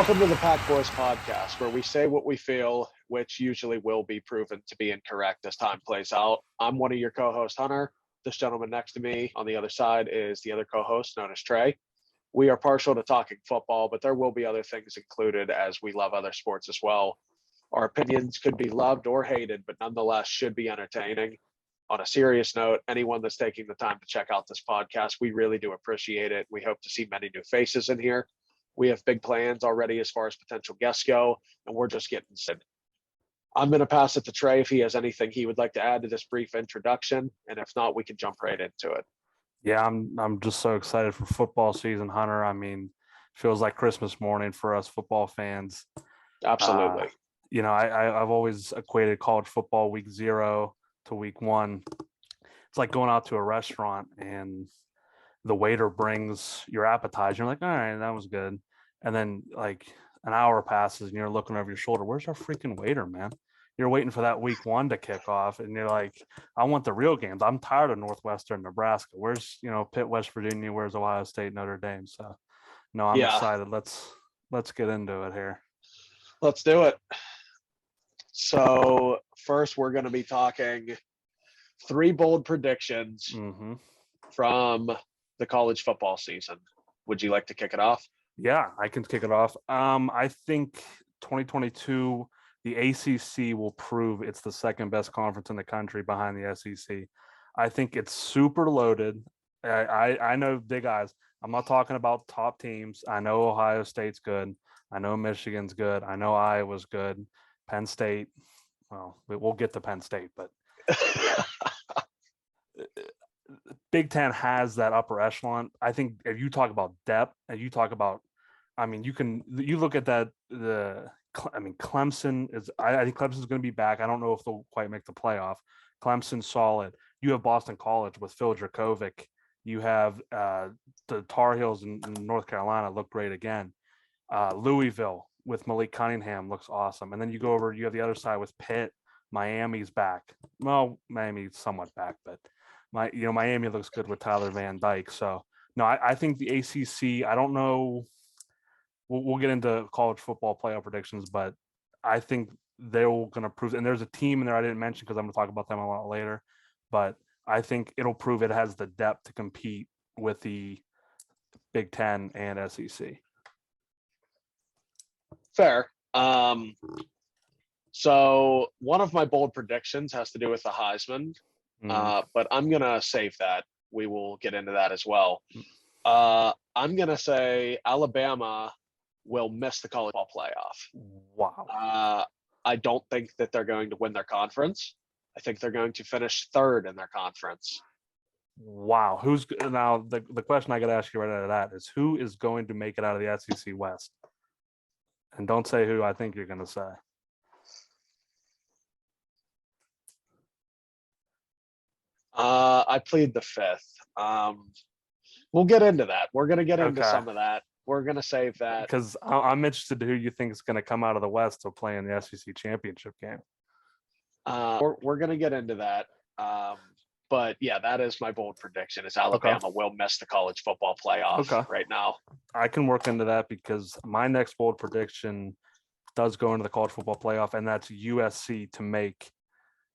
Welcome to the Pack Boys podcast, where we say what we feel, which usually will be proven to be incorrect as time plays out. I'm one of your co-hosts, Hunter. This gentleman next to me on the other side is the other co-host, known as Trey. We are partial to talking football, but there will be other things included as we love other sports as well. Our opinions could be loved or hated, but nonetheless should be entertaining. On a serious note, anyone that's taking the time to check out this podcast, we really do appreciate it. We hope to see many new faces in here. We have big plans already as far as potential guests go, and we're just getting started. I'm going to pass it to Trey if he has anything he would like to add to this brief introduction, and if not, we can jump right into it. Yeah, I'm just so excited for football season, Hunter. I mean, feels like Christmas morning for us football fans. Absolutely. I've always equated college football week 0 to week 1. It's like going out to a restaurant and the waiter brings your appetizer. You're like, all right, that was good. And then like an hour passes and you're looking over your shoulder. Where's our freaking waiter, man? You're waiting for that week 1 to kick off. And you're like, I want the real games. I'm tired of Northwestern Nebraska. Where's, Pitt, West Virginia? Where's Ohio State, Notre Dame? So no, I'm excited. Let's get into it here. Let's do it. So first we're going to be talking 3 bold predictions from the college football season. Would you like to kick it off? Yeah, I can kick it off. I think 2022, the ACC will prove it's the second best conference in the country behind the SEC. I think it's super loaded. I know big eyes. I'm not talking about top teams. I know Ohio State's good. I know Michigan's good. I know Iowa's good. Penn State. Well, we'll get to Penn State, but Big Ten has that upper echelon. I think if you talk about depth and you talk about, you look at that. Clemson is. I think Clemson's going to be back. I don't know if they'll quite make the playoff. Clemson's solid. You have Boston College with Phil Dracovic. You have the Tar Heels in North Carolina look great again. Louisville with Malik Cunningham looks awesome. And then you go over. You have the other side with Pitt. Miami's back. Well, Miami's somewhat back, but Miami looks good with Tyler Van Dyke. So no, I think the ACC. I don't know. We'll get into college football playoff predictions, but I think they're going to prove. And there's a team in there I didn't mention because I'm going to talk about them a lot later. But I think it'll prove it has the depth to compete with the Big Ten and SEC. Fair. So one of my bold predictions has to do with the Heisman, but I'm going to save that. We will get into that as well. I'm going to say Alabama will miss the college football playoff. Wow. I don't think that they're going to win their conference. I think they're going to finish 3rd in their conference. Wow. Who's now the question I got to ask you right out of that is who is going to make it out of the SEC West? And don't say who I think you're going to say. I plead the 5th. We'll get into that. We're going to get into some of that. We're going to save that. Because I'm interested in who you think is going to come out of the West to play in the SEC championship game. We're going to get into that. But yeah, that is my bold prediction is Alabama will miss the college football playoff right now. I can work into that because my next bold prediction does go into the college football playoff, and that's USC to make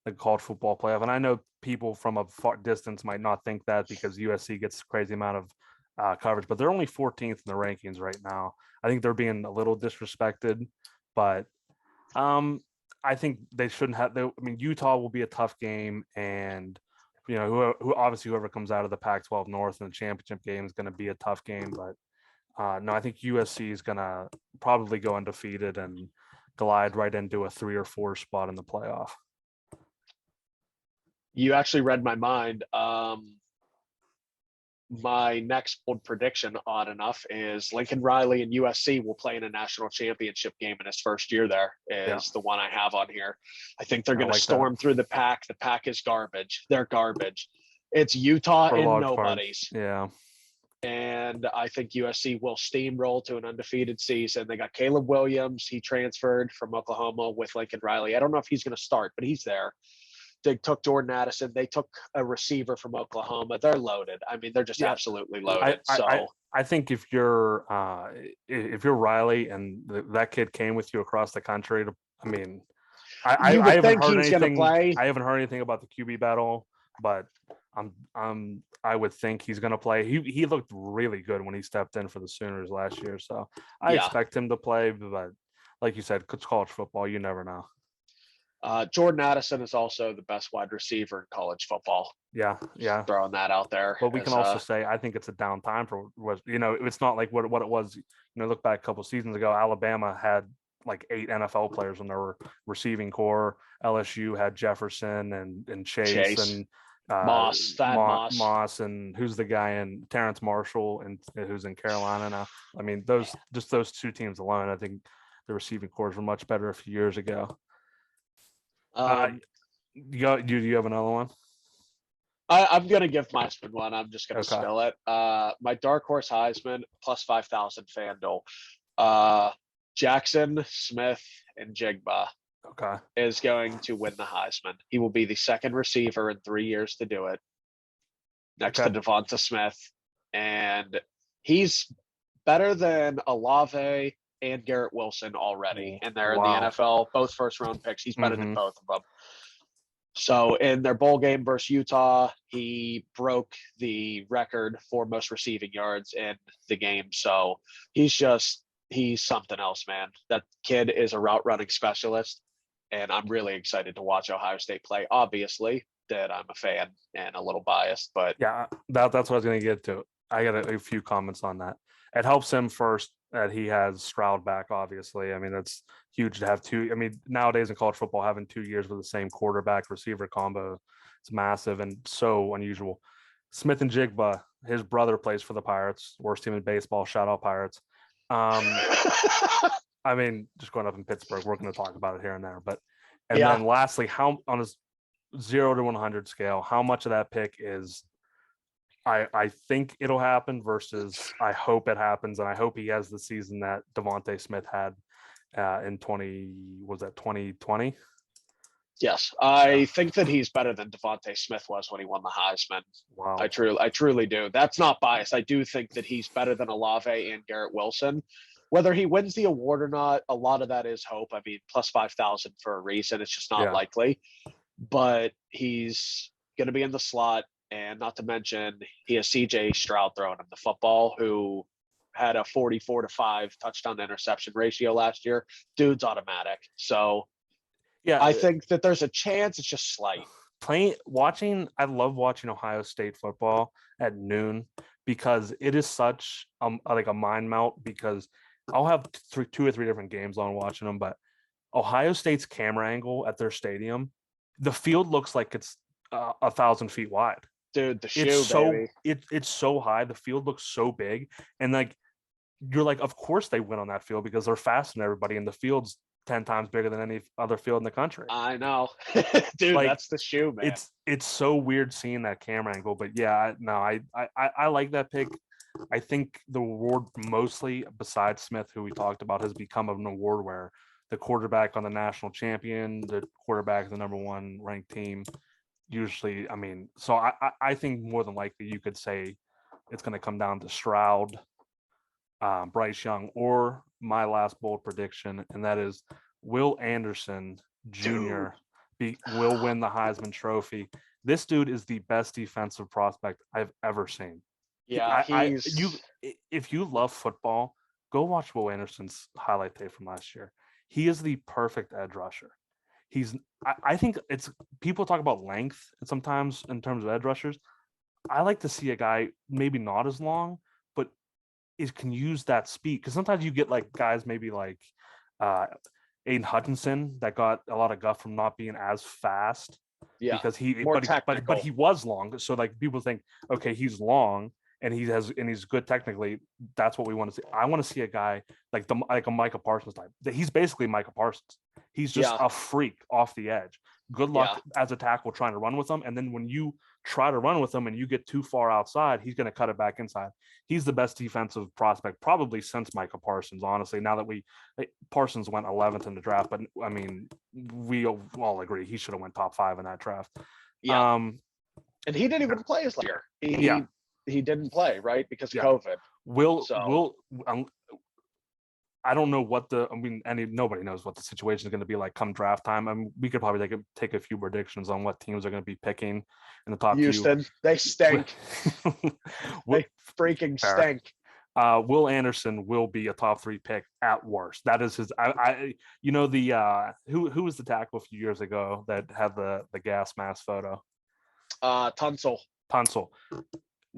the college football playoff. And I know people from a far distance might not think that because USC gets a crazy amount of coverage, but they're only 14th in the rankings right now. I think they're being a little disrespected, but I think they shouldn't have. Utah will be a tough game, and whoever comes out of the Pac-12 North in the championship game is going to be a tough game. But no, I think USC is going to probably go undefeated and glide right into a 3 or 4 spot in the playoff. You actually read my mind. My next bold prediction, odd enough, is Lincoln Riley and USC will play in a national championship game in his first year there is the one I have on here. I think they're going to storm through the Pac. The Pac is garbage. They're garbage. It's Utah and nobody's. Yeah. And I think USC will steamroll to an undefeated season. They got Caleb Williams. He transferred from Oklahoma with Lincoln Riley. I don't know if he's going to start, but he's there. They took Jordan Addison. They took a receiver from Oklahoma. They're loaded. I mean, they're just absolutely loaded. I think if you're Riley and that kid came with you across the country, I mean, I haven't heard anything. I haven't heard anything about the QB battle, but I would think he's going to play. He looked really good when he stepped in for the Sooners last year, so I expect him to play. But like you said, it's college football. You never know. Jordan Addison is also the best wide receiver in college football. Yeah. Just throwing that out there. But we can also say I think it's a down time for it's not like what it was. Look back a couple of seasons ago, Alabama had like 8 NFL players on their receiving core. LSU had Jefferson and Chase. And Moss, and who's the guy in Terrence Marshall and who's in Carolina now. I mean, those 2 teams alone, I think the receiving cores were much better a few years ago. Do you have another one? I'm gonna give my spin one. I'm just gonna spill it. My dark horse Heisman plus 5,000 FanDuel. Jackson, Smith, and Jigba is going to win the Heisman. He will be the second receiver in 3 years to do it, next to Devonta Smith, and he's better than Olave and Garrett Wilson already, and they're in the NFL, both first-round picks. He's better than both of them. So in their bowl game versus Utah, he broke the record for most receiving yards in the game. So he's something else, man. That kid is a route running specialist, and I'm really excited to watch Ohio State play. Obviously, that I'm a fan and a little biased, but yeah, that's what I was going to get to. I got a few comments on that. It helps him first that he has Stroud back, obviously. I mean, that's huge to have 2. I mean, nowadays in college football, having 2 years with the same quarterback receiver combo, it's massive and so unusual. Smith and Jigba, his brother plays for the Pirates, worst team in baseball. Shout out Pirates. I mean, just growing up in Pittsburgh, we're going to talk about it here and there. But then lastly, how on a 0 to 100 scale, how much of that pick is I think it'll happen versus I hope it happens, and I hope he has the season that Devontae Smith had in 2020? Yes, I think that he's better than Devontae Smith was when he won the Heisman. Wow. I truly do. That's not biased. I do think that he's better than Olave and Garrett Wilson. Whether he wins the award or not, a lot of that is hope. I mean, plus 5,000 for a reason. It's just not likely. But he's going to be in the slot. And not to mention, he has CJ Stroud throwing him the football, who had a 44-5 touchdown to interception ratio last year. Dude's automatic. So yeah, I think that there's a chance. It's just slight. I love watching Ohio State football at noon because it is such like a mind melt, because I'll have 2 or 3 different games on watching them, but Ohio State's camera angle at their stadium, the field looks like it's 1,000 feet wide. Dude, baby. It's so high. The field looks so big, and like you're like, of course they win on that field because they're faster than everybody, and the field's 10 times bigger than any other field in the country. I know, dude. Like, that's the shoe, man. It's so weird seeing that camera angle, but yeah, I like that pick. I think the award mostly, besides Smith, who we talked about, has become an award where the quarterback on the national champion, the quarterback of the number 1 ranked team. Usually, I mean, so I think more than likely you could say it's going to come down to Stroud, Bryce Young, or my last bold prediction, and that is Will Anderson Jr. will win the Heisman Trophy. This dude is the best defensive prospect I've ever seen. Yeah, if you love football, go watch Will Anderson's highlight tape from last year. He is the perfect edge rusher. I think it's people talk about length sometimes in terms of edge rushers. I like to see a guy maybe not as long, but can use that speed, because sometimes you get like guys maybe like Aiden Hutchinson that got a lot of guff from not being as fast. Yeah, because he was long. So like people think, okay, he's long and he's good technically, that's what we want to see. I want to see a guy like a Micah Parsons type. He's basically Micah Parsons. He's just a freak off the edge. Good luck as a tackle trying to run with him. And then when you try to run with him and you get too far outside, he's going to cut it back inside. He's the best defensive prospect probably since Micah Parsons, honestly. Now that Parsons went 11th in the draft, but I mean, we all agree he should have went top 5 in that draft. Yeah. And he didn't even play his last year. He didn't play, right? Because of COVID. I don't know what nobody knows what the situation is going to be like come draft time. I mean, we could probably take a few predictions on what teams are going to be picking in the top Houston, they stink. They freaking stink. Will Anderson will be a top 3 pick at worst. That is his. Who was the tackle a few years ago that had the gas mask photo? Tunsil.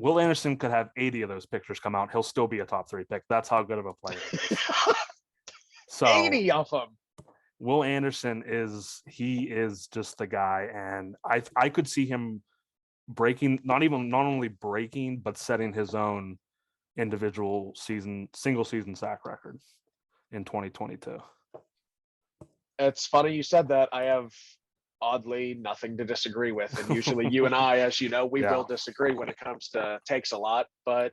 Will Anderson could have 80 of those pictures come out. He'll still be a top 3 pick. That's how good of a player he is. So 80 of them. Will Anderson is just the guy, and I could see him breaking, not only breaking, but setting his own individual single season sack record in 2022. It's funny you said that. I have oddly nothing to disagree with, and usually you and I, as you know, we will disagree when it comes to takes a lot, but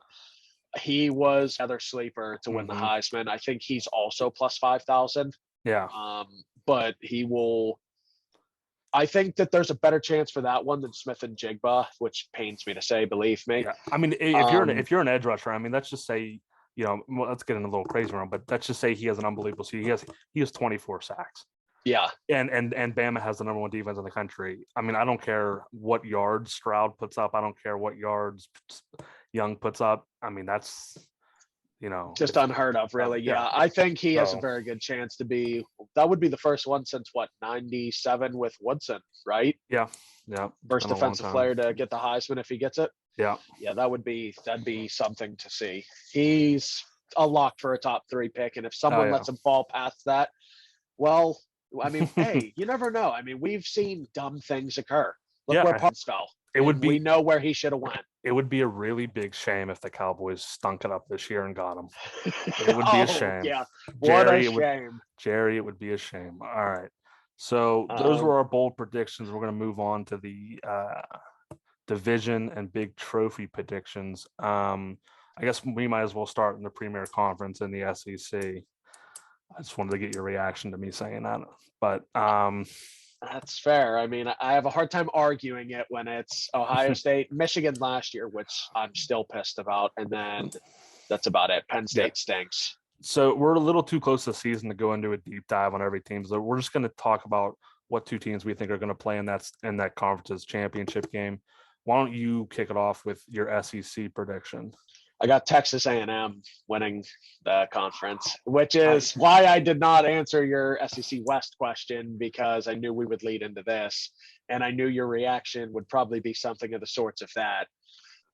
he was another sleeper to win the Heisman. I think he's also plus 5,000. But I think that there's a better chance for that one than Smith and Jigba, which pains me to say, believe me. Yeah. I mean, if you're an edge rusher, I mean, let's just say, let's get in a little crazy around, but let's just say he has an unbelievable season. He has 24 sacks. Yeah. And Bama has the number 1 defense in the country. I mean, I don't care what yards Stroud puts up. I don't care what yards Young puts up. I mean, that's, just unheard of, really. Yeah. I think he has a very good chance to be, that would be the first one since 97 with Woodson, right? Yeah. First defensive player to get the Heisman if he gets it. Yeah. That'd be something to see. He's a lock for a top 3 pick. And if someone lets him fall past that, well, I mean, hey, you never know. I mean, we've seen dumb things occur. Look where Parsons fell. We know where he should have went. It would be a really big shame if the Cowboys stunk it up this year and got him. It would be a shame. Yeah, what a shame. Jerry, it would be a shame. All right. So those were our bold predictions. We're going to move on to the division and big trophy predictions. I guess we might as well start in the Premier Conference in the SEC. I just wanted to get your reaction to me saying that, but that's fair. I mean, I have a hard time arguing it when it's Ohio State, Michigan last year, which I'm still pissed about, and then that's about it. Penn State stinks. So we're a little too close to the season to go into a deep dive on every team. So we're just going to talk about what 2 teams we think are going to play in that conference's championship game. Why don't you kick it off with your SEC prediction? I got Texas A&M winning the conference, which is why I did not answer your SEC West question, because I knew we would lead into this, and I knew your reaction would probably be something of the sorts of that.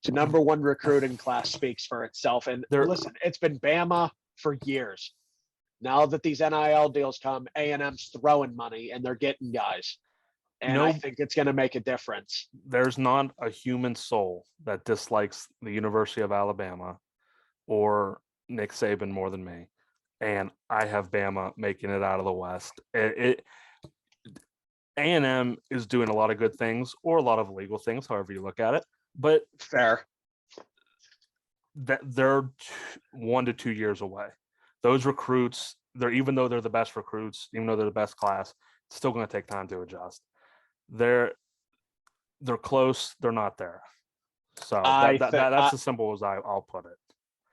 The number 1 recruiting class speaks for itself. And listen, it's been Bama for years. Now that these NIL deals come, A&M's throwing money and they're getting guys. And I think it's going to make a difference. There's not a human soul that dislikes the University of Alabama or Nick Saban more than me. And I have Bama making it out of the West. A&M is doing a lot of good things or a lot of illegal things, however you look at it. But fair. That they're 1 to 2 years away. Those recruits, even though they're the best recruits, even though they're the best class, it's still going to take time to adjust. They're close. They're not there. So that's as simple as I'll put it.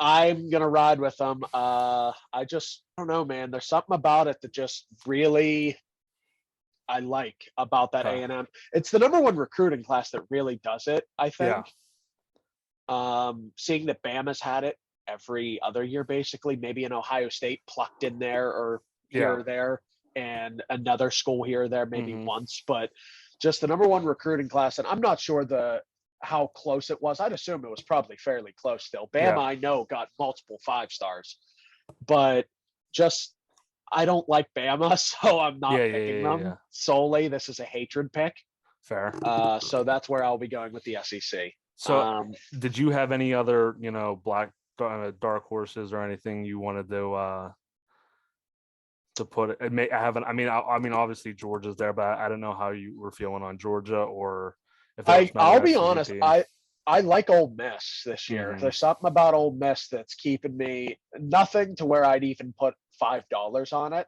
I'm going to ride with them. I just don't know, man. There's something about it that just really I like about that A&M. It's the number 1 recruiting class that really does it, I think. Yeah. Seeing that Bama's had it every other year, basically, maybe an Ohio State plucked in there or here or there, and another school here or there maybe once, but just the number 1 recruiting class. And I'm not sure how close it was. I'd assume it was probably fairly close still. Bama, I know, got multiple 5 stars, but just I don't like Bama, so I'm not picking them solely. This is a hatred pick. Fair. So that's where I'll be going with the SEC. So, Um, did you have any other, black dark horses or anything you wanted to put it? I haven't. I mean, obviously Georgia's there, but I don't know how you were feeling on Georgia or if there was I'll another be SEC honest. team. I like Ole Miss this year. Mhm. There's something about Ole Miss that's keeping me nothing to where I'd even put $5 on it.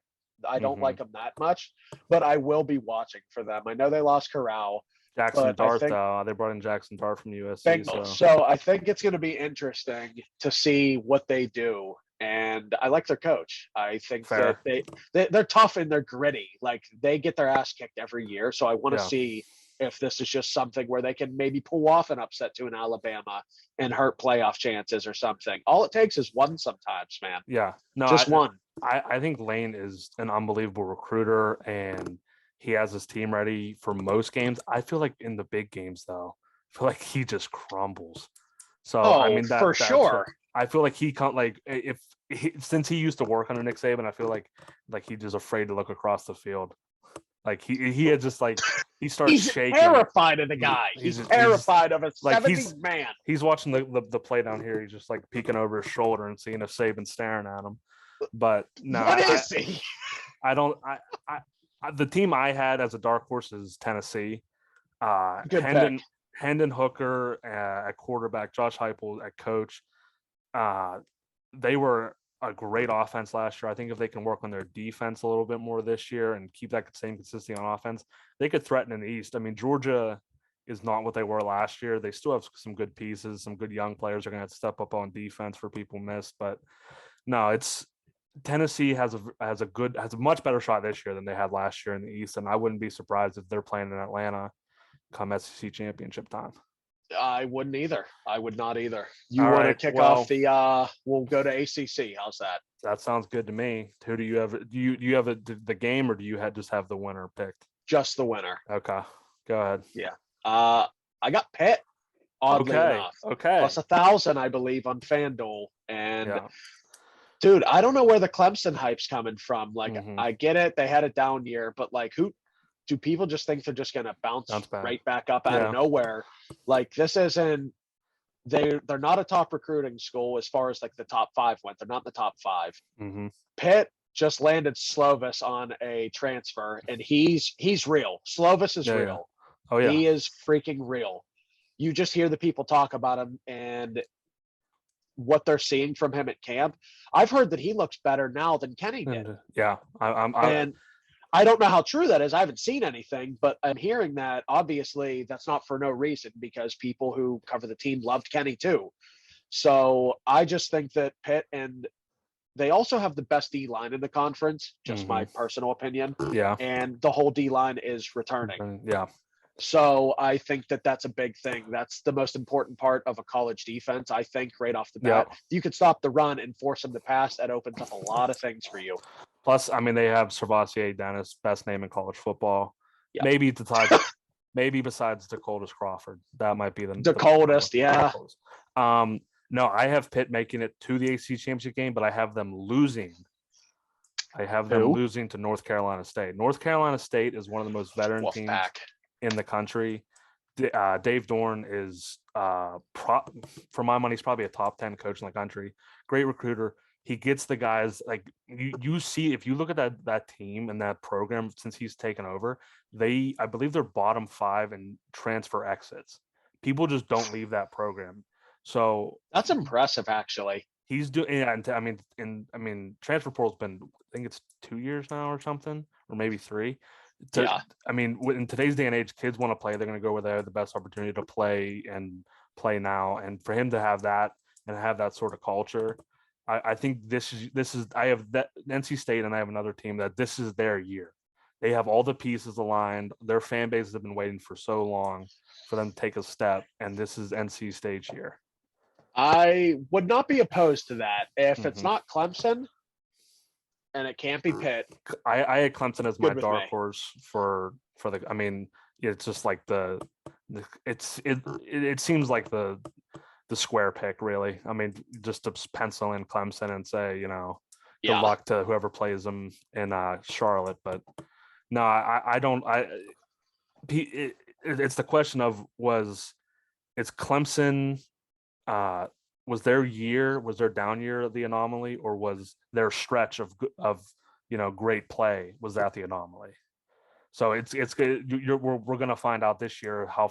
I don't like Mhm. them that much, but I will be watching for them. I know they lost Corral, Jackson but I Dart, think though, they brought in Jackson Dart from USC, Bengals. so So I think it's going to be interesting to see what they do. And I like their coach. I think that fair. they're tough and they're gritty. Like they get their ass kicked every year. So I want to Yeah. see if this is just something where they can maybe pull off an upset to an Alabama and hurt playoff chances or something. All it takes is one sometimes, man. Yeah. No, Just one. I think Lane is an unbelievable recruiter and he has his team ready for most games. I feel like in the big games, though, I feel like he just crumbles. So I Oh, mean for that's what sure. I feel like he can't like since he used to work under Nick Saban, I feel like he's just afraid to look across the field. Like he had just like he starts He's shaking. terrified of the guy. He's He's terrified of a like 70 man. he's watching the play down here. He's just like peeking over his shoulder and seeing if Saban's staring at him. But no, What is he? I don't. The team I had as a dark horse is Tennessee. Good pick. Hendon Hooker at quarterback, Josh Heupel at coach. They were a great offense last year. I think if they can work on their defense a little bit more this year and keep that same consistency on offense, they could threaten in the East. I mean, Georgia is not what they were last year. They still have some good pieces, some good young players are going to have to step up on defense for people missed. But no, it's Tennessee has a much better shot this year than they had last year in the East, and I wouldn't be surprised if they're playing in Atlanta come SEC championship time. I wouldn't either. I would not either. You All want to right, kick well, off we'll go to ACC. How's that? that sounds good to me. Who do you have? Do you have the game, or do you just have the winner picked? Just the winner. Okay, go ahead. Yeah. I got Pitt, oddly enough. Okay. Plus 1,000, I believe, on FanDuel. And Yeah. dude, I don't know where the Clemson hype's coming from. Like, Mhm. I get it, they had a down year, but like, who do people just think they're just gonna bounce back. right back up out Yeah. of nowhere? Like, this isn't. They're not a top recruiting school as far as like the top 5 went. They're not in the top 5. Mm-hmm. Pitt just landed Slovis on a transfer, and he's real. Slovis is real. Yeah. Oh yeah. He is freaking real. You just hear the people talk about him and what they're seeing from him at camp. I've heard that he looks better now than Kenny did. And, yeah. And I don't know how true that is. I haven't seen anything, but I'm hearing that obviously that's not for no reason because people who cover the team loved Kenny too. So I just think that Pitt, and they also have the best D line in the conference, just my personal opinion. Yeah. And the whole D line is returning. Yeah. So I think that that's a big thing. That's the most important part of a college defense. I think right off the bat, you could stop the run and force them to pass. That opens up a lot of things for you. Plus, I mean, they have Servassier Dennis, best name in college football. Yeah. Maybe maybe besides the coldest Crawford, that might be the coldest. Yeah. No, I have Pitt making it to the ACC championship game, but I have them losing. I have them losing to North Carolina State. North Carolina State is one of the most veteran teams in the country. Dave Dorn is, for my money, he's probably a top 10 coach in the country. Great recruiter. He gets the guys like you see if you look at that team and that program since he's taken over, I believe they're bottom 5 in transfer exits. People just don't leave that program. So that's impressive, actually. He's doing, yeah, and I mean, transfer portal's been, I think it's 2 years now or something, or maybe 3. Yeah. I mean, in today's day and age, kids want to play. They're going to go where they have the best opportunity to play and play now. And for him to have that and have that sort of culture, I think this is. I have that NC State, and I have another team that this is their year. They have all the pieces aligned. Their fan bases have been waiting for so long for them to take a step, and this is NC State's year. I would not be opposed to that if it's not Clemson and it can't be Pitt. I had Clemson as my dark horse for the. I mean, it's just like it seems like the square pick, really. I mean, just to pencil in Clemson and say, good luck to whoever plays them in Charlotte. But no, I don't. It's the question of was It's Clemson. Was their down year the anomaly, or was their stretch of great play, was that the anomaly? So we're going to find out this year how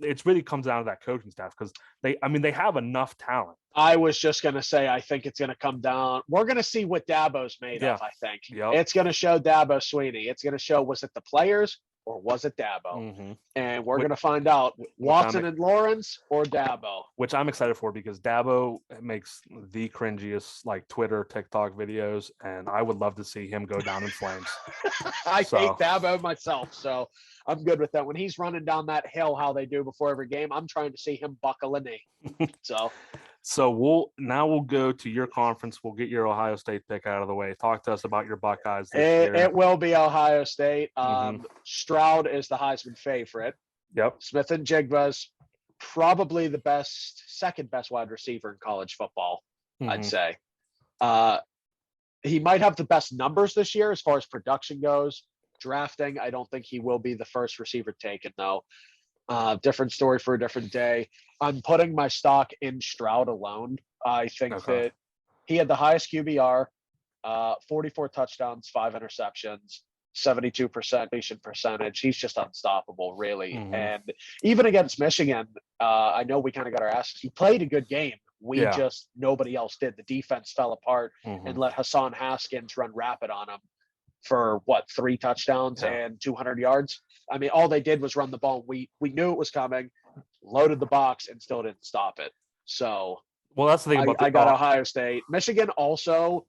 it really comes down to that coaching staff, because they have enough talent. I was just going to say, I think it's going to come down. We're going to see what Dabo's made of, I think. Yep. It's going to show Dabo Sweeney. It's going to show, was it the players or was it Dabo? Mm-hmm. And we're going to find out, Watson and Lawrence or Dabo. Which I'm excited for, because Dabo makes the cringiest Twitter, TikTok videos, and I would love to see him go down in flames. I hate Dabo myself, so I'm good with that. When he's running down that hill, how they do before every game, I'm trying to see him buckle a knee. So we'll go to your conference. We'll get your Ohio State pick out of the way. Talk to us about your Buckeyes this year. It will be Ohio State. Stroud is the Heisman favorite. Yep. Smith and Jigba's probably the second best wide receiver in college football, I'd say. He might have the best numbers this year as far as production goes. Drafting, I don't think he will be the first receiver taken, though. Different story for a different day. I'm putting my stock in Stroud alone. I think that he had the highest QBR, 44 touchdowns, 5 interceptions, 72% completion percentage. He's just unstoppable, really. And even against Michigan, I know we kind of got our asses. He played a good game. Nobody else did. The defense fell apart and let Hassan Haskins run rapid on him for 3 touchdowns and 200 yards. I mean, all they did was run the ball. We knew it was coming, loaded the box, and still didn't stop it. So, that's the thing about I got Ohio State. Michigan also,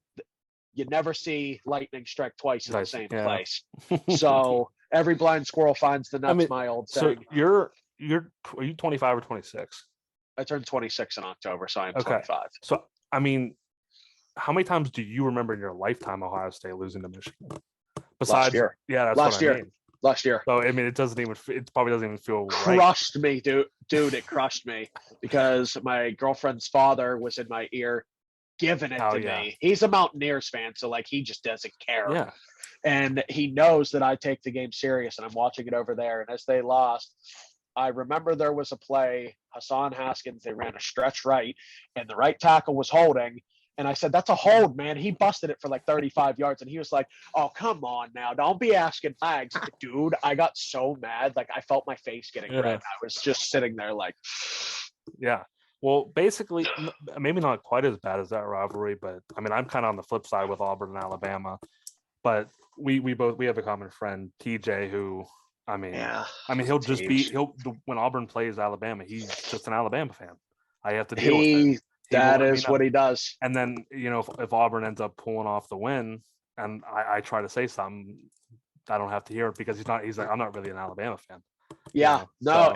you never see lightning strike twice in the same place. So every blind squirrel finds the nuts. My old saying. So are you 25 or 26? I turned 26 in October, so I'm 25. So I mean, how many times do you remember in your lifetime Ohio State losing to Michigan? Besides, last year. Yeah, that's last what year. I mean. Last year. So I mean, it probably doesn't even feel right. Crushed me, dude. It crushed me because my girlfriend's father was in my ear, giving it to me. He's a Mountaineers fan, so he just doesn't care. Yeah. And he knows that I take the game serious, and I'm watching it over there. And as they lost, I remember there was a play, Hassan Haskins, they ran a stretch right, and the right tackle was holding. And I said, that's a hold, man. He busted it for 35 yards. And he was like, oh, come on now. Don't be asking flags. Dude, I got so mad. I felt my face getting red. I was just sitting there Yeah. Well, basically, maybe not quite as bad as that rivalry, but I mean, I'm kind of on the flip side with Auburn and Alabama. But we have a common friend, TJ, who, when Auburn plays Alabama, he's just an Alabama fan. I have to deal with it. That is what he does. And then, if Auburn ends up pulling off the win and I try to say something, I don't have to hear it because he's like, I'm not really an Alabama fan. Yeah,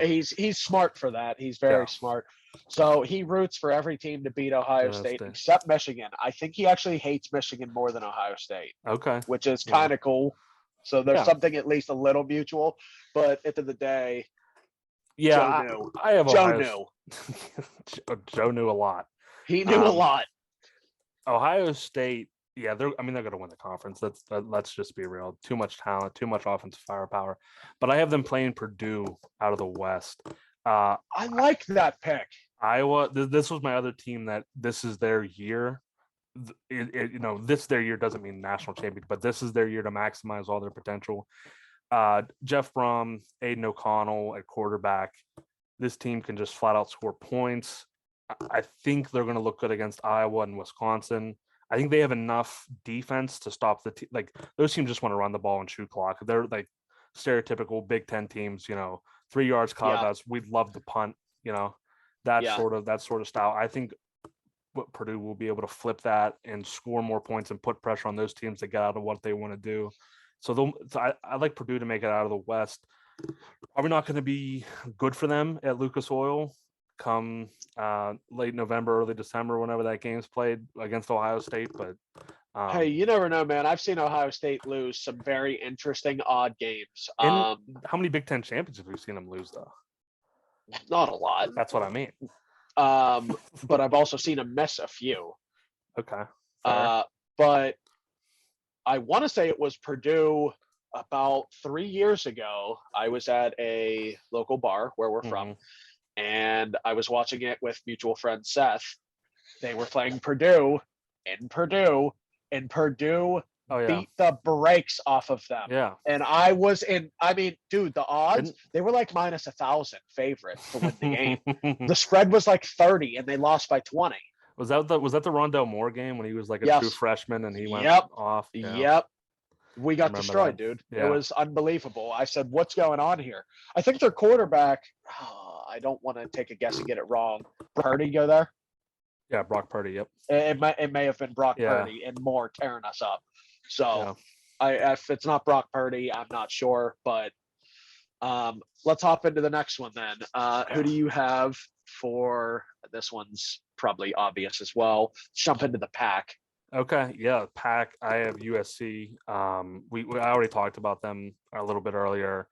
he's smart for that. He's very smart. So he roots for every team to beat Ohio State except Michigan. I think he actually hates Michigan more than Ohio State. Okay. Which is kind of cool. So there's something at least a little mutual. But at the end of the day, Joe knew. Joe knew. Joe knew a lot. He knew a lot. Ohio State, they're going to win the conference. Let's just be real. Too much talent, too much offensive firepower. But I have them playing Purdue out of the West. I like that pick. Iowa. This was my other team that this is their year. This their year doesn't mean national champion, but this is their year to maximize all their potential. Jeff Brom, Aiden O'Connell at quarterback. This team can just flat out score points. I think they're going to look good against Iowa and Wisconsin. I think they have enough defense to stop those teams just want to run the ball and shoot clock. They're stereotypical Big Ten teams, 3 yards, college guys. We'd love to punt, that sort of style. I think Purdue will be able to flip that and score more points and put pressure on those teams to get out of what they want to do. So I like Purdue to make it out of the West. Probably not going to be good for them at Lucas Oil come late November, early December, whenever that game's played against Ohio State. But hey, you never know, man. I've seen Ohio State lose some very interesting, odd games. How many Big Ten championships have you seen them lose, though? Not a lot. That's what I mean. But I've also seen them miss a few. Okay. But I want to say it was Purdue about 3 years ago. I was at a local bar where we're from. and I was watching it with mutual friend Seth. They were playing Purdue, and Purdue beat the brakes off of them. Yeah. And I was in, I mean, dude, the odds, they were like minus 1,000 favorite to win the game. The spread was like 30 and they lost by 20. Was that the Rondell Moore game when he was like a true freshman and he went off? Yeah. Yep. We got destroyed, dude. Yeah. It was unbelievable. I said, what's going on here? I think their quarterback, I don't want to take a guess and get it wrong. Purdy go there? Yeah, Brock Purdy, yep. It may have been Brock Purdy and Moore tearing us up. So if it's not Brock Purdy, I'm not sure. But let's hop into the next one then. Who do you have for this? One's probably obvious as well. Jump into the pack. Okay, yeah, pack. I have USC. We I already talked about them a little bit earlier.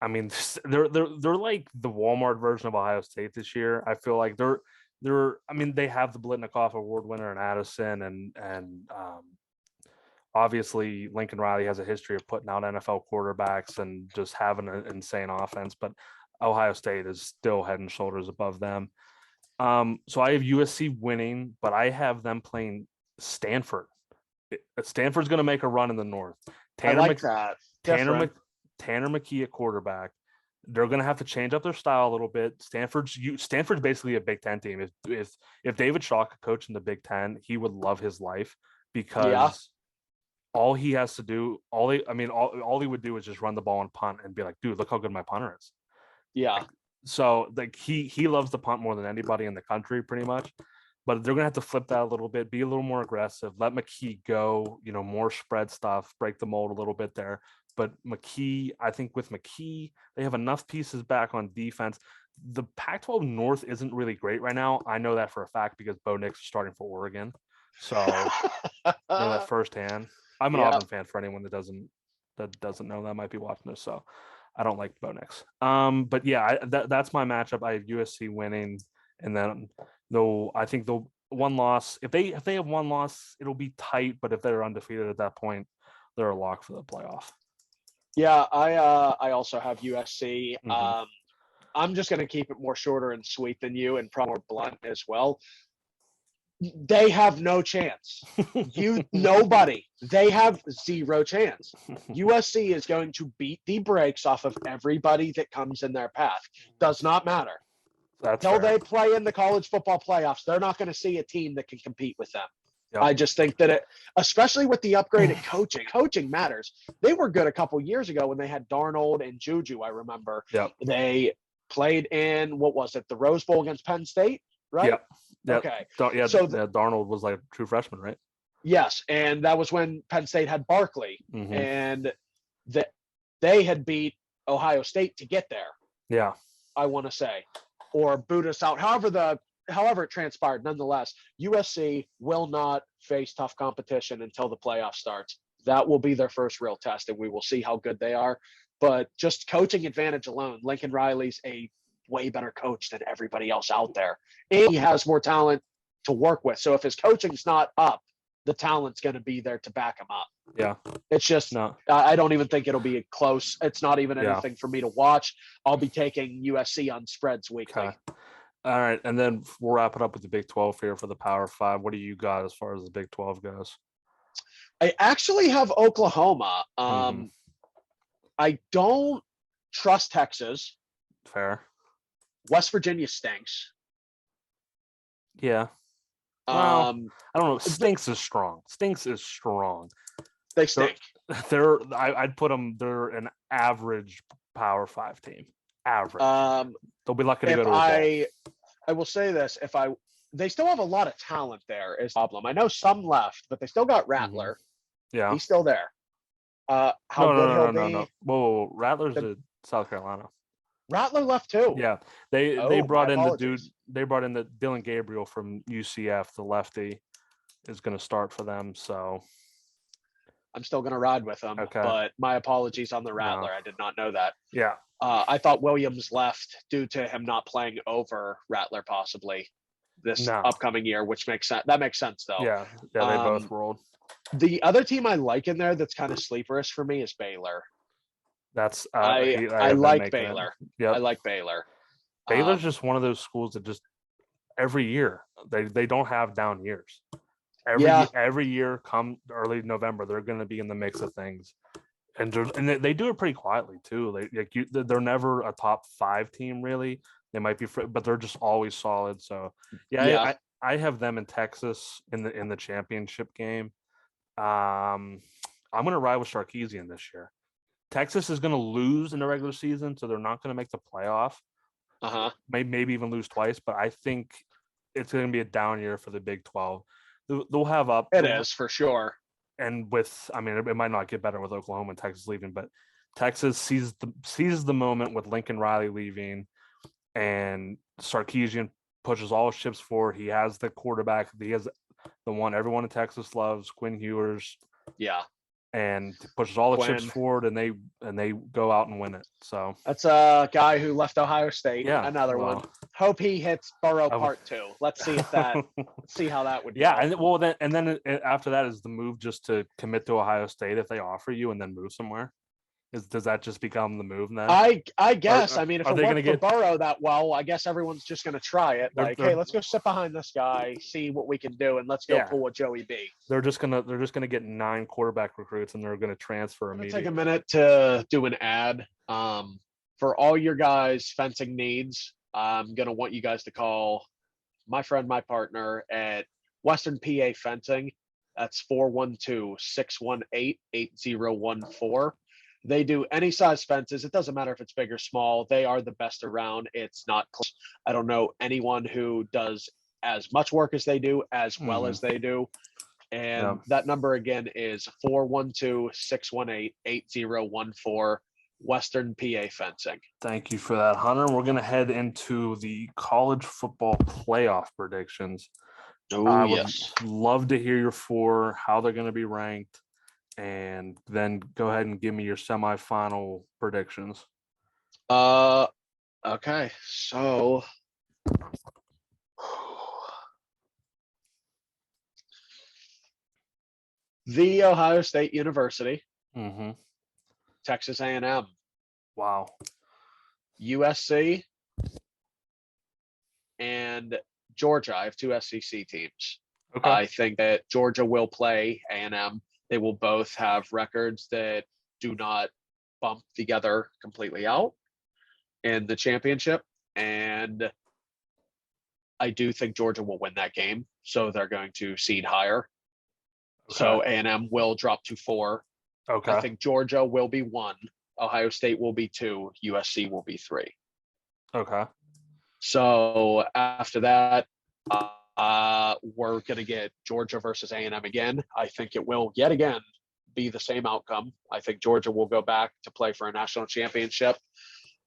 I mean, they're like the Walmart version of Ohio State this year. I feel like they're. I mean, they have the Blitnikoff Award winner in Addison, and obviously Lincoln Riley has a history of putting out NFL quarterbacks and just having an insane offense. But Ohio State is still head and shoulders above them. So I have USC winning, but I have them playing Stanford. Stanford's going to make a run in the North. I like that. Tanner McKee at quarterback. They're going to have to change up their style a little bit. Stanford's basically a Big Ten team. If David Shaw could coach in the Big Ten, he would love his life because all he has to do, all he would do is just run the ball and punt and be like, dude, look how good my punter is. Yeah. So like he loves the punt more than anybody in the country, pretty much. But they're going to have to flip that a little bit, be a little more aggressive, let McKee go, more spread stuff, break the mold a little bit there. But McKee, I think with McKee, they have enough pieces back on defense. The Pac-12 North isn't really great right now. I know that for a fact because Bo Nix is starting for Oregon. So I know that firsthand. I'm an Auburn fan for anyone that doesn't know that might be watching this. So I don't like Bo Nix. But yeah, that's my matchup. I have USC winning, and then I think they'll one loss. If they have one loss, it'll be tight. But if they're undefeated at that point, they're a lock for the playoff. Yeah, I also have USC. Mm-hmm. I'm just going to keep it more shorter and sweet than you, and probably more blunt as well. They have no chance. Nobody. They have zero chance. USC is going to beat the brakes off of everybody that comes in their path. Does not matter. Until they play in the college football playoffs, they're not going to see a team that can compete with them. Yep. I just think that especially with the upgraded coaching matters. They were good a couple years ago when they had Darnold and Juju. I remember they played in, what was it, the Rose Bowl against Penn State, right? Yep. Okay. Yeah. So Darnold was like a true freshman, right? Yes, and that was when Penn State had Barkley, and they had beat Ohio State to get there. Yeah, I want to say, or boot us out. However it transpired, nonetheless, USC will not face tough competition until the playoff starts. That will be their first real test, and we will see how good they are. But just coaching advantage alone, Lincoln Riley's a way better coach than everybody else out there. And he has more talent to work with. So if his coaching's not up, the talent's going to be there to back him up. Yeah. It's just, I don't even think it'll be close. It's not even anything for me to watch. I'll be taking USC on spreads weekly. Okay. All right, and then we'll wrap it up with the Big 12 here for the Power 5. What do you got as far as the Big 12 goes? I actually have Oklahoma. I don't trust Texas. Fair. West Virginia stinks. Yeah. I don't know. Stinks is strong. They stink. I'd put them. They're an average Power 5 team. Average. They'll be lucky to go to a bowl. I will say this: they still have a lot of talent there. Is the problem? I know some left, but they still got Rattler. Yeah, he's still there. How good he'll be? Whoa, Rattler's in South Carolina. Rattler left too. Yeah, they brought in the dude. They brought in the Dylan Gabriel from UCF, the lefty, is going to start for them. So I'm still going to ride with them. Okay. But my apologies on the Rattler. No. I did not know that. Yeah. I thought Williams left due to him not playing over Rattler possibly this upcoming year, which makes sense. That makes sense though. Yeah, they both rolled. The other team I like in there that's kind of sleeperish for me is Baylor. That's I like Baylor. Yeah, I like Baylor. Baylor's just one of those schools that just every year they don't have down years. Every year, come early November, they're going to be in the mix of things, and they do it pretty quietly too. They're never a top 5 team really. They might be, but they're just always solid. So I have them in Texas in the championship game. I'm going to ride with Sarkisian this year. Texas is going to lose in the regular season, so they're not going to make the playoff. Maybe even lose twice, but I think it's going to be a down year for the Big 12. They'll have up. It is for sure. And it might not get better with Oklahoma and Texas leaving, but Texas sees the moment with Lincoln Riley leaving, and Sarkisian pushes all ships forward. He has the quarterback. He has the one everyone in Texas loves, Quinn Ewers. Yeah. And pushes all the chips forward, and they go out and win it. So that's a guy who left Ohio State. Yeah, another one. Hope he hits Burrow part 2. Let's see see how that would. Yeah, go. and then after that is the move just to commit to Ohio State if they offer you, and then move somewhere. Does that just become the move then? I guess. I mean, if it worked for Burrow that well, I guess everyone's just going to try it. Hey, let's go sit behind this guy, see what we can do, and let's go pull a Joey B. They're just gonna get 9 quarterback recruits, and they're gonna transfer immediately. Take a minute to do an ad. For all your guys' fencing needs, I'm gonna want you guys to call my friend, my partner at Western PA Fencing. That's 412-618-8014. They do any size fences. It doesn't matter if it's big or small. They are the best around. It's not close. I don't know anyone who does as much work as they do, as well as they do. And that number again is 412-618-8014, Western PA Fencing. Thank you for that, Hunter. We're going to head into the college football playoff predictions. I would love to hear your 4, how they're going to be ranked. And then go ahead and give me your semifinal predictions. Okay. So The Ohio State University, Texas A&M, wow, USC, and Georgia. I have 2 SEC teams. Okay. I think that Georgia will play A&M. They will both have records that do not bump the other completely out in the championship. And I do think Georgia will win that game. So they're going to seed higher. Okay. So A&M will drop to 4. Okay. I think Georgia will be 1. Ohio State will be 2. USC will be 3. Okay. So after that, we're going to get Georgia versus A&M again. I think it will yet again be the same outcome. I think Georgia will go back to play for a national championship.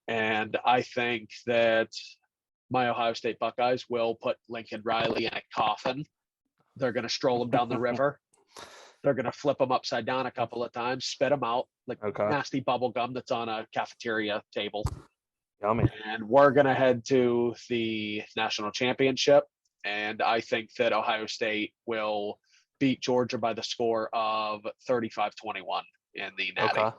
And I think that my Ohio State Buckeyes will put Lincoln Riley in a coffin. They're going to stroll him down the river. They're going to flip him upside down a couple of times, spit him out like nasty bubble gum that's on a cafeteria table. Yummy. And we're going to head to the national championship. And I think that Ohio State will beat Georgia by the score of 35-21 in the Natty. Okay.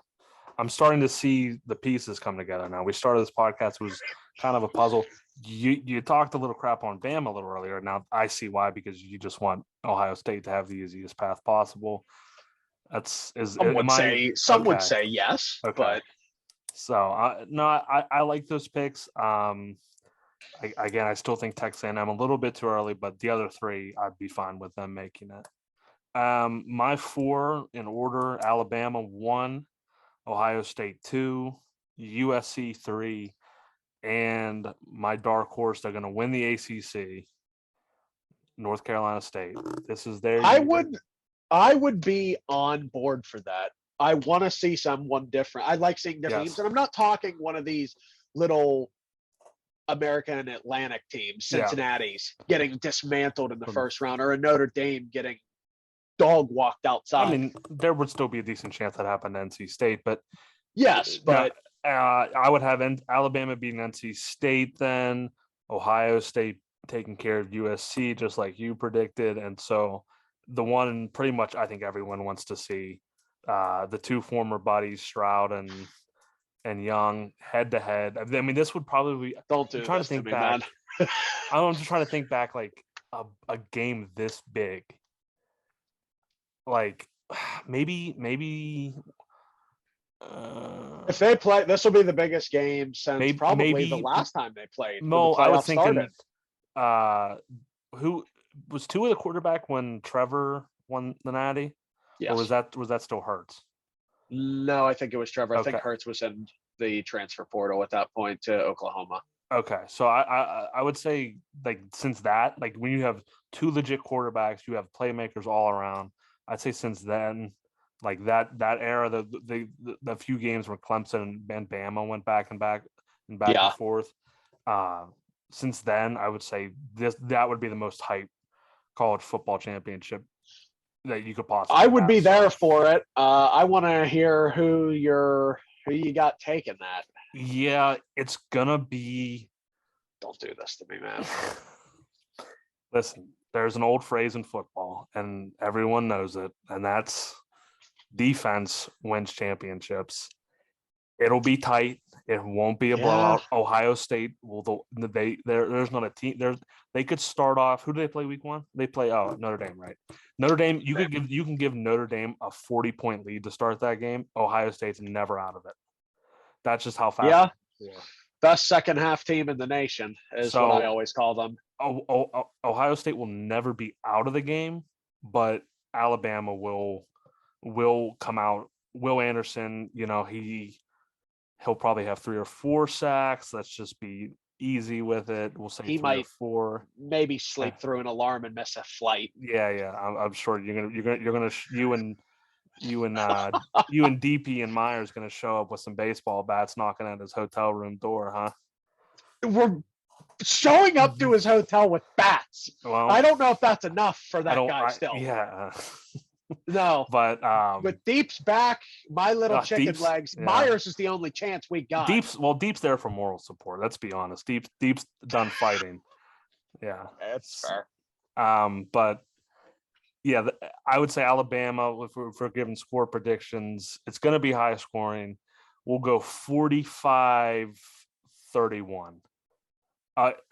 I'm starting to see the pieces come together now. We started this podcast, it was kind of a puzzle. You talked a little crap on Bama a little earlier. Now I see why, because you just want Ohio State to have the easiest path possible. Some would say yes, okay. But so I like those picks. I still think Texas A&M a little bit too early, but the other 3, I'd be fine with them making it. My 4 in order: Alabama 1, Ohio State 2, USC 3, and my dark horse, they're going to win the ACC, North Carolina State. This is their year. I would be on board for that. I want to see someone different. I like seeing different teams, and I'm not talking one of these little American Atlantic teams, Cincinnati's getting dismantled in the first round, or a Notre Dame getting dog walked outside. I mean, there would still be a decent chance that happened to NC State, but yes, but I would have Alabama beating NC State, then Ohio State taking care of USC, just like you predicted. And so the one pretty much I think everyone wants to see, the 2 former buddies, Stroud and Young head to head. I mean, this would probably be. Don't do I'm trying this to think to me, back. man. I'm just trying to think back, like a game this big. Like maybe. If they play, this will be the biggest game since probably the maybe last time they played when the no. I was playoffs thinking, started. who was Tua the quarterback when Trevor won the Natty, Yes. or was that still Hurts? No, I think it was Trevor. I think Okay. Hurts was in the transfer portal at that point to Oklahoma. Okay, so I would say, like, since that, like, when you have two legit quarterbacks, you have playmakers all around. I'd say since then, like that era, the few games where Clemson and Bama went back and Yeah. forth. Since then, I would say that would be the most hype college football championship that you could possibly. I would be there so. for it. I want to hear who you got taking that. Yeah, it's gonna be. Don't do this to me, man. Listen, there's an old phrase in football, and everyone knows it, and that's defense wins championships. It'll be tight. It won't be a blowout. Ohio State there's not a team. They could start off. Who do they play week 1? They play Notre Dame, right? Notre Dame. You can give Notre Dame a 40-point lead to start that game. Ohio State's never out of it. That's just how fast. Yeah. Best second half team in the nation is what I always call them. Ohio State will never be out of the game, but Alabama will come out. Will Anderson, he'll probably have 3 or 4 sacks. Let's just be easy with it. We'll say he 3 might or 4. Maybe sleep through an alarm and miss a flight. Yeah. I'm sure you and DP and Myers going to show up with some baseball bats knocking at his hotel room door, huh? We're showing up to his hotel with bats. Well, I don't know if that's enough for that guy still. Yeah. No. But with Deep's back, my little chicken legs, Myers is the only chance we got. Deep's there for moral support. Let's be honest. Deep's done fighting. Yeah. That's fair. But yeah, I would say Alabama, if we're giving score predictions, it's going to be high scoring. We'll go 45-31.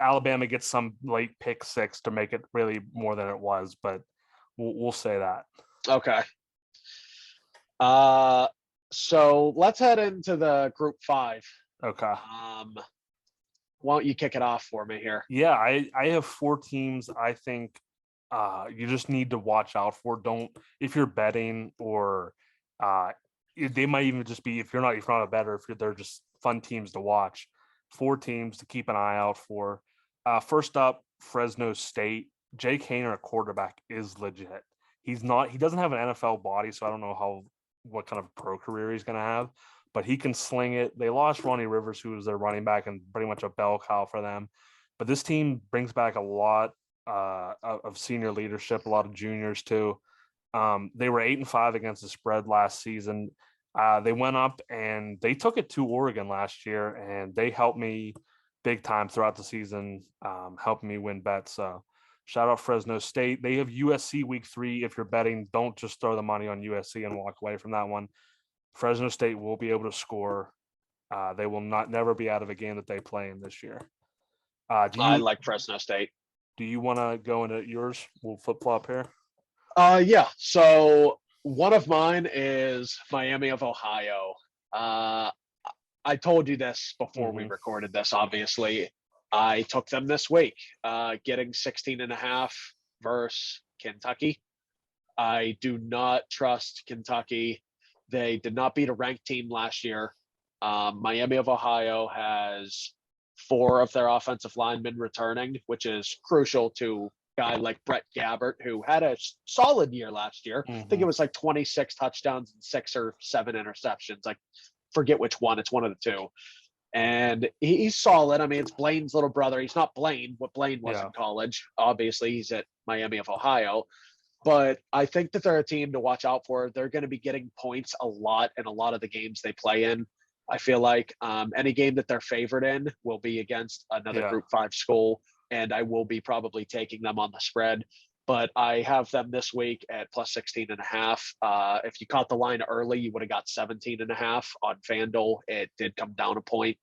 Alabama gets some late pick 6 to make it really more than it was, but we'll say that. Okay. So let's head into the Group 5. Okay. Why don't you kick it off for me here? Yeah, I have 4 teams I think you just need to watch out for. If you're betting, or they might even just be, if you're not a bettor, they're just fun teams to watch. 4 teams to keep an eye out for. First up, Fresno State. Jake Haener, a quarterback, is legit. He doesn't have an NFL body, so I don't know what kind of pro career he's going to have, but he can sling it. They lost Ronnie Rivers, who was their running back and pretty much a bell cow for them. But this team brings back a lot of senior leadership, a lot of juniors too. They were 8-5 against the spread last season. They went up and they took it to Oregon last year, and they helped me big time throughout the season, helping me win bets. So shout out Fresno State. They have USC week 3. If you're betting, don't just throw the money on USC and walk away from that one. Fresno State will be able to score. They will never be out of a game that they play in this year. I like Fresno State. Do you want to go into yours? We'll flip-flop here. Yeah. So one of mine is Miami of Ohio. I told you this before we recorded this, obviously. I took them this week, getting 16.5 versus Kentucky. I do not trust Kentucky. They did not beat a ranked team last year. Miami of Ohio has 4 of their offensive linemen returning, which is crucial to a guy like Brett Gabbert, who had a solid year last year. I think it was like 26 touchdowns and 6 or 7 interceptions. I forget which one. It's one of the 2. And he's solid. I mean, it's Blaine's little brother. He's not Blaine, what Blaine was in college. Obviously, he's at Miami of Ohio. But I think that they're a team to watch out for. They're going to be getting points a lot in a lot of the games they play in. I feel like any game that they're favored in will be against another Group 5 school, and I will be probably taking them on the spread. but I have them this week at plus 16.5. If you caught the line early, you would have got 17.5 on FanDuel. It did come down a point,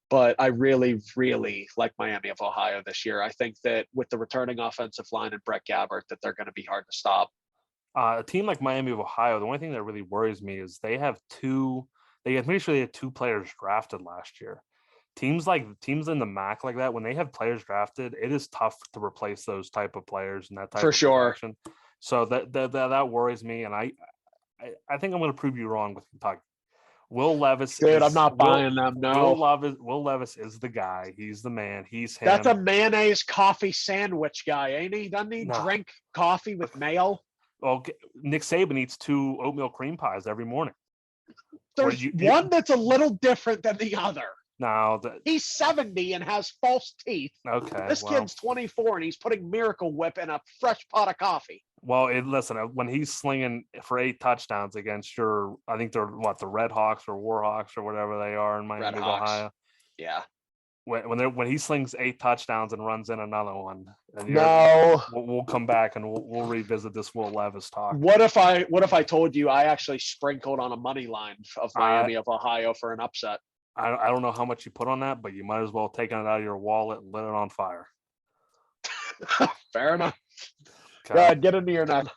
but I really, really like Miami of Ohio this year. I think that with the returning offensive line and Brett Gabbert, that they're going to be hard to stop. A team like Miami of Ohio, the only thing that really worries me is they have two. I'm pretty sure they had 2 players drafted last year. Teams in the MAC like that, when they have players drafted, it is tough to replace those type of players and that type For of sure. production. So that worries me, and I think I'm going to prove you wrong with Kentucky. Will Levis, dude, I'm not buying them. No, Will Levis is the guy. He's the man. He's him. That's a mayonnaise coffee sandwich guy, ain't he? Doesn't he drink coffee with mayo? Well, Nick Saban eats 2 oatmeal cream pies every morning. There's one that's a little different than the other. No, he's 70 and has false teeth. Okay, this kid's 24 and he's putting Miracle Whip in a fresh pot of coffee. Well, listen, when he's slinging for 8 touchdowns against I think they're the Red Hawks or Warhawks or whatever they are in Miami, Ohio. Yeah. When he slings 8 touchdowns and runs in another one, we'll come back and we'll revisit this Will Levis talk. What if I told you I actually sprinkled on a money line of Miami of Ohio for an upset? I don't know how much you put on that, but you might as well have taken it out of your wallet and lit it on fire. Fair enough. Okay. Go ahead, get into your next.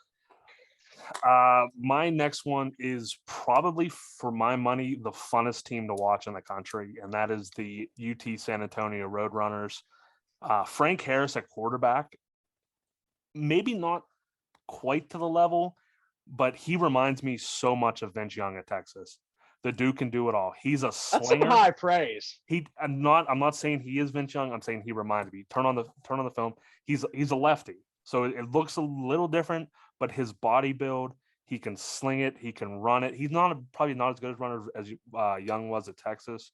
My next one is probably, for my money, the funnest team to watch in the country, and that is the UT San Antonio Roadrunners. Frank Harris at quarterback, maybe not quite to the level, but he reminds me so much of Vince Young at Texas. The dude can do it all. He's a slinger. That's some high praise. I'm not saying he is Vince Young. I'm saying he reminds me. Turn on the film. He's a lefty, so it looks a little different. But his body build, he can sling it. He can run it. He's probably not as good a runner as Young was at Texas.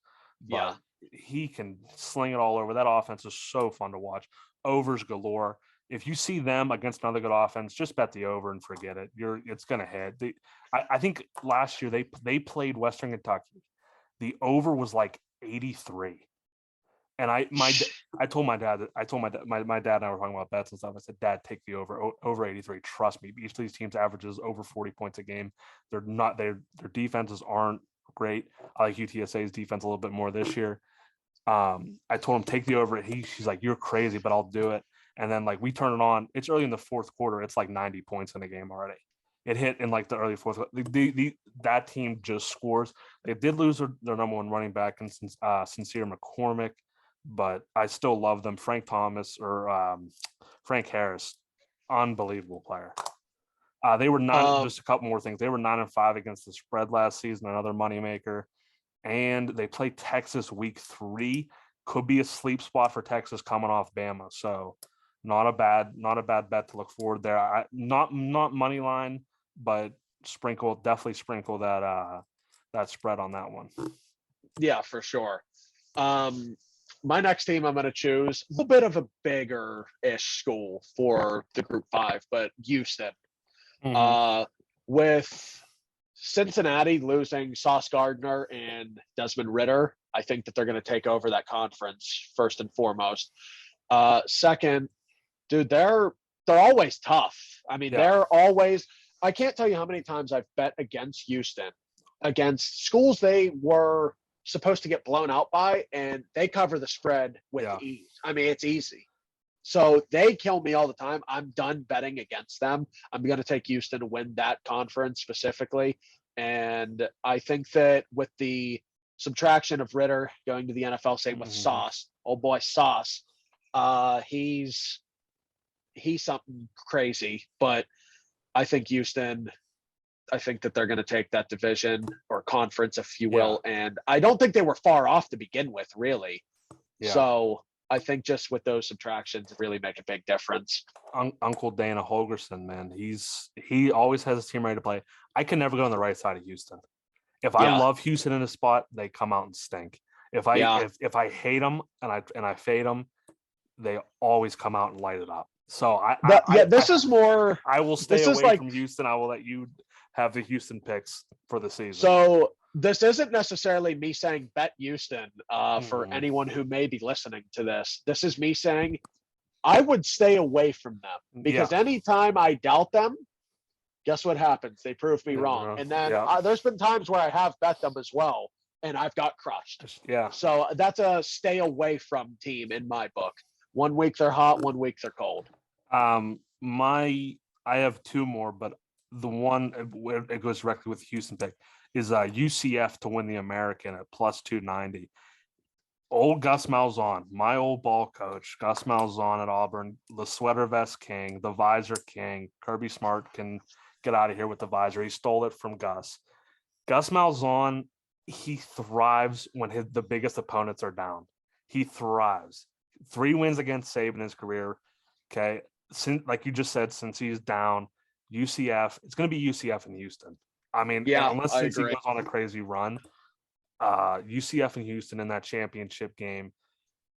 But he can sling it all over. That offense is so fun to watch. Overs galore. If you see them against another good offense, just bet the over and forget it. It's going to hit. I think last year they played Western Kentucky. The over was like 83, and I told my dad my dad and I were talking about bets and stuff. I said, Dad, take the over 83. Trust me, each of these teams averages over 40 points a game. They're not their defenses aren't great. I like UTSA's defense a little bit more this year. I told him take the over. She's like, you're crazy, but I'll do it. And then we turn it on. It's early in the fourth quarter. It's like 90 points in the game already. It hit in the early fourth. That team just scores. They did lose their number 1 running back, and Sincere McCormick, but I still love them. Frank Harris, unbelievable player. They were not just a couple more things. They were 9-5 against the spread last season, another moneymaker. And they play Texas week 3. Could be a sleep spot for Texas coming off Bama. So not a bad bet to look forward there. Not money line, but definitely sprinkle that spread on that one. Yeah, for sure. My next team I'm going to choose a little bit of a bigger-ish school for the Group 5, but Houston. Mm-hmm. With Cincinnati losing Sauce Gardner and Desmond Ridder, I think that they're going to take over that conference first and foremost. Second, dude, they're always tough. I mean, they're always – I can't tell you how many times I've bet against Houston, against schools they were supposed to get blown out by, and they cover the spread with ease. I mean, it's easy. So they kill me all the time. I'm done betting against them. I'm going to take Houston to win that conference specifically. And I think that with the subtraction of Ridder going to the NFL, same with Sauce, old boy Sauce, he's something crazy. But I think Houston, I think that they're going to take that division or conference, if you will. And I don't think they were far off to begin with, really. Yeah. So I think just with those subtractions really make a big difference. Uncle Dana Holgerson, man, he always has his team ready to play. I can never go on the right side of Houston. If I love Houston in a spot, they come out and stink. If I hate them and I fade them, they always come out and light it up. So I will stay away from Houston. I will let you have the Houston picks for the season. So this isn't necessarily me saying bet Houston for anyone who may be listening to this. This is me saying I would stay away from them because anytime I doubt them, guess what happens? They prove me wrong. And then there's been times where I have bet them as well, and I've got crushed. Yeah. So that's a stay away from team in my book. 1 week they're hot, 1 week they're cold. I have two more, but the one where it goes directly with Houston pick is UCF to win the American at plus 290. Old Gus Malzahn, my old ball coach, Gus Malzahn at Auburn, the sweater vest king, the visor king. Kirby Smart can get out of here with the visor. He stole it from Gus. Gus Malzahn, he thrives when the biggest opponents are down. He thrives. 3 wins against Saban in his career. Okay. Like you just said, since he's down, UCF, it's going to be UCF in Houston. I mean, unless he goes on a crazy run, UCF and Houston in that championship game,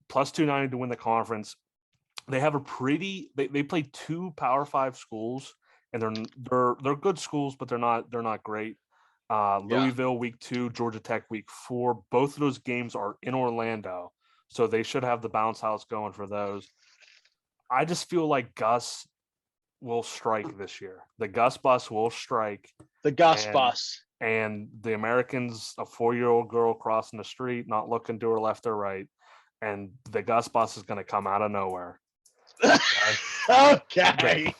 plus 290 to win the conference. They have they play 2 Power 5 schools, and they're good schools, but they're not great. Louisville week 2, Georgia Tech week 4. Both of those games are in Orlando, so they should have the bounce house going for those. I just feel like Gus will strike this year. The Gus bus will strike. The Gus bus. And the Americans, a 4-year-old girl crossing the street, not looking to her left or right. And the Gus bus is going to come out of nowhere. Okay.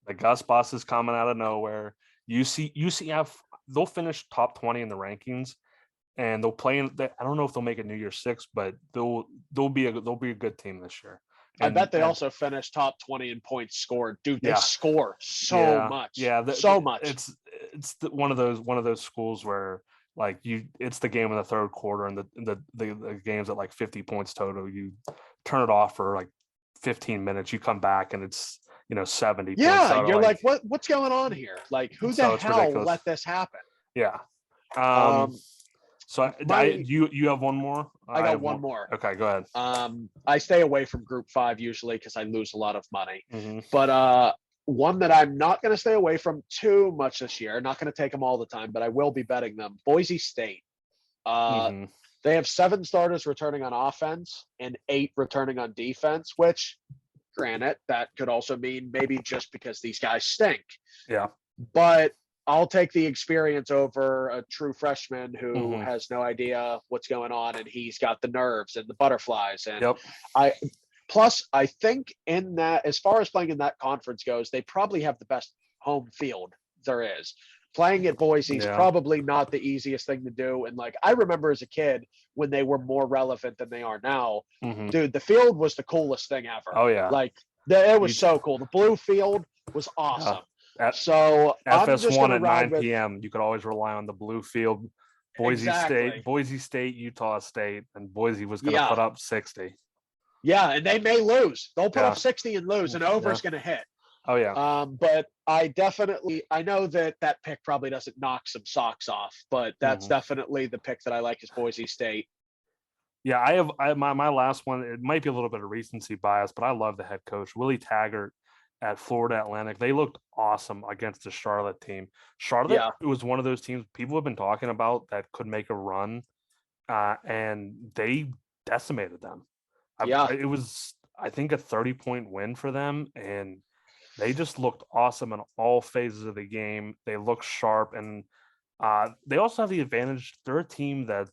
The Gus bus is coming out of nowhere. UCF, they'll finish top 20 in the rankings, and they'll play in. I don't know if they'll make it New Year's 6, but they'll be a good team this year. I bet they also finished top 20 in points scored. Dude, they score so much. Yeah, so much. It's one of those schools where like it's the game in the third quarter, and the game's at like 50 points total. You turn it off for like 15 minutes. You come back and it's 70. Yeah, points you're like what's going on here? Like who the hell let this happen? Yeah. So you have one more? I got one more. Okay, go ahead. I stay away from Group 5 usually because I lose a lot of money. Mm-hmm. But one that I'm not going to stay away from too much this year, not going to take them all the time, but I will be betting them. Boise State. They have 7 starters returning on offense and 8 returning on defense, which, granted, that could also mean maybe just because these guys stink. Yeah. But I'll take the experience over a true freshman who has no idea what's going on, and he's got the nerves and the butterflies. And I think in that, as far as playing in that conference goes, they probably have the best home field there is. Playing at Boise is probably not the easiest thing to do. And like, I remember as a kid when they were more relevant than they are now, dude, the field was the coolest thing ever. Oh yeah. Like it was so cool. The blue field was awesome. So FS1 at 9 p.m. You could always rely on the blue field. Boise State, Utah State, and Boise was going to put up 60. Yeah, and they may lose. They'll put up 60 and lose, and over's going to hit. Oh yeah. But I know that pick probably doesn't knock some socks off, but that's definitely the pick that I like is Boise State. Yeah, I have my last one. It might be a little bit of recency bias, but I love the head coach, Willie Taggart at Florida Atlantic. They looked awesome against the Charlotte team. Charlotte was one of those teams people have been talking about that could make a run, and they decimated them. It was, I think, a 30-point win for them, and they just looked awesome in all phases of the game. They look sharp, and they also have the advantage. They're a team that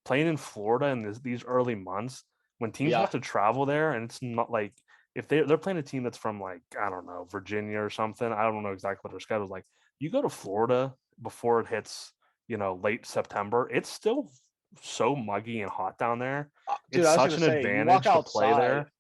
playing in Florida in these early months when teams have to travel there, and it's not like if they're playing a team that's from like, I don't know, Virginia or something. I don't know exactly what their schedule is like. You go to Florida before it hits, late September. It's still so muggy and hot down there. Dude, it's such an advantage to play there.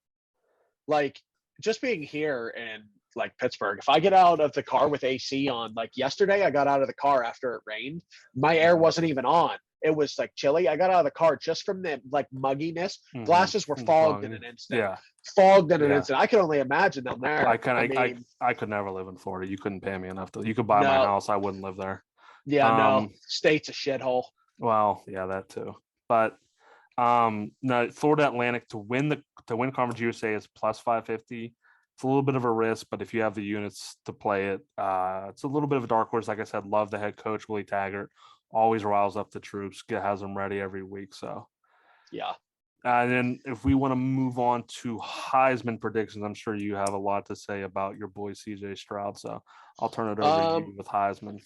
Like just being here in like Pittsburgh, if I get out of the car with AC on, like yesterday I got out of the car after it rained. My air wasn't even on. It was like chilly. I got out of the car just from the like mugginess. Glasses were fogged in an instant. Yeah. Fogged in an instant. I could only imagine them there. I could never live in Florida. You couldn't pay me enough you could buy my house. I wouldn't live there. Yeah, no. State's a shithole. Well, yeah, that too. But no, Florida Atlantic to win Conference USA is plus 550. It's a little bit of a risk, but if you have the units to play it, it's a little bit of a dark horse. Like I said, love the head coach, Willie Taggart. Always riles up the troops, has them ready every week. So, yeah. And then if we want to move on to Heisman predictions, I'm sure you have a lot to say about your boy CJ Stroud. So I'll turn it over to you with Heisman.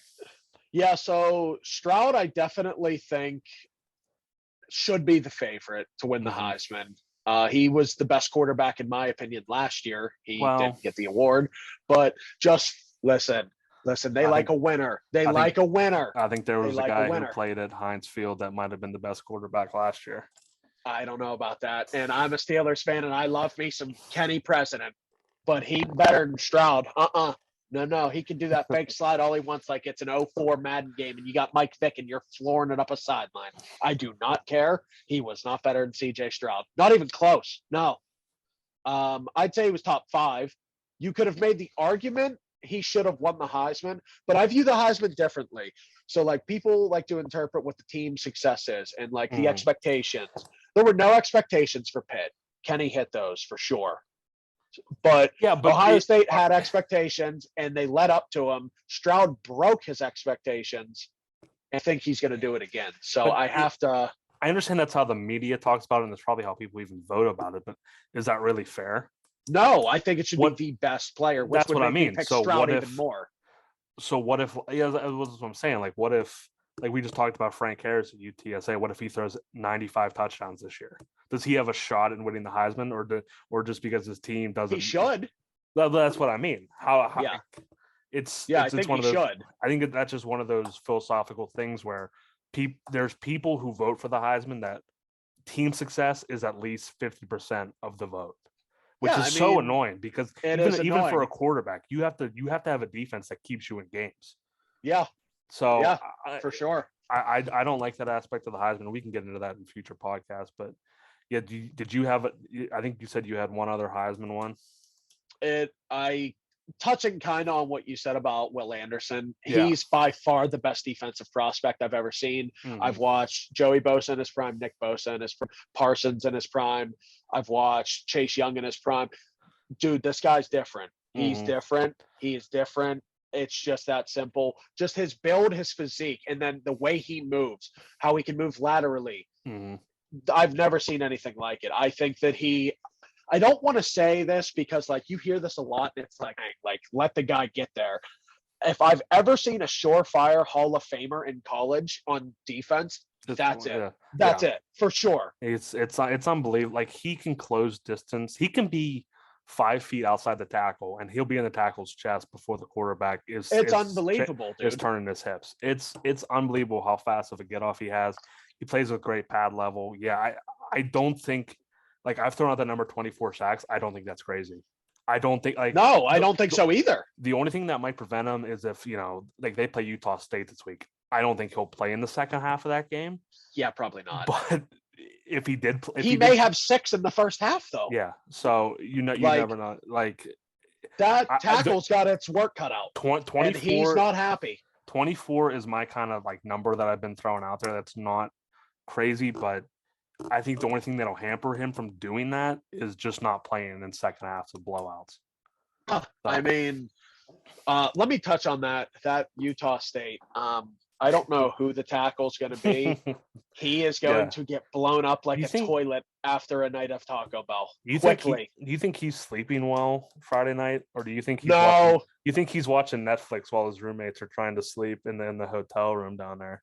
Yeah, so Stroud, I definitely think should be the favorite to win the Heisman. He was the best quarterback, in my opinion, last year. He didn't get the award, but just listen, they like a winner. They like a winner. I think there was a guy who played at Heinz Field that might have been the best quarterback last year. I don't know about that. And I'm a Steelers fan, and I love me some Kenny President, but he better than Stroud. No, he can do that fake slide all he wants like it's an 0-4 Madden game and you got Mike Vick and you're flooring it up a sideline. I do not care. He was not better than CJ Stroud. Not even close. No. I'd say he was top 5. You could have made the argument he should have won the Heisman, but I view the Heisman differently. So, like, people like to interpret what the team's success is and, like, the expectations. There were no expectations for Pitt. Kenny hit those for sure. But Ohio State had expectations, and they led up to him. Stroud broke his expectations, and I think he's going to do it again. So I understand that's how the media talks about it, and that's probably how people even vote about it. But is that really fair? No, I think it should be the best player. Which that's would what I mean. Pick so Stroud what if? Even more. So what if? Yeah, that's what I'm saying. Like, what if? Like we just talked about Frank Harris at UTSA. What if he throws 95 touchdowns this year? Does he have a shot in winning the Heisman, or just because his team doesn't? He should. That's what I mean. How it's I think one he of those, should. I think that's just one of those philosophical things where there's people who vote for the Heisman that team success is at least 50% of the vote, which is so annoying because even for a quarterback, you have to have a defense that keeps you in games. Yeah. So for sure. I don't like that aspect of the Heisman. We can get into that in future podcasts, but yeah, did you have I think you said you had one other Heisman one. Touching kind of on what you said about Will Anderson, he's by far the best defensive prospect I've ever seen. I've watched Joey Bosa in his prime, Nick Bosa in his prime, Parsons in his prime. I've watched Chase Young in his prime. Dude, this guy's different. He's different. He is different. It's just that simple. Just his build, his physique, and then the way he moves, how he can move laterally. I've never seen anything like it. I think that I don't want to say this because, like, you hear this a lot, and it's like, let the guy get there. If I've ever seen a surefire Hall of Famer in college on defense, that's it. Yeah. That's it for sure. It's unbelievable. Like, he can close distance. He can be 5 feet outside the tackle, and he'll be in the tackle's chest before the quarterback is. It's unbelievable, dude. Is turning his hips. It's unbelievable how fast of a get off he has. He plays with great pad level. Yeah, I don't think. Like, I've thrown out the number 24 sacks. I don't think that's crazy. I don't think No, I don't think so either. The only thing that might prevent him is if, they play Utah State this week. I don't think he'll play in the second half of that game. Yeah, probably not. But if he did play, he may have 6 in the first half though. Yeah. So you never know. Like, that tackle's got its work cut out. 24. And he's not happy. 24 is my kind of like number that I've been throwing out there. That's not crazy, but I think the only thing that'll hamper him from doing that is just not playing in second halves of blowouts. I mean, let me touch on that Utah State. I don't know who the tackle's going to be. He is going to get blown up like toilet after a night of Taco Bell. Do you think he's sleeping well Friday night, or do you think he's watching Netflix while his roommates are trying to sleep in the hotel room down there?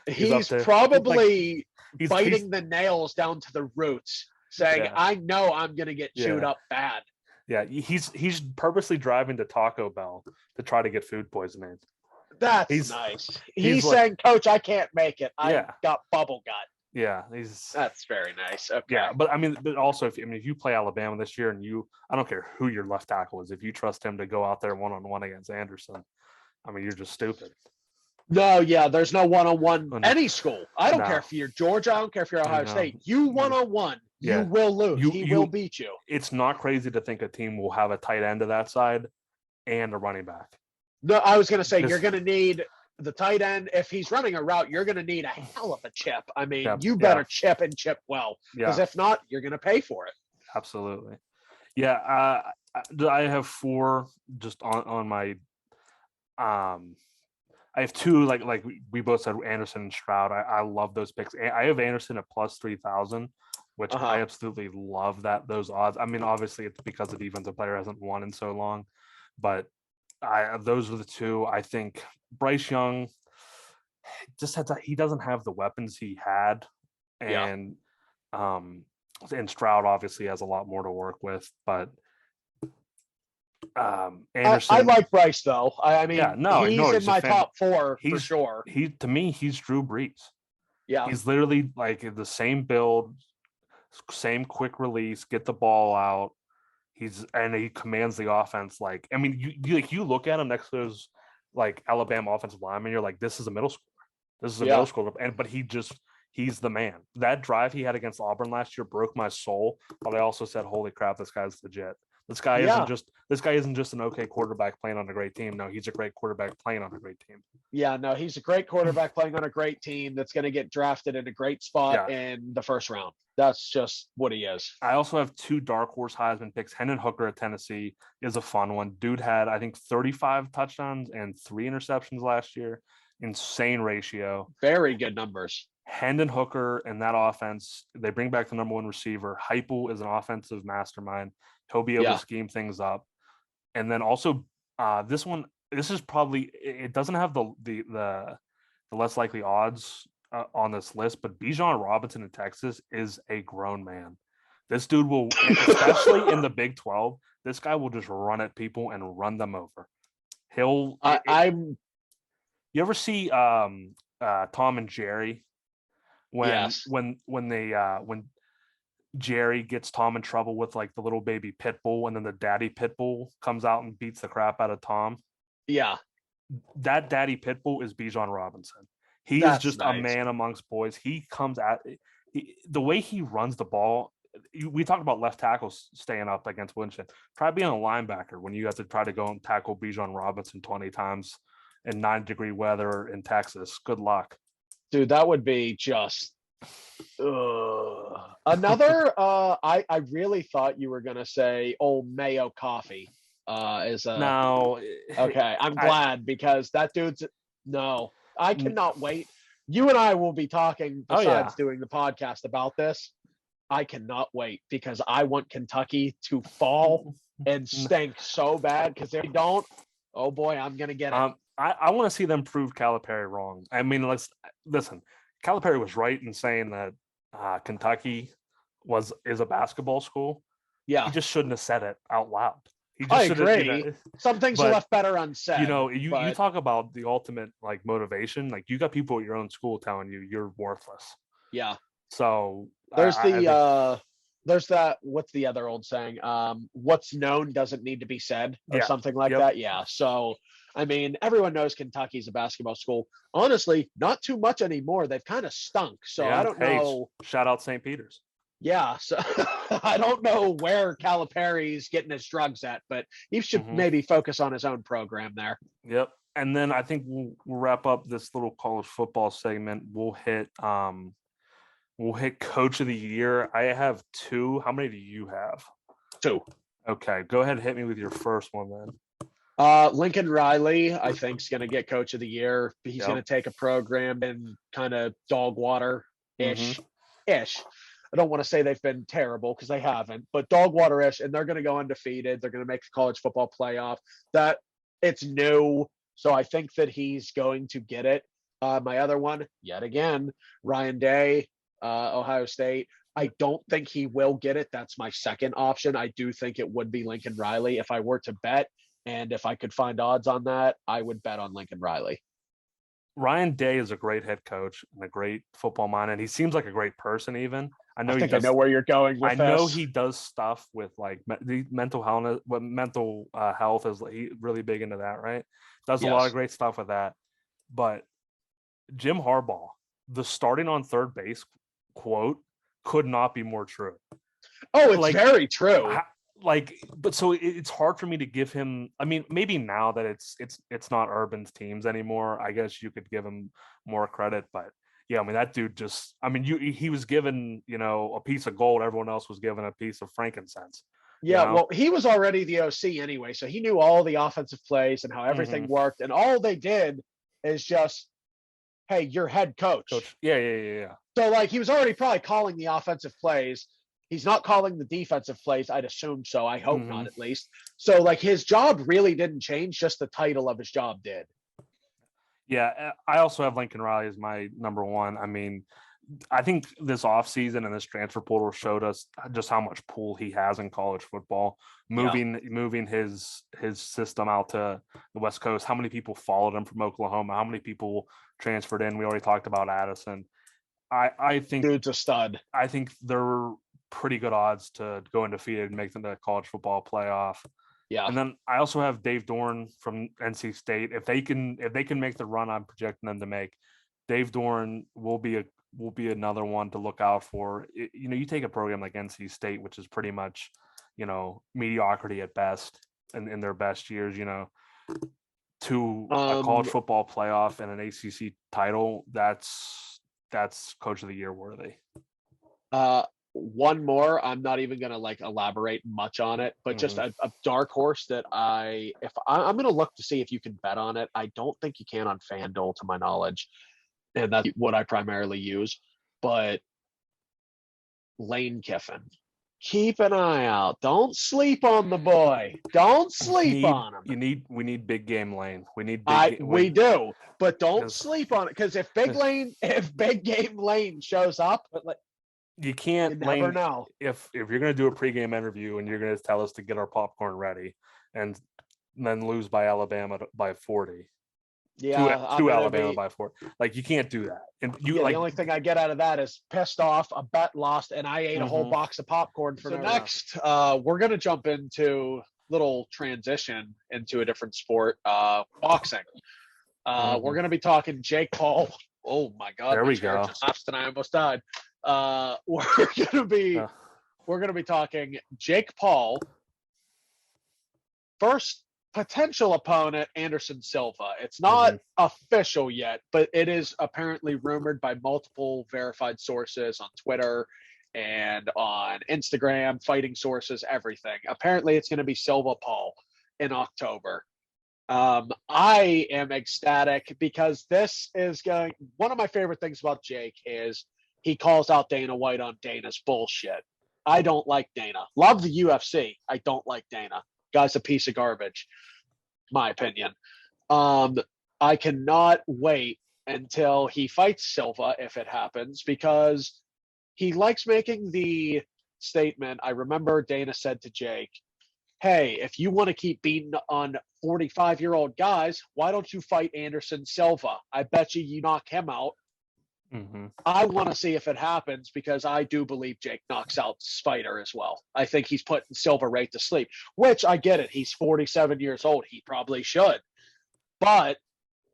He's probably biting the nails down to the roots, saying, I know I'm going to get chewed up bad. Yeah, he's purposely driving to Taco Bell to try to get food poisoning. That's nice. He's saying, Coach, I can't make it. I got bubble gut. Yeah, that's very nice. Okay. Yeah, but also if you play Alabama this year and I don't care who your left tackle is, if you trust him to go out there one-on-one against Anderson, you're just stupid. No, there's no one-on-one any school. I don't care if you're Georgia. I don't care if you're Ohio State. You one-on-one, you will lose. He will beat you. It's not crazy to think a team will have a tight end to that side and a running back. No, I was going to say you're going to need the tight end. If he's running a route, you're going to need a hell of a chip. You better chip and chip well, because if not, you're going to pay for it. Absolutely. Yeah, I have 4 just on my I have 2, like we both said, Anderson and Stroud. I love those picks. I have Anderson at plus 3,000. which I absolutely love those odds. I mean, obviously it's because the defensive player hasn't won in so long, but those are the two. I think Bryce Young he doesn't have the weapons he had, and Stroud obviously has a lot more to work with, but Anderson. I like Bryce though. I mean, he's in my top 4 for sure. To me, he's Drew Brees. Yeah, he's literally like the same build, same quick release, get the ball out. He commands the offense. Like, I mean, you look at him next to those like Alabama offensive lineman, you're like, this is a middle schooler. This is a middle schooler. But he's the man. That drive he had against Auburn last year broke my soul. But I also said, holy crap, this guy's legit. This guy isn't just an okay quarterback playing on a great team. No, he's a great quarterback playing on a great team. Yeah, no, he's a great quarterback playing on a great team that's going to get drafted in a great spot in the first round. That's just what he is. I also have 2 dark horse Heisman picks. Hendon Hooker at Tennessee is a fun one. Dude had, I think, 35 touchdowns and 3 interceptions last year. Insane ratio. Very good numbers. Hendon Hooker and that offense, they bring back the number 1 receiver. Heupel is an offensive mastermind. He'll be able to scheme things up. And then also this is probably, it doesn't have the less likely odds on this list, but Bijon Robinson in Texas is a grown man. This dude will, especially in the Big 12, this guy will just run at people and run them over. You ever see Tom and Jerry when Jerry gets Tom in trouble with like the little baby pit bull, and then the daddy pit bull comes out and beats the crap out of Tom? Yeah. That daddy pit bull is Bijon Robinson. Is just nice. A man amongst boys. He comes at the way he runs the ball. We talked about left tackles staying up against Winston. Try being a linebacker when you have to try to go and tackle Bijon Robinson 20 times in 9-degree weather in Texas. Good luck. Dude, that would be just another I really thought you were gonna say old Mayo Coffee is a no. Okay, I'm glad because that dude's I cannot wait. You and I will be talking besides doing the podcast about this. I cannot wait because I want Kentucky to fall and stink so bad, because if they don't, oh boy, I'm gonna get it. I want to see them prove Calipari wrong. I mean, listen. Calipari was right in saying that Kentucky is a basketball school. Yeah, he just shouldn't have said it out loud. I agree. Some things are left better unsaid. You talk about the ultimate like motivation. Like, you got people at your own school telling you you're worthless. Yeah. So there's there's that. What's the other old saying? What's known doesn't need to be said, or something like that. Yeah. So I mean, everyone knows Kentucky's a basketball school. Honestly, not too much anymore. They've kind of stunk. So I don't know. Shout out St. Peter's. Yeah, so I don't know where Calipari's getting his drugs at, but he should maybe focus on his own program there. Yep. And then I think we'll wrap up this little college football segment. We'll hit Coach of the Year. I have 2. How many do you have? 2. Okay, go ahead and hit me with your first one then. Lincoln Riley, I think, is going to get Coach of the Year. He's going to take a program in kind of dog water-ish. I don't want to say they've been terrible, because they haven't, but dog water-ish, and they're going to go undefeated. They're going to make the college football playoff. That it's new, so I think that he's going to get it. My other one, yet again, Ryan Day, Ohio State. I don't think he will get it. That's my second option. I do think it would be Lincoln Riley. If I were to bet, and if I could find odds on that, I would bet on Lincoln Riley. Ryan Day is a great head coach and a great football mind, and he seems like a great person even. I know where you're going with this. I know he does stuff with like the mental health. Mental health is really big into that, right? Does a lot of great stuff with that. But Jim Harbaugh, the starting on third base quote could not be more true. Oh, it's very true. But so it's hard for me to give him. I mean, maybe now that it's not Urban's teams anymore, I guess you could give him more credit. But yeah, I mean, that dude just. I mean, he was given a piece of gold. Everyone else was given a piece of frankincense. Yeah, well, he was already the OC anyway, so he knew all the offensive plays and how everything worked. And all they did is just, hey, you're head coach. Yeah. So like he was already probably calling the offensive plays. He's not calling the defensive plays. I'd assume so. I hope not, at least. So like his job really didn't change. Just the title of his job did. Yeah. I also have Lincoln Riley as my number one. I mean, I think this offseason and this transfer portal showed us just how much pull he has in college football. Moving his system out to the West Coast. How many people followed him from Oklahoma? How many people transferred in? We already talked about Addison. I think dude's a stud. I think they're pretty good odds to go undefeated and make them the college football playoff. Yeah. And then I also have Dave Dorn from NC State. If they can make the run I'm projecting them to make, Dave Dorn will be another one to look out for. You take a program like NC State, which is pretty much, mediocrity at best in their best years, to a college football playoff and an ACC title, that's coach of the year worthy. One more, I'm not even going to elaborate much on it, but just a dark horse that I'm going to look to see if you can bet on it. I don't think you can on FanDuel, to my knowledge. And that's what I primarily use. But Lane Kiffin, keep an eye out. Don't sleep on the boy. Don't sleep on him. We need big game Lane. We do, but don't sleep on it, because if big game Lane shows up, you can't. You never know. If you're going to do a pregame interview and you're going to tell us to get our popcorn ready, and then lose by Alabama by 40. Yeah, to Alabama by 4. Like, you can't do that. And the only thing I get out of that is pissed off, a bet lost, and I ate a whole box of popcorn for next. We're gonna jump into little transition into a different sport, boxing. We're gonna be talking Jake Paul. Oh my God! There we go. And I almost died. We're gonna be talking Jake Paul. First potential opponent, Anderson Silva. It's not official yet, but it is apparently rumored by multiple verified sources on Twitter and on Instagram, fighting sources, everything. Apparently it's going to be Silva Paul in October. I am ecstatic because one of my favorite things about Jake is he calls out Dana White on Dana's bullshit. I don't like Dana. Love the UFC. I don't like Dana. Guy's a piece of garbage, my opinion. I cannot wait until he fights Silva, if it happens, because he likes making the statement. I remember Dana said to Jake, hey, if you want to keep beating on 45-year-old guys, why don't you fight Anderson Silva? I bet you knock him out. I want to see if it happens, because I do believe Jake knocks out Spider as well. I think he's putting Silva right to sleep, which I get it. He's 47 years old. He probably should. But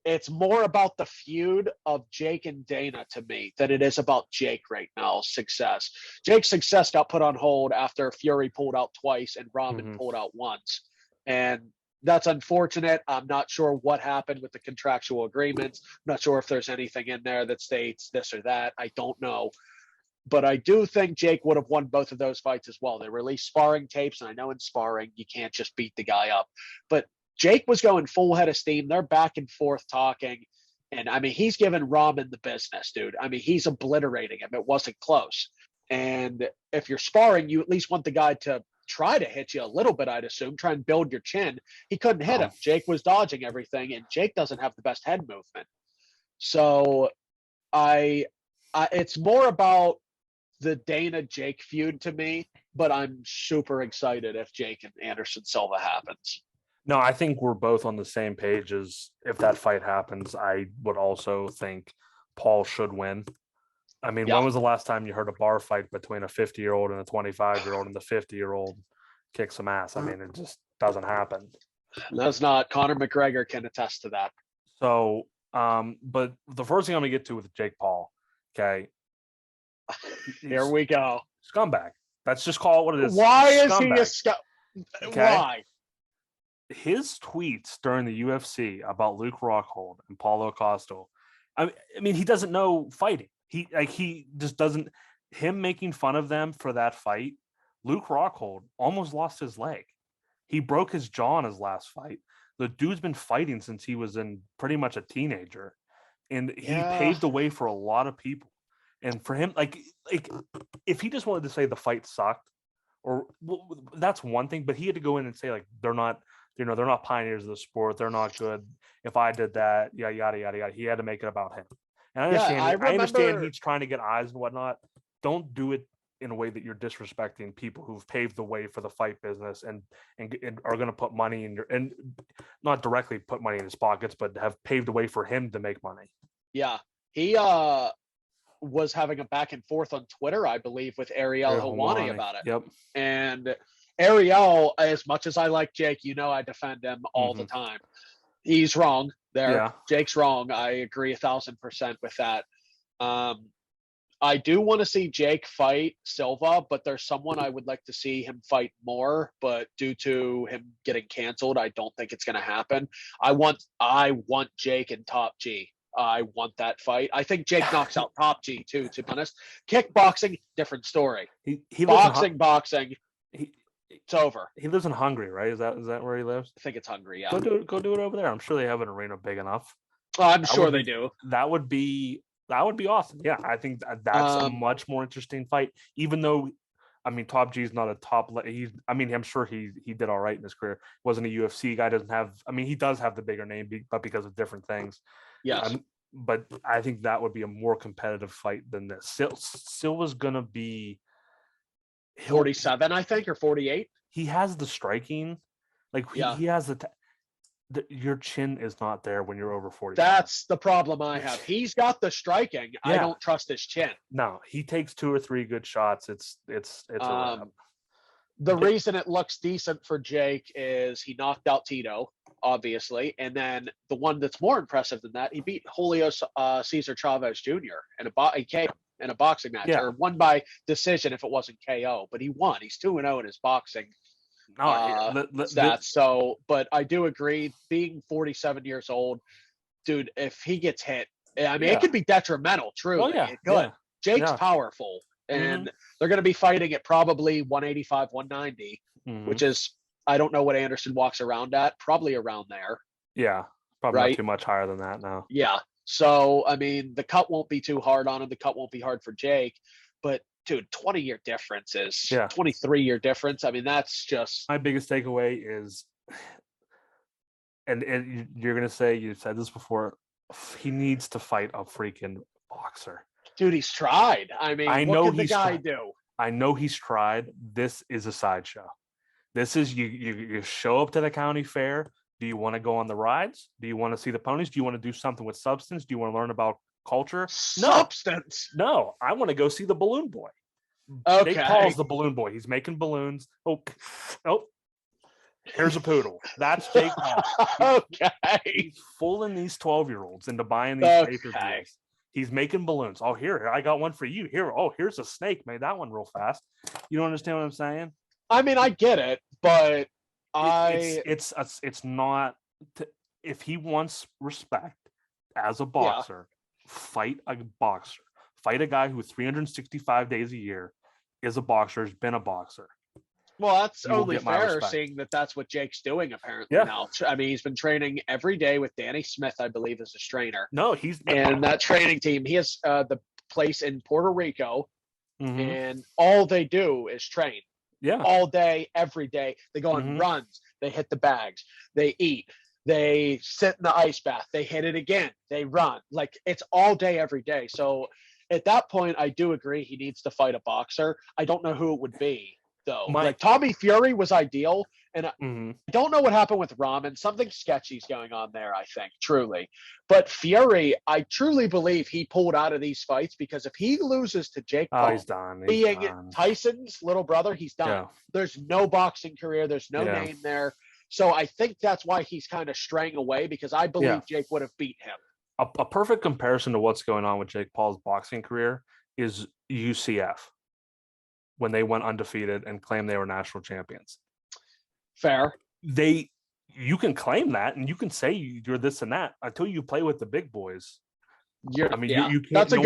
it's more about the feud of Jake and Dana to me than it is about Jake right now's success. Jake's success got put on hold after Fury pulled out twice and Rahman pulled out once. And that's unfortunate. I'm not sure what happened with the contractual agreements. I'm not sure if there's anything in there that states this or that. I don't know. But I do think Jake would have won both of those fights as well. They released sparring tapes, and I know in sparring you can't just beat the guy up. But Jake was going full head of steam. They're back and forth talking. And, I mean, he's giving Rahman the business, dude. I mean, he's obliterating him. It wasn't close. And if you're sparring, you at least want the guy to try to hit you a little bit, I'd assume, try and build your chin. He couldn't hit him. Jake was dodging everything, and Jake doesn't have the best head movement. So it's more about the Dana-Jake feud to me, but I'm super excited if Jake and Anderson Silva happens. No, I think we're both on the same page. As if that fight happens, I would also think Paul should win. I mean, when was the last time you heard a bar fight between a 50-year-old and a 25-year-old, and the 50-year-old kicks some ass? I mean, it just doesn't happen. That's not. Conor McGregor can attest to that. So, but the first thing I'm going to get to with Jake Paul, okay? Here we go. Scumbag. Let's just call it what it is. Why is he a scumbag? Okay? Why? His tweets during the UFC about Luke Rockhold and Paulo Costa, I mean, he doesn't know fighting. He just doesn't. Him making fun of them for that fight, Luke Rockhold almost lost his leg. He broke his jaw in his last fight. The dude's been fighting since he was in pretty much a teenager. and he paved the way for a lot of people. And for him, like if he just wanted to say the fight sucked, or that's one thing, but he had to go in and say like they're not pioneers of the sport, they're not good. If I did that, yada yada yada. He had to make it about him. And I understand he's trying to get eyes and whatnot. Don't do it in a way that you're disrespecting people who've paved the way for the fight business and are going to put money in and not directly put money in his pockets, but have paved the way for him to make money. Yeah. He was having a back and forth on Twitter, I believe, with Ariel Helwani about it. Yep. And Ariel, as much as I like Jake, I defend him all the time. He's wrong there. Yeah. Jake's wrong. I agree 1,000% with that. I do want to see Jake fight Silva, but there's someone I would like to see him fight more, but due to him getting canceled, I don't think it's going to happen. I want Jake and Top G. I want that fight. I think Jake knocks out Top G too, to be honest. Kickboxing, different story. He boxing. It's over. He lives in Hungary, right? Is that where he lives? I think it's Hungary, yeah. Go do it over there. I'm sure they have an arena big enough. I'm sure they do. That would be awesome. Yeah, I think that's a much more interesting fight. Even though, I mean, Top G is not a top. I'm sure he did all right in his career. Wasn't a UFC guy. Doesn't have. I mean, he does have the bigger name, but because of different things. Yes. But I think that would be a more competitive fight than this. Silva's gonna be 47, I think, or 48. He has the striking, he has your chin is not there when you're over 40. That's the problem I have. He's got the striking. Yeah. I don't trust his chin. No, he takes 2 or 3 good shots. It's a wrap. The reason it looks decent for Jake is he knocked out Tito, obviously, and then the one that's more impressive than that, he beat Julio Cesar Chavez Jr. in a boxing match, or won by decision if it wasn't KO, but he won. He's 2-0 in his boxing stats. So, but I do agree, being 47 years old, dude, if he gets hit, I mean, it could be detrimental, truly. Oh, yeah. Jake's powerful, and they're going to be fighting at probably 185, 190, which is, I don't know what Anderson walks around at, probably around there. Yeah, probably not too much higher than that now. Yeah. So, I mean, the cut won't be too hard on him. The cut won't be hard for Jake. But, dude, 20-year difference is 23-year difference. I mean, that's just... My biggest takeaway is, and you're going to say, you said this before, he needs to fight a freaking boxer. Dude, he's tried. I mean, what can the guy do? I know he's tried. This is a sideshow. This is, you show up to the county fair. Do you want to go on the rides? Do you want to see the ponies? Do you want to do something with substance? Do you want to learn about culture? Substance? No, I want to go see the balloon boy. Okay. Jake Paul's the balloon boy. He's making balloons. Oh, here's a poodle. That's Jake Paul. He's fooling these 12-year-olds into buying these pay-per-views. He's making balloons. Oh, here, I got one for you. Here, here's a snake. Made that one real fast. You don't understand what I'm saying? I mean, I get it, but it's not. If he wants respect as a boxer, fight a boxer. Fight a guy who 365 days a year is a boxer, has been a boxer. Well, that's only fair, seeing that that's what Jake's doing apparently now. I mean, he's been training every day with Danny Smith, I believe, as a trainer. No, and that training team. He has the place in Puerto Rico, and all they do is train. Yeah, all day, every day. They go on runs. They hit the bags. They eat. They sit in the ice bath. They hit it again. They run. Like, it's all day, every day. So at that point, I do agree he needs to fight a boxer. I don't know who it would be, though. Like, Tommy Fury was ideal. And I don't know what happened with Rahman. Something sketchy's going on there, I think, truly. But Fury, I truly believe he pulled out of these fights because if he loses to Jake Paul, he's done. Being Tyson's little brother, he's done. Yeah. There's no boxing career. There's no name there. So I think that's why he's kind of straying away, because I believe Jake would have beat him. A perfect comparison to what's going on with Jake Paul's boxing career is UCF, when they went undefeated and claimed they were national champions. Fair. You can claim that and you can say you're this and that until you play with the big boys. You can't. That's a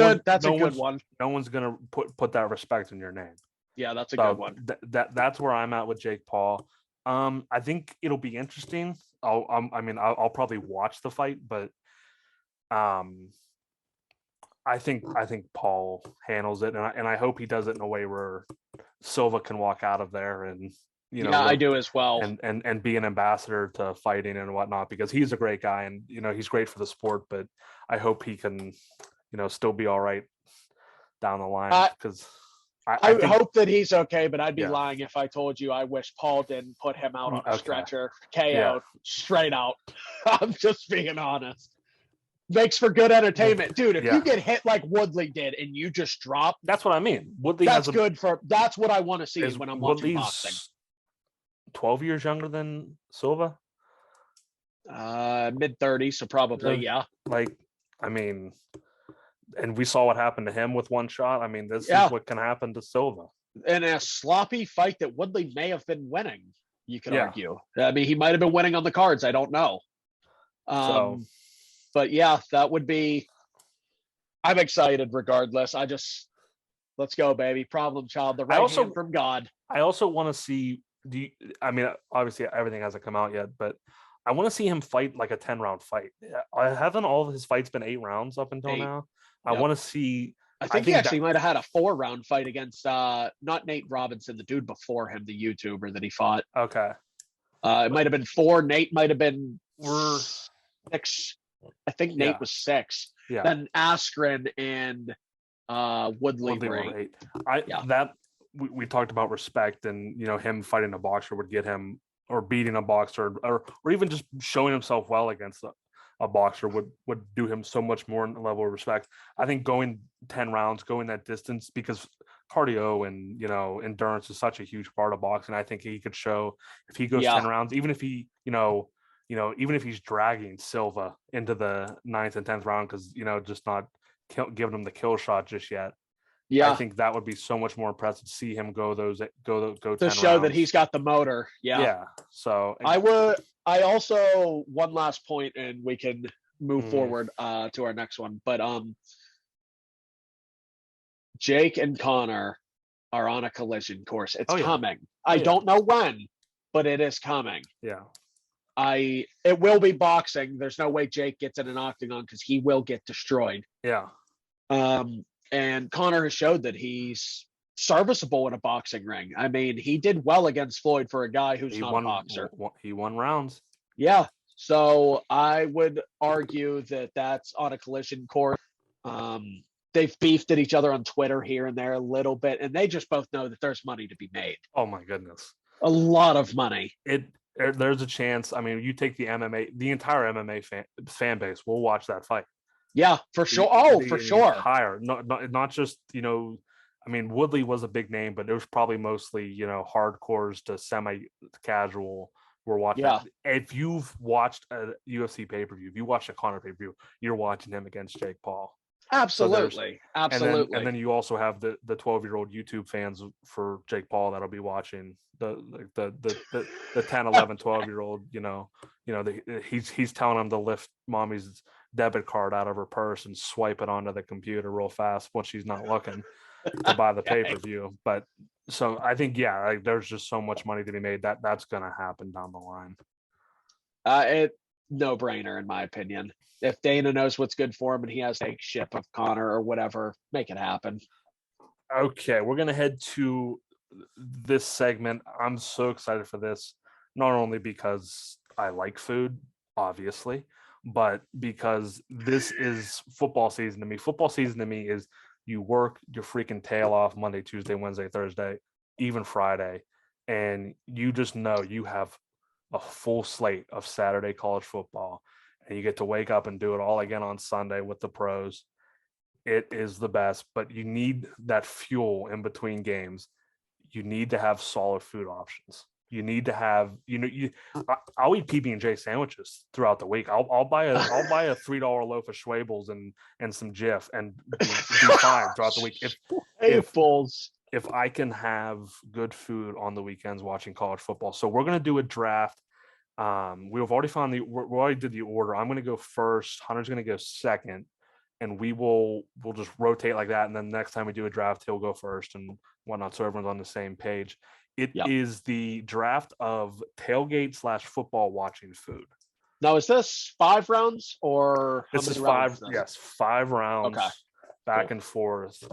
good one. No one's gonna put that respect in your name. Yeah, that's a good one. That's where I'm at with Jake Paul. I think it'll be interesting. I'll probably watch the fight, but I think Paul handles it, and I hope he does it in a way where Silva can walk out of there and I do as well. and be an ambassador to fighting and whatnot, because he's a great guy and he's great for the sport. But I hope he can still be all right down the line, because I hope that he's okay, but I'd be lying if I told you I wish Paul didn't put him out on a stretcher, KO'd straight out. I'm just being honest. Makes for good entertainment. Dude, if you get hit like Woodley did and you just drop. That's what I mean. Woodley that's what I want to see when I'm watching boxing. 12 years younger than Silva? Mid-30s, so probably, yeah. Like, I mean, and we saw what happened to him with one shot. I mean, this is what can happen to Silva. In a sloppy fight that Woodley may have been winning, you could argue. I mean, he might have been winning on the cards. I don't know. But yeah, that would be. I'm excited regardless. Let's go, baby. Problem child. The right hand from God. I also want to see. I mean, obviously everything hasn't come out yet, but I want to see him fight like a 10-round fight. Haven't all of his fights been 8 rounds up until now? I want to see. I think he actually might have had a 4-round fight against not Nate Robinson, the dude before him, the YouTuber that he fought. Okay. It might have been 4. Nate might have been 6. I think Nate was 6. Yeah. Then Askren and Woodley were 8. We talked about respect, and him fighting a boxer would get him, or beating a boxer, or even just showing himself well against a boxer would do him so much more in the level of respect. I think going 10 rounds, going that distance, because cardio and endurance is such a huge part of boxing. I think he could show, if he goes 10 rounds, even if he even if he's dragging Silva into the 9th and 10th round, because just not giving him the kill shot just yet. Yeah, I think that would be so much more impressive to see him go 10 to show rounds. That he's got the motor. Yeah. So I also, one last point, and we can move forward to our next one. But Jake and Connor are on a collision course. It's coming. I don't know when, but it is coming. Yeah. It will be boxing. There's no way Jake gets in an octagon, because he will get destroyed. Yeah. And Connor has showed that he's serviceable in a boxing ring. I mean, he did well against Floyd for a guy who's not a boxer. He won rounds. Yeah. So I would argue that that's on a collision course. They've beefed at each other on Twitter here and there a little bit, and they just both know that there's money to be made. Oh my goodness. A lot of money. There's a chance. I mean, you take the entire MMA fan base will watch that fight. Yeah, for sure. For sure. Higher, not just I mean, Woodley was a big name, but it was probably mostly hardcores to semi-casual were watching. Yeah. If you've watched a UFC pay-per-view, if you watched a Conor pay-per-view, you're watching him against Jake Paul. Absolutely, so absolutely. And then you also have the 12-year-old YouTube fans for Jake Paul that'll be watching the 10, 11, 12-year-old. He's telling them to lift mommy's debit card out of her purse and swipe it onto the computer real fast when she's not looking to buy the pay-per-view. But so I think there's just so much money to be made that's going to happen down the line. No brainer in my opinion. If Dana knows what's good for him and he has to take ship of Connor or whatever, make it happen. Okay, we're going to head to this segment. I'm so excited for this, not only because I like food, obviously, but because this is football season to me. Football season to me is you work your freaking tail off Monday, Tuesday, Wednesday, Thursday, even Friday, and you just know you have a full slate of Saturday college football, and you get to wake up and do it all again on Sunday with the pros. It is the best, but you need that fuel in between games. You need to have solid food options. You need to have, I'll eat PB&J sandwiches throughout the week. I'll buy a $3 loaf of Schwabels and some Jif and be fine throughout the week. If I can have good food on the weekends watching college football. So we're going to do a draft. We've already we already did the order. I'm going to go first. Hunter's going to go second, and we'll just rotate like that. And then next time we do a draft, he'll go first and whatnot. So everyone's on the same page. It is the draft of tailgate/football watching food. Now, is this 5 rounds or this is 5? Yes, 5 rounds. Okay. back and forth.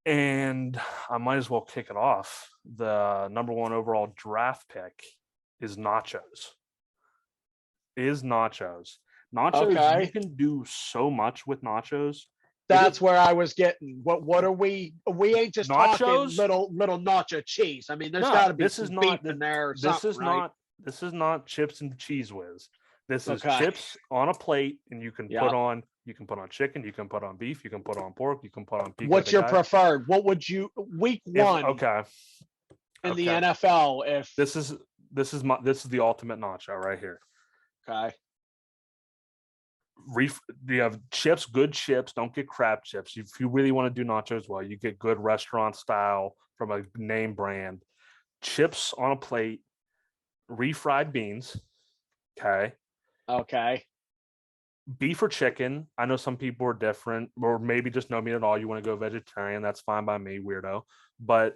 And I might as well kick it off. The number 1 overall draft pick is nachos. Nachos, Okay. you can do so much with nachos. That's where I was getting. What are we? We ain't just Nachos? talking little nacho cheese. I mean, there's got to be this some is beef not in there. Or this something, is right? not this is not chips and cheese whiz. This is Okay. chips on a plate, and you can Yeah. put on chicken, you can put on beef, you can put on pork, you can put on pico What's de your gallo. preferred? What would you week one Okay. in the NFL if This is the ultimate nacho right here. okay. You have chips, good chips. Don't get crap chips. If you really want to do nachos well, you get good restaurant style from a name brand. Chips on a plate, refried beans. Okay. Okay. Beef or chicken. I know some people are different, or maybe just no meat at all. You want to go vegetarian. That's fine by me, weirdo. But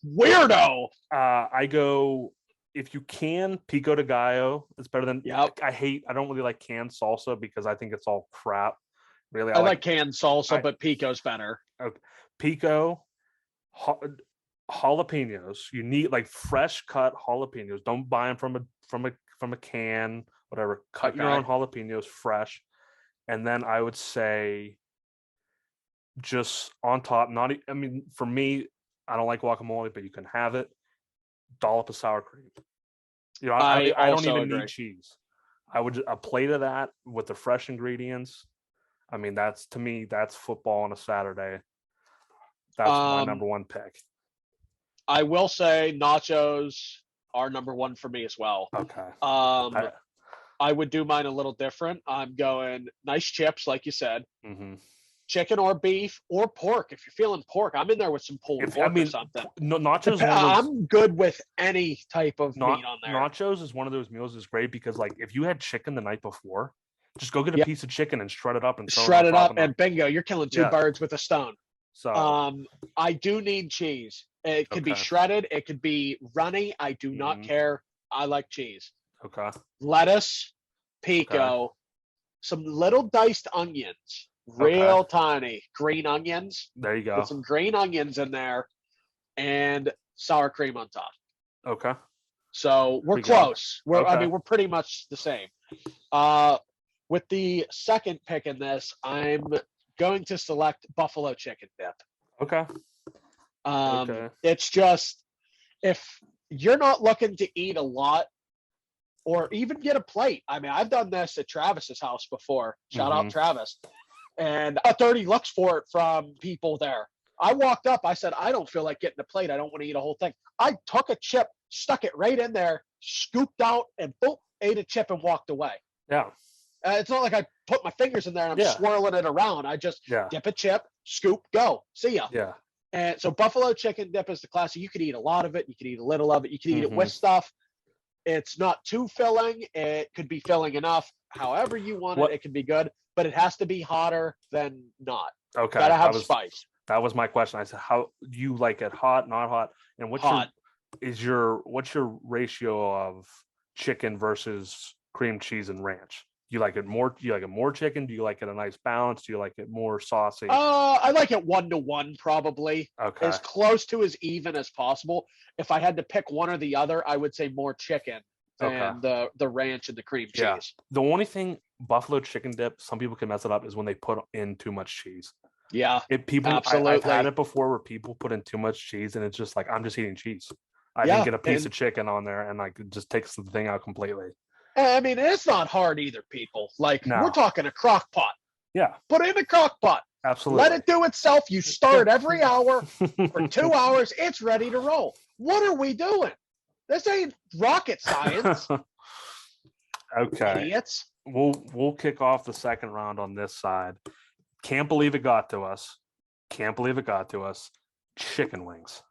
weirdo. I go, if you can, pico de gallo. It's better than. Yep. I don't really like canned salsa because I think it's all crap. Really, I like canned salsa, but pico's better. Okay. Pico, jalapenos. You need like fresh cut jalapenos. Don't buy them from a can, whatever. Cut your own jalapenos fresh, and then I would say just on top. I mean, for me, I don't like guacamole, but you can have it. Dollop of sour cream. You know, I don't even need cheese. I would a plate of that with the fresh ingredients. I mean, that's football on a Saturday. That's my number 1 pick. I will say nachos are number 1 for me as well. Okay. I would do mine a little different. I'm going nice chips, like you said. Mm-hmm. Chicken or beef or pork. If you're feeling pork, I'm in there with some pulled pork or something. Nachos. I'm good with any type of meat on there. Nachos is one of those meals that's great because, like, if you had chicken the night before, just go get a piece of chicken and shred it up and bingo, you're killing 2 birds with a stone. So, I do need cheese. It could be shredded. It could be runny. I do not care. I like cheese. Okay. Lettuce, pico, some little diced onions. Real tiny green onions. There you go. Put some green onions in there and sour cream on top. Okay. So we're close. I mean, we're pretty much the same. With the second pick in this, I'm going to select buffalo chicken dip. Okay. It's just, if you're not looking to eat a lot or even get a plate. I mean, I've done this at Travis's house before. Shout out Travis. And I got dirty looks for it from people there. I walked up. I said, I don't feel like getting a plate. I don't want to eat a whole thing. I took a chip, stuck it right in there, scooped out, and boom, ate a chip and walked away. Yeah. It's not like I put my fingers in there and I'm swirling it around. I just dip a chip, scoop, go. See ya. Yeah. And so buffalo chicken dip is the classic. You could eat a lot of it. You could eat a little of it. You could eat it with stuff. It's not too filling. It could be filling enough. However you want it, it can be good. But it has to be hotter than not. Okay. Gotta have spice. That was my question. I said, how do you like it hot, not hot? And what's your ratio of chicken versus cream cheese and ranch? Do you like it more? Do you like it more chicken? Do you like it a nice balance? Do you like it more saucy? I like it 1-to-1 probably. Okay. As close to as even as possible. If I had to pick one or the other, I would say more chicken than the ranch and the cream cheese. The only thing buffalo chicken dip, some people can mess it up, is when they put in too much cheese. Yeah. Absolutely. I've had it before where people put in too much cheese and it's just like, I'm just eating cheese. I didn't get a piece of chicken on there and like it just takes the thing out completely. I mean, it's not hard either, people. Like, we're talking a crock pot. Yeah. Put it in a crock pot. Absolutely. Let it do itself. You start every hour for 2 hours. It's ready to roll. What are we doing? This ain't rocket science. Okay. Idiots. We'll kick off the second round on this side. Can't believe it got to us. Chicken wings.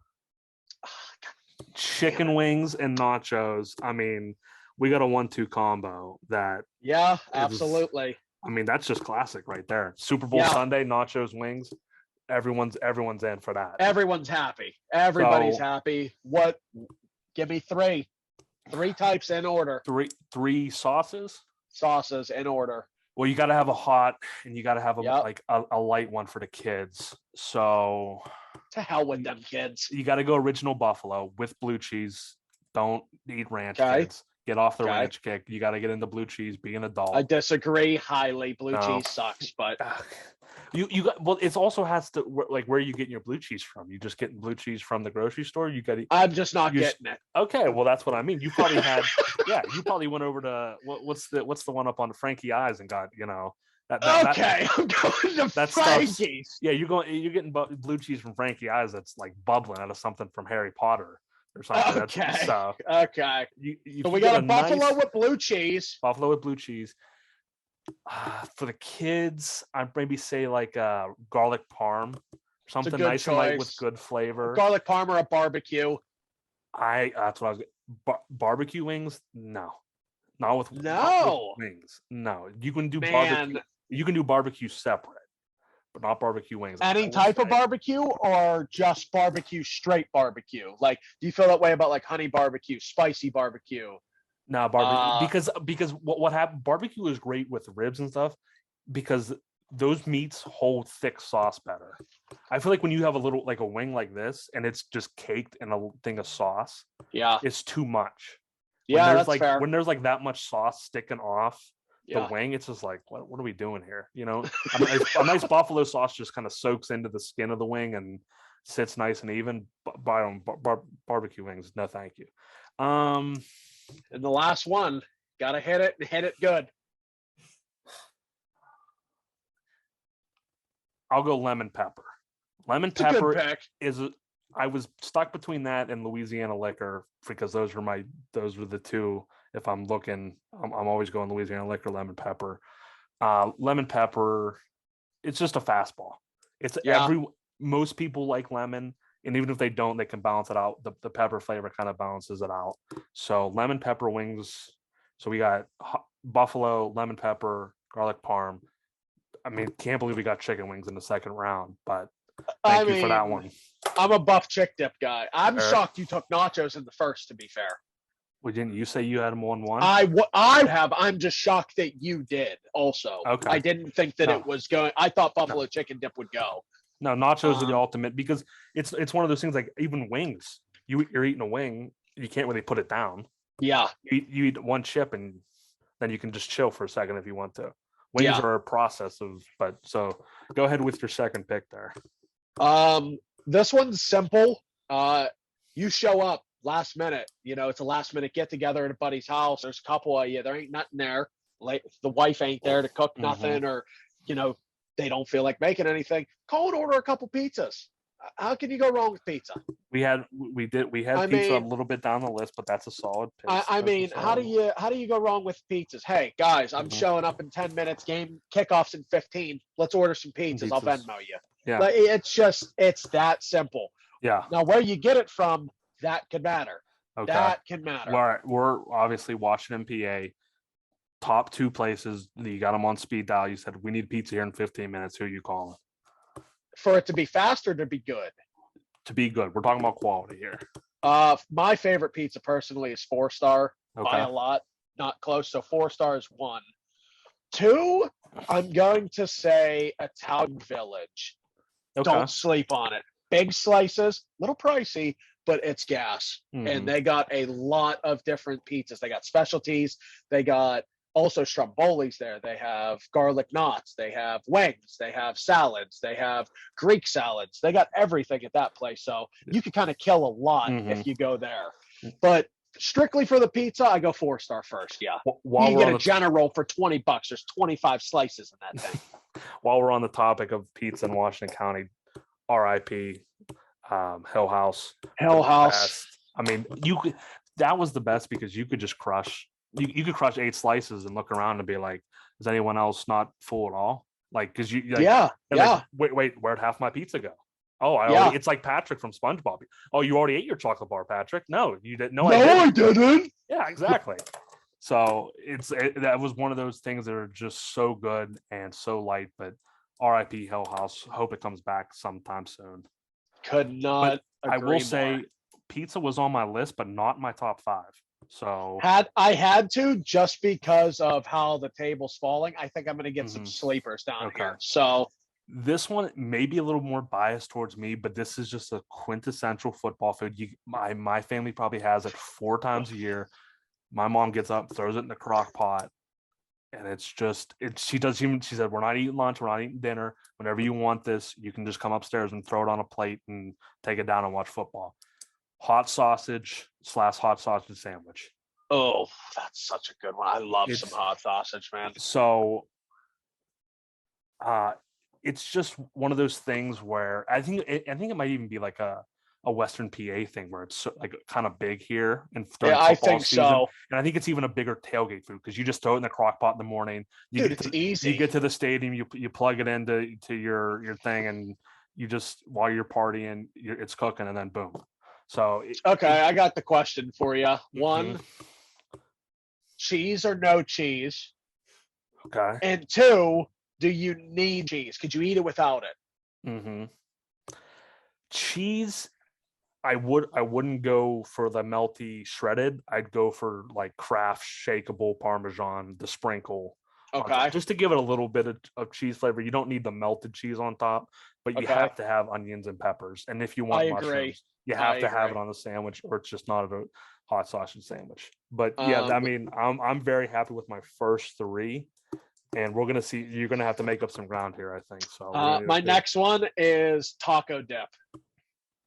Chicken wings and nachos. I mean, we got a 1-2 combo that. Yeah, absolutely. I mean, that's just classic right there. Super Bowl Sunday, nachos, wings. Everyone's in for that. Everyone's happy. Everybody's happy. What? Give me 3 types in order. Three sauces. Sauces in order. Well, you got to have a hot, and you got to have Yep. a light one for the kids. So To hell with them kids. you got to go original buffalo with blue cheese. Don't eat ranch, Okay. kids. Get off the Okay. ranch kick. You got to get into blue cheese. Be an adult. I disagree highly. Blue No. cheese sucks, but you got, well, it also has to, like, where are you getting your blue cheese from? You just getting blue cheese from the grocery store? You got to. I'm just not getting it. Okay, well, that's what I mean. You probably had, yeah, you probably went over to what's the one up on Frankie Eyes and got, you know. I'm going to Frankie's. Yeah, you're getting blue cheese from Frankie Eyes that's like bubbling out of something from Harry Potter or something. Okay. So So we got a buffalo with blue cheese. Buffalo with blue cheese. For the kids, I'd maybe say like garlic parm, something nice choice. And light with good flavor. Garlic parm or a barbecue. That's what I was. Barbecue wings? No, not with wings. No, you can do barbecue. You can do barbecue separate, but not barbecue wings. Any type of barbecue or just barbecue, straight barbecue? Like, do you feel that way about like honey barbecue, spicy barbecue? No, barbecue because what happened? Barbecue is great with ribs and stuff because those meats hold thick sauce better. I feel like when you have a little like a wing like this and it's just caked in a thing of sauce, it's too much. Yeah, that's like fair. When there's like that much sauce sticking off the wing, it's just like, what are we doing here? You know, a nice buffalo sauce just kind of soaks into the skin of the wing and sits nice and even. Barbecue wings, no, thank you. And the last one, gotta hit it and hit it good. I'll go lemon pepper. Lemon pepper is. I was stuck between that and Louisiana liquor because those were the two. If I'm looking, I'm always going Louisiana liquor, lemon pepper. Lemon pepper, it's just a fastball. It's most people like lemon, and even if they don't, they can balance it out. The pepper flavor kind of balances it out. So lemon pepper wings. So we got buffalo, lemon pepper, garlic parm. I mean, can't believe we got chicken wings in the second round, but thank you for that one. I'm a buff chick dip guy. I'm shocked you took nachos in the first, to be fair. Well, didn't you say you had them 1-1? I have. I'm just shocked that you did also. Okay. I didn't think that it was going. I thought buffalo chicken dip would go. No, nachos are the ultimate because it's one of those things like even wings. You're eating a wing, you can't really put it down. Yeah. You eat one chip and then you can just chill for a second if you want to. Wings are a process so go ahead with your second pick there. This one's simple. You show up last minute, it's a last minute get together at a buddy's house. There's a couple of you, there ain't nothing there. Like the wife ain't there to cook nothing, or they don't feel like making anything. Call and order a couple pizzas. How can you go wrong with pizza? We had pizza a little bit down the list, but that's a solid pick. How do you go wrong with pizzas? Hey guys, I'm showing up in 10 minutes. Game kickoffs in 15. Let's order some pizzas. I'll Venmo you. Yeah, like, it's that simple. Yeah. Now where you get it from, that can matter. Okay. That can matter. All right, we're obviously Washington, PA. Top two places. You got them on speed dial. You said we need pizza here in 15 minutes. Who are you calling? For it to be fast or to be good? To be good. We're talking about quality here. My favorite pizza personally is 4-star by a lot, not close. So 4-star is 1. 2, I'm going to say Italian Village. Okay. Don't sleep on it. Big slices, little pricey, but it's gas. And they got a lot of different pizzas. They got specialties. They got also strombolis there. They have garlic knots. They have wings. They have salads. They have Greek salads. They got everything at that place. So you can kind of kill a lot if you go there. But strictly for the pizza, I go 4-star first. Yeah. You can get a general for $20. There's 25 slices in that thing. While we're on the topic of pizza in Washington County, RIP, Hill House. I mean, that was the best because you could just crush. You could crush 8 slices and look around and be like, "Is anyone else not full at all?" Like, because like, wait, where'd half my pizza go? Oh, it's like Patrick from SpongeBob. Oh, you already ate your chocolate bar, Patrick? No, you didn't. No, I didn't. Yeah, exactly. So that was one of those things that are just so good and so light. But RIP Hill House. Hope it comes back sometime soon. Could not. I will say, pizza was on my list, but not my top 5. So I had to just because of how the table's falling. I think I'm going to get some Mhm. sleepers down Okay. here. So this one may be a little more biased towards me, but this is just a quintessential football food. My family probably has it 4 times a year. My mom gets up, throws it in the crock pot, and it's just she said, we're not eating lunch, we're not eating dinner. Whenever you want this, you can just come upstairs and throw it on a plate and take it down and watch football. Hot sausage / hot sausage sandwich. oh, that's such a good one. I love some It's hot sausage, man. so it's just one of those things where I think it might even be like a Western PA thing where it's like kind of big here and during Yeah, I football think season. so. And I think it's even a bigger tailgate food because you just throw it in the crock pot in the morning. Dude, it's easy. You get to the stadium, you plug it into your thing, and you just while you're partying, it's cooking, and then boom. So okay, I got the question for you. One, Mhm. cheese or no cheese? Okay. And 2, do you need cheese? Could you eat it without it? Mm-hmm. Cheese, I wouldn't go for the melty shredded. I'd go for like Kraft shakeable Parmesan, the sprinkle on top, Okay. just to give it a little bit of cheese flavor. You don't need the melted cheese on top, but you Okay. have to have onions and peppers. And if you I want agree. mushrooms, you have to have it on the sandwich, or it's just not a hot sausage sandwich. But yeah, I mean, I'm very happy with my first 3. And we're gonna see. You're gonna have to make up some ground here, I think. So my next one is taco dip.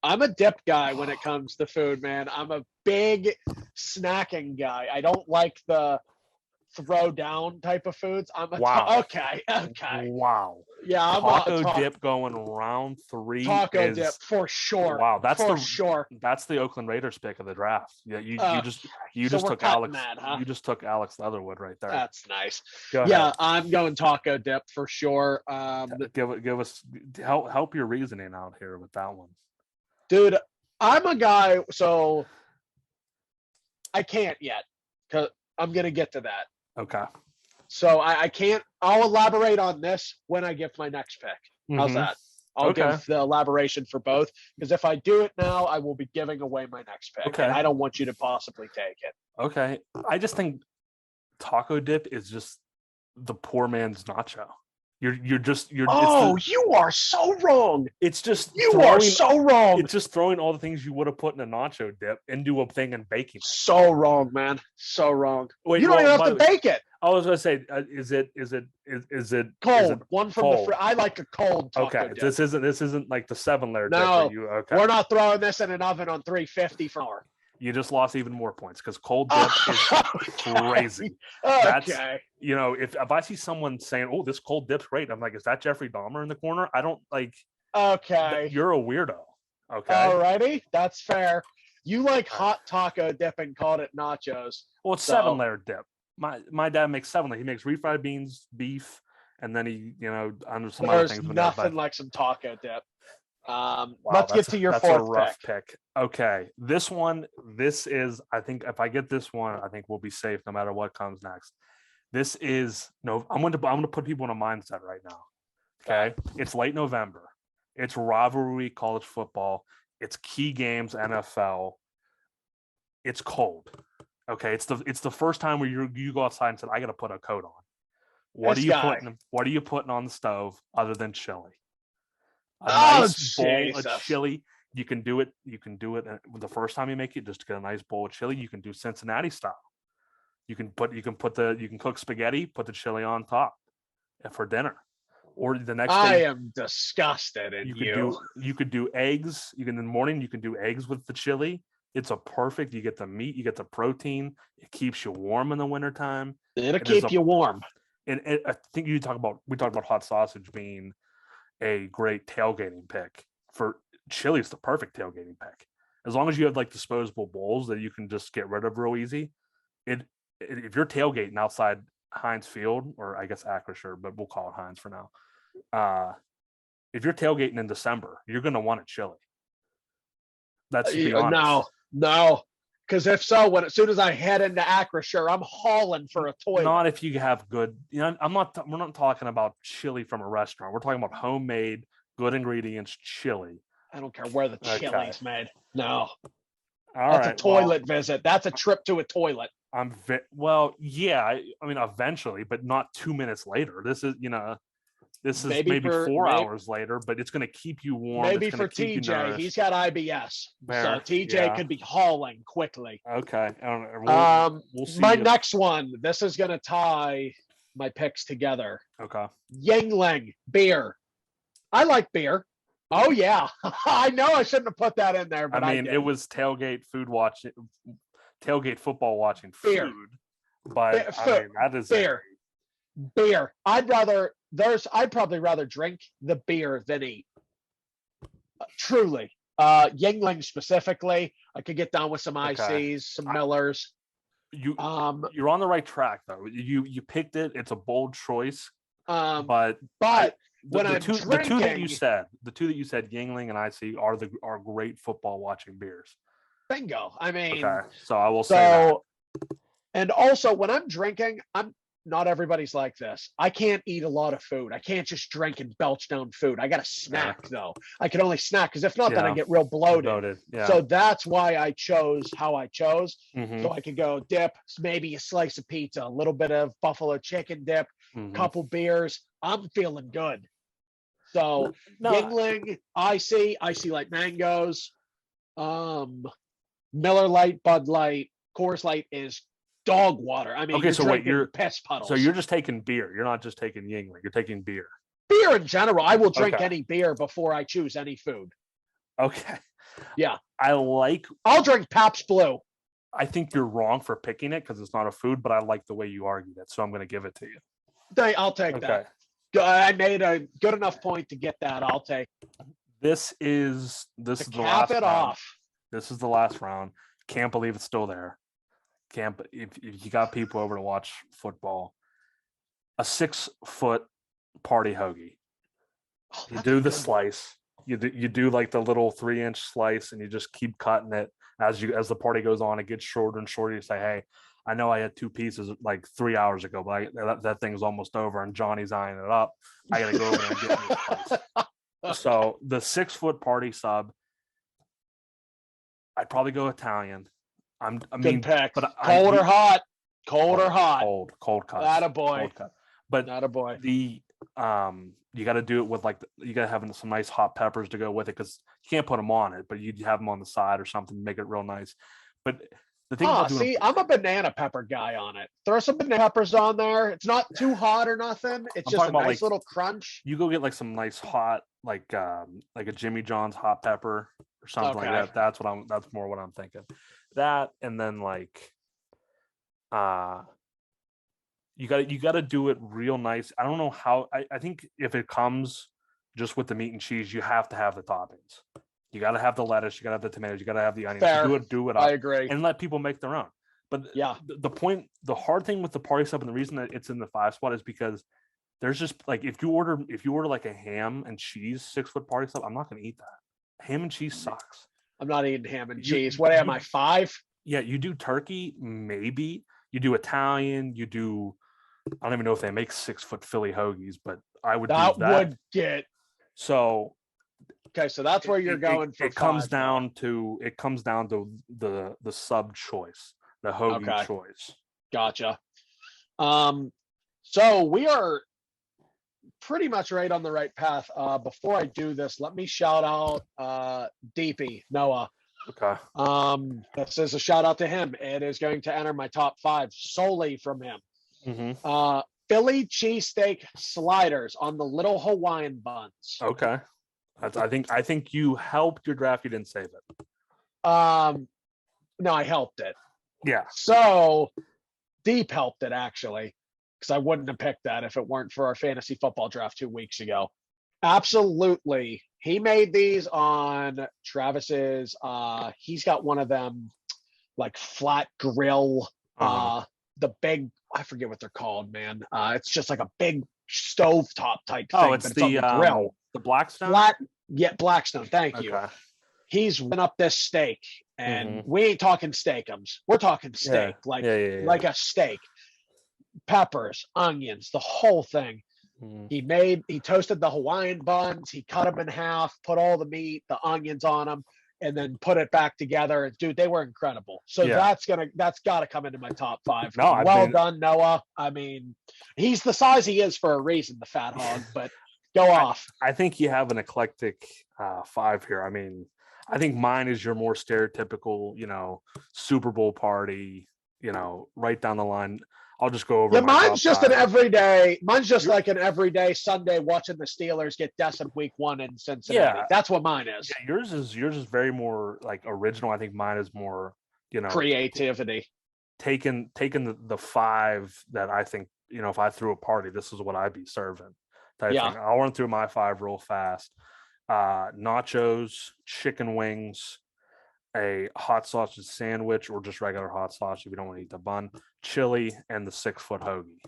I'm a dip guy when it comes to food, man. I'm a big snacking guy. I don't like the throw down type of foods. I'm a wow. Okay. Wow. Yeah, I'm Taco dip going round 3 taco is dip for sure. wow. That's sure. the Oakland Raiders pick of the draft. Yeah, you So just we're took cutting Alex. that, huh? You just took Alex Leatherwood right there. That's nice. Go Yeah, ahead. I'm going taco dip for sure. Give us help your reasoning out here with that one. Dude, I'm a guy, so I can't yet because I'm gonna get to that. Okay. So I can't. I'll elaborate on this when I give my next pick. How's that? I'll give the elaboration for both because if I do it now, I will be giving away my next pick, and I don't want you to possibly take it. Okay. I just think taco dip is just the poor man's nacho. You're Oh, you are so wrong. It's just you are so wrong. It's just throwing all the things you would have put in a nacho dip into a thing and baking it. So wrong, man. So wrong. Wait, you don't even have to bake it. I was gonna say, is it cold? Is it one from the I like a cold taco okay. dip. This isn't like the 7-layer dip. No, You okay? We're not throwing this in an oven on 350 for an hour. You just lost even more points because cold dip is crazy. That's if I see someone saying, "Oh, this cold dip's great," I'm like, "Is that Jeffrey Dahmer in the corner?" I don't like. Okay, you're a weirdo. Okay, alrighty, that's fair. You like hot taco dip and called it nachos. Well, it's 7-layer dip. My dad makes 7-layer. He makes refried beans, beef, and then he under some other things. There's nothing like some taco dip. Wow, let's get to your fourth rough pick. Okay, this is I think if I get this one, I think we'll be safe no matter what comes next. This is I'm going to put people in a mindset right now. Okay, it's late November. It's rivalry college football. It's key games NFL. It's cold. Okay, it's the first time where you go outside and said, "I got to put a coat on." What are you putting on the stove other than chili? A nice bowl of chili. You can do it the first time you make it. Just get a nice bowl of chili. You can do Cincinnati style. You can cook spaghetti, put the chili on top for dinner, or the next day. I am disgusted in you. You could do eggs. In the morning you can do eggs with the chili. It's a perfect. You get the meat, you get the protein. It keeps you warm in the wintertime. It'll keep you warm. And I think we talked about hot sausage being a great tailgating pick. For chili, it's the perfect tailgating pick. As long as you have like disposable bowls that you can just get rid of real easy. If you're tailgating outside Heinz Field, or I guess Acrisure, but we'll call it Heinz for now. If you're tailgating in December, you're going to want a chili. That's to be honest. No. Because if so, as soon as I head into Acrisure, I'm hauling for a toilet. Not if you have good. We're not talking about chili from a restaurant. We're talking about homemade, good ingredients chili. I don't care where the chili's made. No. All That's a right. toilet visit. That's a trip to a toilet. Yeah. I mean, eventually, but not 2 minutes later. This is maybe 4 hours later, but it's going to keep you warm. Maybe It's going for to keep you TJ, nourished. he's got IBS, so Fair, TJ yeah. could be hauling quickly. Okay. I don't know. We'll see. My next one. This is going to tie my picks together. Okay. Yingling beer. I like beer. Oh yeah, I know I shouldn't have put that in there, but I mean, did. it was tailgate football watching Beer. food, but I mean, that is beer. Beer. I'd probably rather drink the beer than eat. Truly. Yingling specifically, I could get down with some ICs, some Millers. You're on the right track though. You picked it. It's a bold choice. But the two that you said, Yingling and IC are great football watching beers. Bingo. I mean, okay. So I will say that. And also when I'm drinking, not everybody's like this. I can't eat a lot of food. I can't just drink and belch down food. I got to snack though. I can only snack because if not, then I get real bloated. Yeah. So that's why I chose how I chose. Mm-hmm. So I could go dip, maybe a slice of pizza, a little bit of buffalo chicken dip, couple beers. I'm feeling good. So Yingling, IC like mangoes, Miller Lite, Bud Light, Coors Light is dog water. I mean, okay, so wait, you're piss puddles. So you're just taking beer. You're not just taking Yingling. You're taking beer. Beer in general. I will drink any beer before I choose any food. Okay. Yeah. I'll drink Pabst Blue. I think you're wrong for picking it because it's not a food, but I like the way you argued it, so I'm going to give it to you. I'll take that. I made a good enough point to get that. I'll take. This is the last round. This is the last round. Can't believe it's still there. If you got people over to watch football, a 6-foot party hoagie. You do the slice. You do like the little 3-inch slice, and you just keep cutting it as the party goes on. It gets shorter and shorter. You say, "Hey, I know I had 2 pieces like 3 hours ago, but that thing's almost over, and Johnny's eyeing it up. I got to go over there and get me a slice." So the 6-foot party sub, I'd probably go Italian. Good pick. But cold or hot? Cold or hot? Cold cut. Not a boy. Cold cut. But not a boy. You got to do it with you got to have some nice hot peppers to go with it because you can't put them on it, but you have them on the side or something to make it real nice. But the thing I'm a banana pepper guy on it. Throw some banana peppers on there. It's not too hot or nothing. It's just a nice little crunch. You go get like some nice hot, like a Jimmy John's hot pepper or something like that. That's more what I'm thinking. That and then you got to do it real nice. I don't know how. I think if it comes just with the meat and cheese, you have to have the toppings. You got to have the lettuce. You got to have the tomatoes. You got to have the onions. Fair. Do it up. I agree. And let people make their own. But the hard thing with the party sub and the reason that it's in the 5 spot is because there's just like if you order like a ham and cheese 6-foot party sub, I'm not going to eat that. Ham and cheese sucks. I'm not eating ham and cheese. What am I, 5? Yeah, you do turkey, maybe. You do Italian. You do. I don't even know if they make 6-foot Philly hoagies, but I would. That would get. So. Okay, so that's where you're going. It comes down to the sub choice, the hoagie choice. Gotcha. So we are pretty much right on the right path. Before I do this, let me shout out DP Noah. Okay. This is a shout out to him. It is going to enter my top 5 solely from him. Mm-hmm. Philly cheesesteak sliders on the little Hawaiian buns. Okay. I think you helped your draft. You didn't save it. No, I helped it. Yeah. So Deep helped it actually, because I wouldn't have picked that if it weren't for our fantasy football draft 2 weeks ago. Absolutely. He made these on Travis's. He's got one of them like flat grill. The big, I forget what they're called, man. It's just like a big stovetop type thing. It's the grill. The Blackstone? Blackstone. Thank you. He's went up this steak, and we ain't talking steakums. We're talking steak, like a steak. Peppers, onions, the whole thing. He toasted the Hawaiian buns. He cut them in half, put all the meat, the onions on them, and then put it back together. And dude, they were incredible. So Yeah. that's got to come into my top 5. No, I well mean, done, Noah. I mean, he's the size he is for a reason, the fat hog. But go off. I think you have an eclectic 5 here. I mean, I think mine is your more stereotypical, Super Bowl party, right down the line. I'll just go over. Yeah, my mine's top just 5. an everyday. Mine's just like an everyday Sunday watching the Steelers get decimated week 1 in Cincinnati. Yeah. That's what mine is. Yeah, yours is very more like original. I think mine is more, creativity. Taking the 5 that I think, if I threw a party, this is what I'd be serving. Type Yeah. thing. I'll run through my 5 real fast. Nachos, chicken wings, a hot sausage sandwich, or just regular hot sausage if you don't want to eat the bun, chili, and the 6-foot hoagie.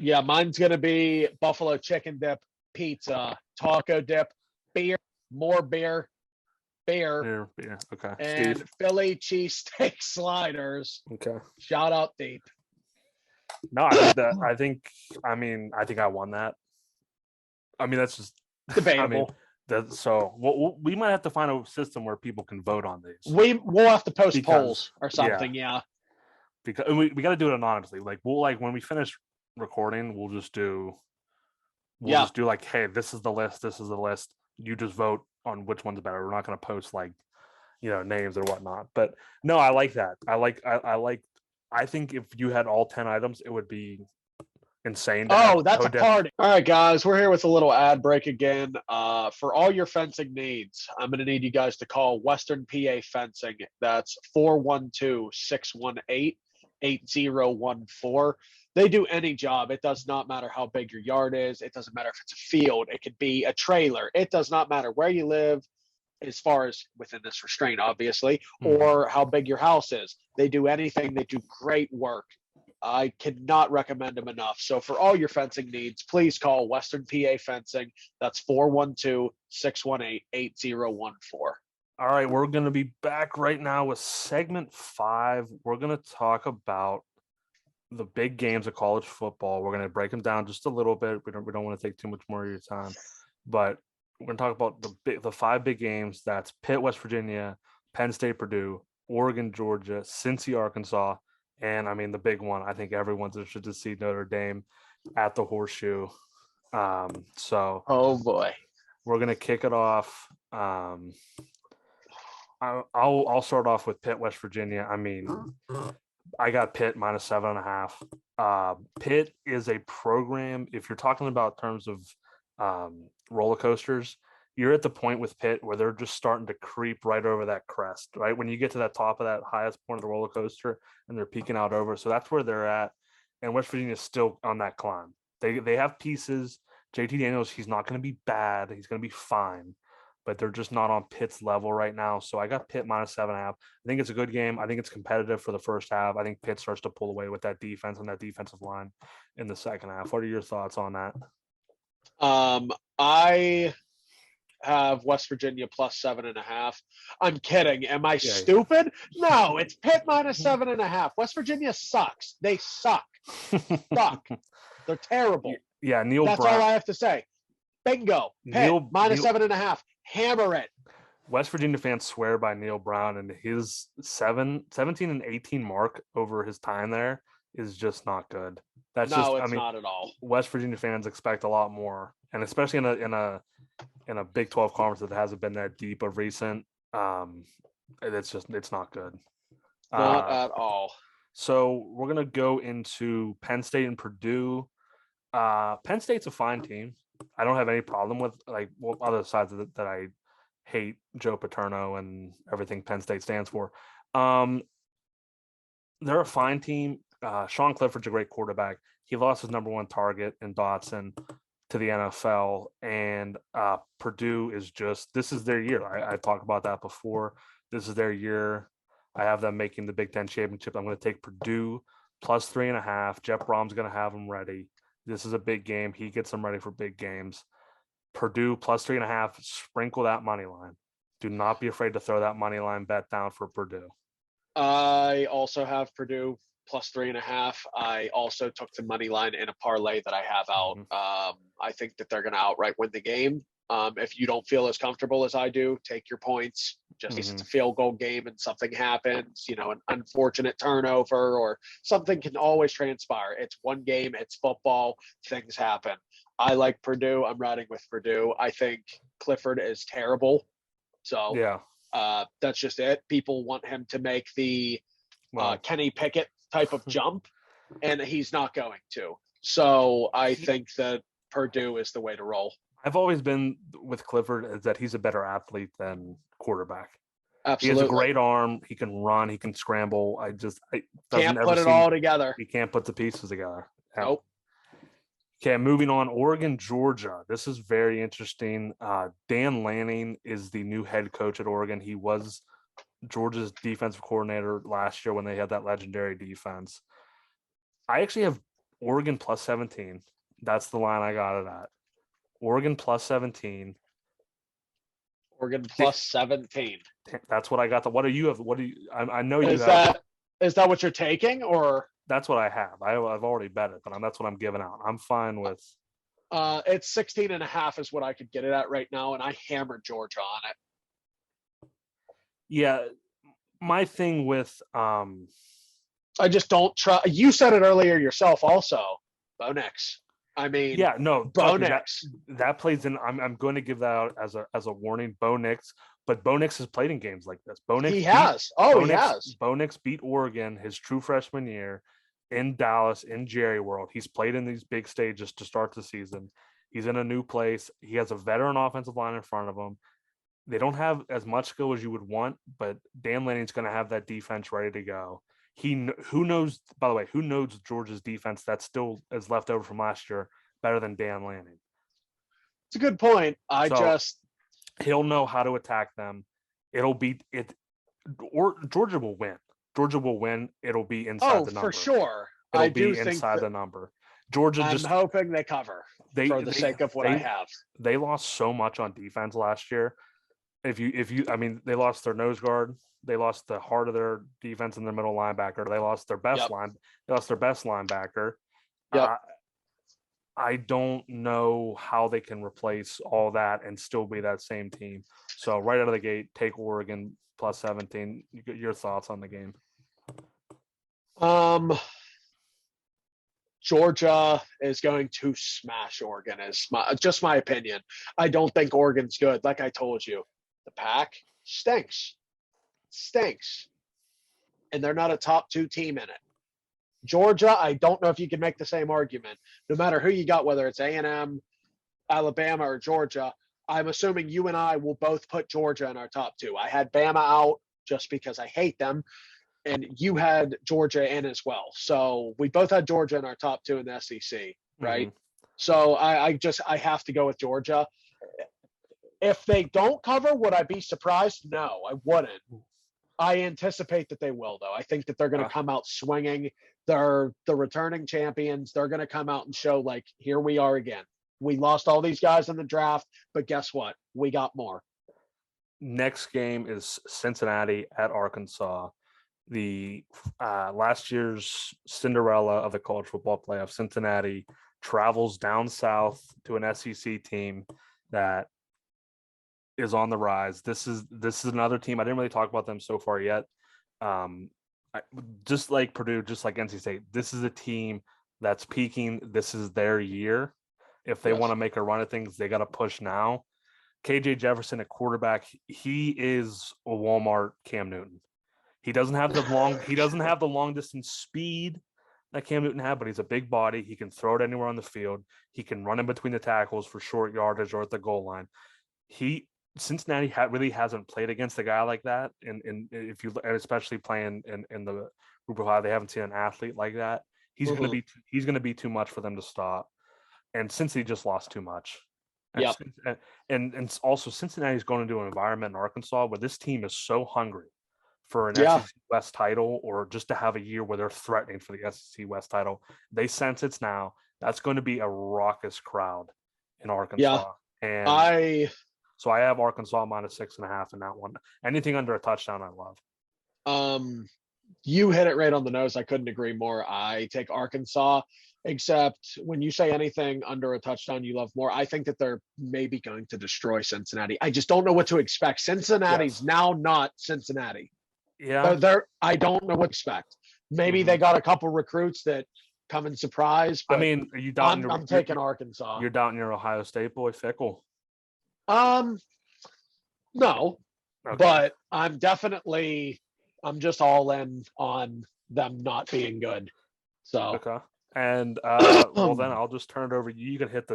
Yeah, mine's gonna be buffalo chicken dip, pizza, taco dip, beer, more beer, Yeah, okay. and Steve? Philly cheesesteak sliders. Okay. Shout out deep. No, I think I won that. I mean, that's just Debatable. We might have to find a system where people can vote on these. We'll have to post polls or something. Yeah. Because we got to do it anonymously. Like when we finish recording, we'll just do like, hey, this is the list. This is the list. You just vote on which one's better. We're not going to post like, names or whatnot. But no, I like that. I think if you had all 10 items, it would be insane. That's a party. All right, guys, we're here with a little ad break again. For all your fencing needs, I'm going to need you guys to call Western PA Fencing. That's 412-618-8014. They do any job. It does not matter how big your yard is. It doesn't matter if it's a field. It could be a trailer. It does not matter where you live, as far as within this restraint, obviously, or how big your house is. They do anything. They do great work. I cannot recommend them enough. So for all your fencing needs, please call Western PA Fencing. That's 412-618-8014. All right, we're going to be back right now with segment 5. We're going to talk about the big games of college football. We're going to break them down just a little bit. We don't want to take too much more of your time, but we're going to talk about the 5 big games. That's Pitt, West Virginia, Penn State, Purdue, Oregon, Georgia, Cincy, Arkansas, and I mean the big one. I think everyone's interested to see Notre Dame at the Horseshoe. Oh boy, we're going to kick it off. I'll start off with Pitt, West Virginia. I mean, I got Pitt -7.5. Pitt is a program. If you're talking about terms of roller coasters, you're at the point with Pitt where they're just starting to creep right over that crest, right? When you get to that top of that highest point of the roller coaster and they're peeking out over. So that's where they're at. And West Virginia is still on that climb. They have pieces. JT Daniels, he's not going to be bad. He's going to be fine. But they're just not on Pitt's level right now. So I got Pitt -7.5. I think it's a good game. I think it's competitive for the first half. I think Pitt starts to pull away with that defense and that defensive line in the second half. What are your thoughts on that? I have West Virginia +7.5. I'm kidding. Am I stupid? No, it's Pitt -7.5. West Virginia sucks. They suck. Suck. They're terrible. Yeah, Neil That's Brown. all I have to say. Bingo. Pitt -7.5. Hammer it. West Virginia fans swear by Neil Brown, and his 17 and 18 mark over his time there is just not good. That's not at all. West Virginia fans expect a lot more, and especially in a Big 12 conference that hasn't been that deep of recent. It's not good. Not at all. So we're gonna go into Penn State and Purdue. Penn State's a fine team. I don't have any problem with other sides of it that I hate Joe Paterno and everything Penn State stands for. They're a fine team. Sean Clifford's a great quarterback. He lost his number 1 target in Dotson to the NFL, and Purdue is this is their year. I talked about that before. This is their year. I have them making the Big Ten championship. I'm going to take Purdue +3.5. Jeff Brom's going to have them ready. This is a big game. He gets them ready for big games. Purdue +3.5. Sprinkle that money line. Do not be afraid to throw that money line bet down for Purdue. I also have Purdue +3.5. I also took the money line in a parlay that I have out. I think that they're going to outright win the game. If you don't feel as comfortable as I do, take your points. Just it's a field goal game and something happens, an unfortunate turnover or something can always transpire. It's one game, it's football, things happen. I like Purdue. I'm riding with Purdue. I think Clifford is terrible. So Yeah. that's just it. People want him to make the Kenny Pickett type of jump, and he's not going to. So I think that Purdue is the way to roll. I've always been with Clifford is that he's a better athlete than quarterback. Absolutely. He has a great arm. He can run. He can scramble. Can't put it all together. He can't put the pieces together. Nope. Okay, moving on. Oregon, Georgia. This is very interesting. Dan Lanning is the new head coach at Oregon. He was Georgia's defensive coordinator last year when they had that legendary defense. I actually have Oregon plus 17. That's the line I got it at. Oregon plus 17. Oregon plus 17. That's what I got. What do you have? I know you is have. Is that what you're taking, or? That's what I have. I've already bet it, but that's what I'm giving out. I'm fine with. It's 16.5 is what I could get it at right now, and I hammered Georgia on it. Yeah, my thing with I just don't trust. You said it earlier yourself, also. Bo Nix. I mean, yeah, no, Bo Nix. That plays in. I'm going to give that out as a warning. Bo Nix, but Bo Nix has played in games like this. Bo Nix, he has. He has. Bo Nix beat Oregon his true freshman year in Dallas in Jerry World. He's played in these big stages to start the season. He's in a new place. He has a veteran offensive line in front of him. They don't have as much skill as you would want, but Dan Lanning's going to have that defense ready to go. Who knows, by the way, who knows Georgia's defense that still is left over from last year better than Dan Lanning? It's a good point. He'll know how to attack them. It'll be it, or Georgia will win. Georgia will win. It'll be inside the number. For sure. It'll be inside the number. Georgia I'm hoping they cover for the sake of what I have. They lost so much on defense last year. If you, they lost their nose guard. They lost the heart of their defense in the middle linebacker. They lost their best They lost their best linebacker. Yep. I don't know how they can replace all that and still be that same team. So right out of the gate, take Oregon plus 17. Your thoughts on the game? Georgia is going to smash Oregon. Is just my opinion. I don't think Oregon's good. Like I told you, the Pac stinks, and they're not a top 2 team in it. Georgia, I don't know if you can make the same argument. No matter who you got, whether it's A&M, Alabama, or Georgia, I'm assuming you and I will both put Georgia in our top 2. I had Bama out just because I hate them, and you had Georgia in as well. So we both had Georgia in our top 2 in the SEC, right? Mm-hmm. So I have to go with Georgia. If they don't cover, would I be surprised? No, I wouldn't. I anticipate that they will, though. I think that they're going to come out swinging. They're the returning champions. They're going to come out and show, like, here we are again. We lost all these guys in the draft, but guess what? We got more. Next game is Cincinnati at Arkansas. The last year's Cinderella of the college football playoff, Cincinnati travels down south to an SEC team that is on the rise. This is another team. I didn't really talk about them so far yet. Just like Purdue, just like NC State, this is a team that's peaking. This is their year. If they want to make a run at things, they got to push now. KJ Jefferson at quarterback, he is a Walmart Cam Newton. He doesn't have the long distance speed that Cam Newton had, but he's a big body. He can throw it anywhere on the field. He can run in between the tackles for short yardage or at the goal line. Cincinnati really hasn't played against a guy like that, and if you especially playing in the group of high, they haven't seen an athlete like that. He's going to be too much for them to stop. And Cincinnati just lost too much. And also Cincinnati's going into an environment in Arkansas where this team is so hungry for an SEC West title, or just to have a year where they're threatening for the SEC West title. They sense it's now. That's going to be a raucous crowd in Arkansas. And so I have Arkansas minus 6.5 in that one. Anything under a touchdown, I love. You hit it right on the nose. I couldn't agree more. I take Arkansas, except when you say anything under a touchdown you love more, I think that they're maybe going to destroy Cincinnati. I just don't know what to expect. Cincinnati's Yes. now not Cincinnati. Yeah. I don't know what to expect. Maybe Hmm. they got a couple recruits that come in surprise, I but mean, are you doubting I'm taking Arkansas. you're doubting your Ohio State boy Fickle? Um, no, Okay. but I'm just all in on them not being good. So Okay. And well then I'll just turn it over. You can hit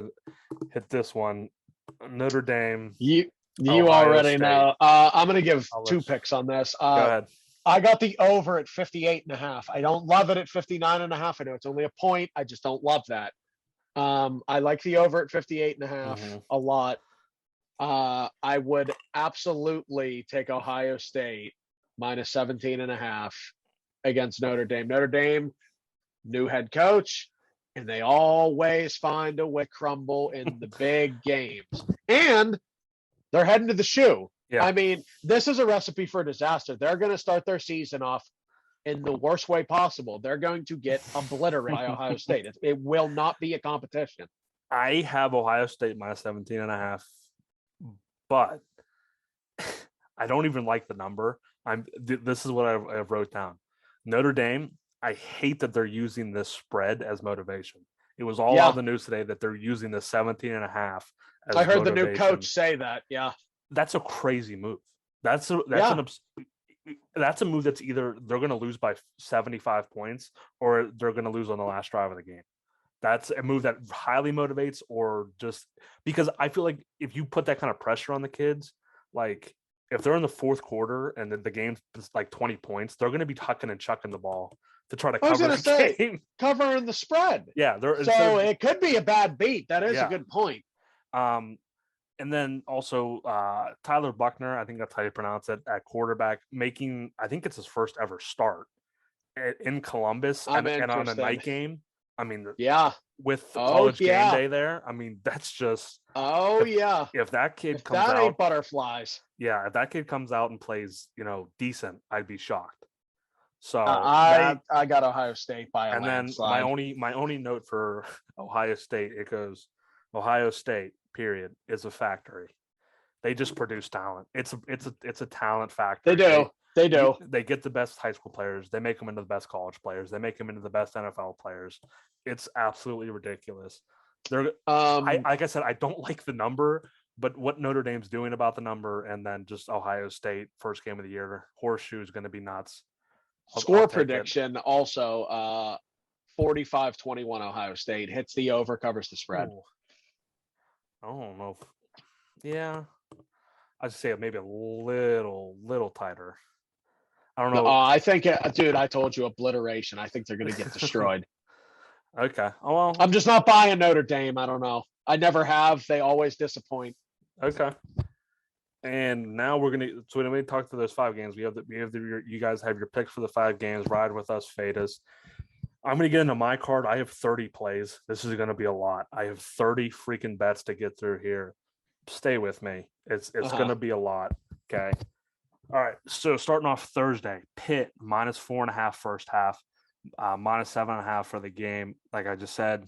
this one. Notre Dame, you Ohio already State. know. I'm gonna give I'll let two picks on this. go ahead. I got the over at 58.5. I don't love it at 59.5. I know it's only a point. I just don't love that. I like the over at 58.5 Hmm. a lot. I would absolutely take Ohio State minus 17.5 against Notre Dame. Notre Dame, new head coach, and they always find a way to crumble in the big games. And they're heading to the shoe. Yeah. I mean, this is a recipe for disaster. They're going to start their season off in the worst way possible. They're going to get obliterated by Ohio State. It will not be a competition. I have Ohio State minus 17.5, but I don't even like the number. This is what I wrote down. Notre Dame, I hate that they're using this spread as motivation. It was all out of the news today that they're using the 17.5 as I heard motivation. the new coach say that. Yeah. That's a crazy move. That's a move that's either they're going to lose by 75 points or they're going to lose on the last drive of the game. That's a move that highly motivates, or just because I feel like if you put that kind of pressure on the kids, like if they're in the fourth quarter and the game's like 20 points, they're going to be hucking and chucking the ball to try to cover the game. Covering the spread. Yeah. So it could be a bad beat. That is a good point. And then also Tyler Buckner, I think that's how you pronounce it, at quarterback, making, I think it's his first ever start in Columbus and on a night game. I mean, with college game day there. I mean, that's just. If that kid comes out, ain't butterflies. Yeah, if that kid comes out and plays, decent, I'd be shocked. So I got Ohio State by a landslide. And then my only note for Ohio State, it goes, Ohio State, period, is a factory. They just produce talent. It's a talent factory. They do. They get the best high school players. They make them into the best college players. They make them into the best NFL players. It's absolutely ridiculous. They're like I said, I don't like the number, but what Notre Dame's doing about the number, and then just Ohio State first game of the year, horseshoe is going to be nuts. Score prediction also 45-21 Ohio State hits the over, covers the spread. Ooh. I don't know. Yeah. I'd say maybe a little tighter. I don't know. I think, dude, I told you, obliteration. I think they're going to get destroyed. Okay. Oh, well. I'm just not buying Notre Dame. I don't know. I never have. They always disappoint. Okay. And now we're gonna. So when we talk to those 5 games, you guys have your picks for the 5 games. Ride with us, Fadas. I'm gonna get into my card. I have 30 plays. This is gonna be a lot. I have 30 freaking bets to get through here. Stay with me. It's gonna be a lot. Okay. All right. So starting off Thursday, Pitt minus 4.5 first half, minus 7.5 for the game. Like I just said,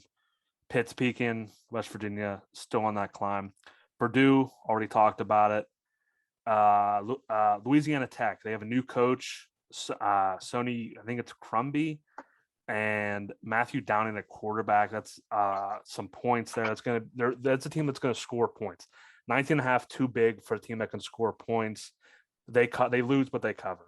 Pitt's peaking. West Virginia still on that climb. Purdue, already talked about it. Louisiana Tech, they have a new coach, Sony, I think it's Crumby, and Matthew Downing at quarterback. That's some points there. That's a team that's gonna score points. 19.5 too big for a team that can score points. They lose, but they cover.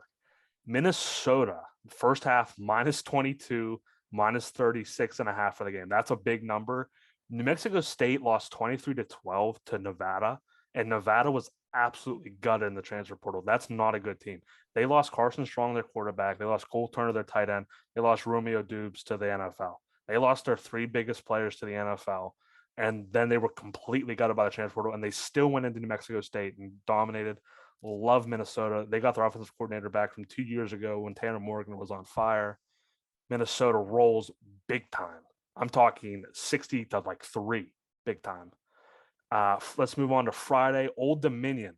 Minnesota, first half minus 22, minus 36.5 for the game. That's a big number. New Mexico State lost 23-12 to Nevada, and Nevada was absolutely gutted in the transfer portal. That's not a good team. They lost Carson Strong, their quarterback. They lost Cole Turner, their tight end. They lost Romeo Dubes to the NFL. They lost their 3 biggest players to the NFL, and then they were completely gutted by the transfer portal, and they still went into New Mexico State and dominated. Love Minnesota. They got their offensive coordinator back from 2 years ago when Tanner Morgan was on fire. Minnesota rolls big time. I'm talking 60-3, big time. Let's move on to Friday. Old Dominion.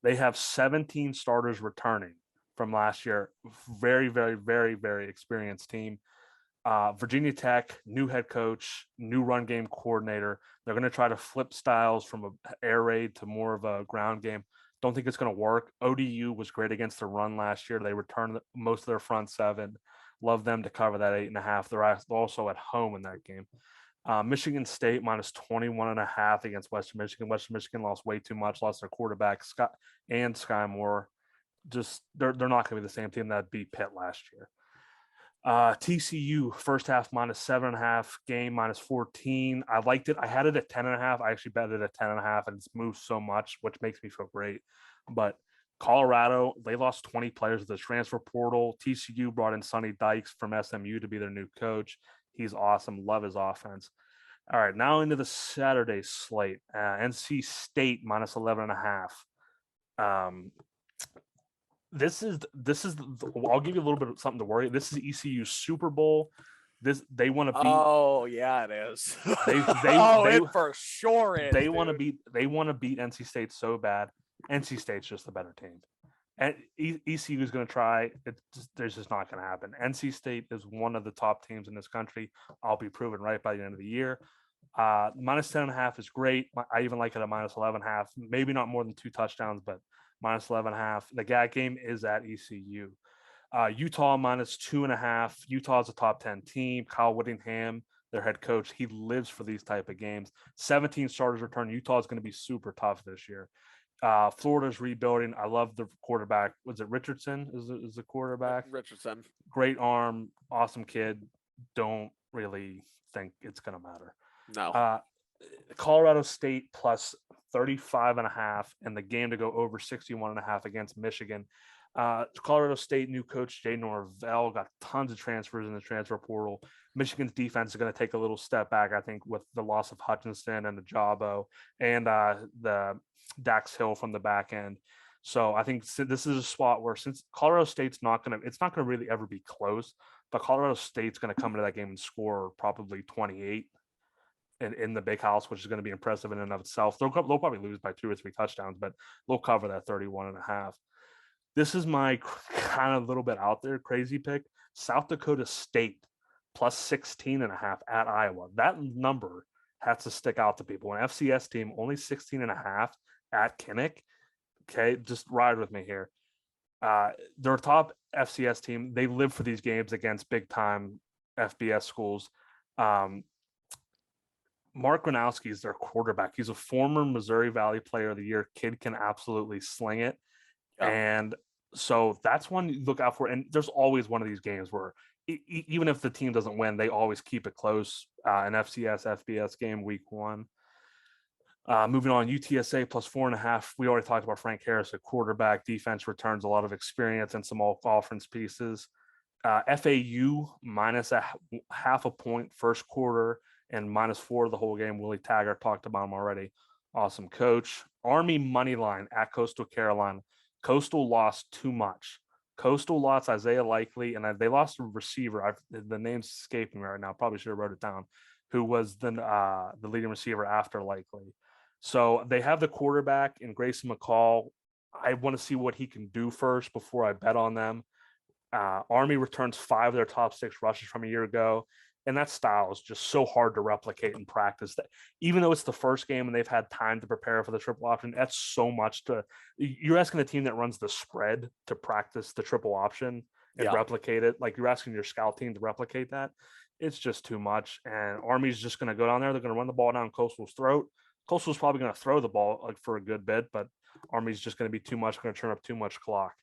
They have 17 starters returning from last year. Very, very, very, very experienced team. Virginia Tech, new head coach, new run game coordinator. They're going to try to flip styles from an air raid to more of a ground game. Don't think it's going to work. ODU was great against the run last year. They returned most of their front seven. Love them to cover that 8.5. They're also at home in that game. Michigan State minus 21.5 against Western Michigan. Western Michigan lost way too much, lost their quarterback, Scott and Sky Moore. Just they're not going to be the same team that beat Pitt last year. TCU first half minus 7.5, game minus 14. I liked it. I had it at 10.5. I actually bet it at 10.5, and it's moved so much, which makes me feel great. But Colorado, they lost 20 players at the transfer portal. TCU brought in Sonny Dykes from SMU to be their new coach. He's awesome. Love his offense. All right, now into the Saturday slate. NC State minus 11.5. This is I'll give you a little bit of something to worry. This is ECU's Super Bowl. They want to beat. Oh yeah, it is. It for sure is. They want to beat NC State so bad. NC State's just the better team, and ECU is going to try. There's just not going to happen. NC State is one of the top teams in this country. I'll be proven right by the end of the year. Minus 10.5 is great. I even like it at minus 11.5. Maybe not more than 2 touchdowns, but minus 11.5. The GAC game is at ECU. Utah minus 2.5. Utah's a top 10 team. Kyle Whittingham, their head coach, he lives for these type of games. 17 starters return. Utah is going to be super tough this year. Florida's rebuilding. I love the quarterback. Was it Richardson? Is the quarterback? Richardson. Great arm, awesome kid. Don't really think it's going to matter. No. Colorado State plus 35.5, and the game to go over 61.5 against Michigan. Colorado State new coach Jay Norvell got tons of transfers in the transfer portal. Michigan's defense is going to take a little step back, I think, with the loss of Hutchinson and the Jabo and the Dax Hill from the back end. So I think this is a spot where, since Colorado State's it's not going to really ever be close, but Colorado State's going to come into that game and score probably 28 in the big house, which is going to be impressive in and of itself. They'll probably lose by 2 or 3 touchdowns, but they'll cover that 31.5. This is my kind of little bit out there crazy pick. South Dakota State plus 16.5 at Iowa. That number has to stick out to people. An FCS team only 16.5 at Kinnick. Okay, just ride with me here. They're a top FCS team. They live for these games against big time FBS schools. Mark Gronowski is their quarterback. He's a former Missouri Valley Player of the Year. Kid can absolutely sling it. Yeah. And so that's one you look out for. And there's always one of these games where even if the team doesn't win, they always keep it close. An FCS, FBS game week 1. Moving on, UTSA plus 4.5. We already talked about Frank Harris, a quarterback. Defense returns a lot of experience and some offense pieces. FAU minus a half a point first quarter and minus 4 the whole game. Willie Taggart, talked about him already. Awesome coach. Army money line at Coastal Carolina. Coastal lost too much. Coastal lost Isaiah Likely, and they lost a receiver. The name's escaping me right now. Probably should have wrote it down. Who was the leading receiver after Likely. So they have the quarterback in Grayson McCall. I want to see what he can do first before I bet on them. Army returns 5 of their top 6 rushes from a year ago. And that style is just so hard to replicate in practice that even though it's the first game and they've had time to prepare for the triple option, that's so much you're asking the team that runs the spread to practice the triple option and replicate it. Like you're asking your scout team to replicate that. It's just too much. And Army's just going to go down there. They're going to run the ball down Coastal's throat. Coastal's probably going to throw the ball like for a good bit, but Army's just going to be too much, going to turn up too much clock.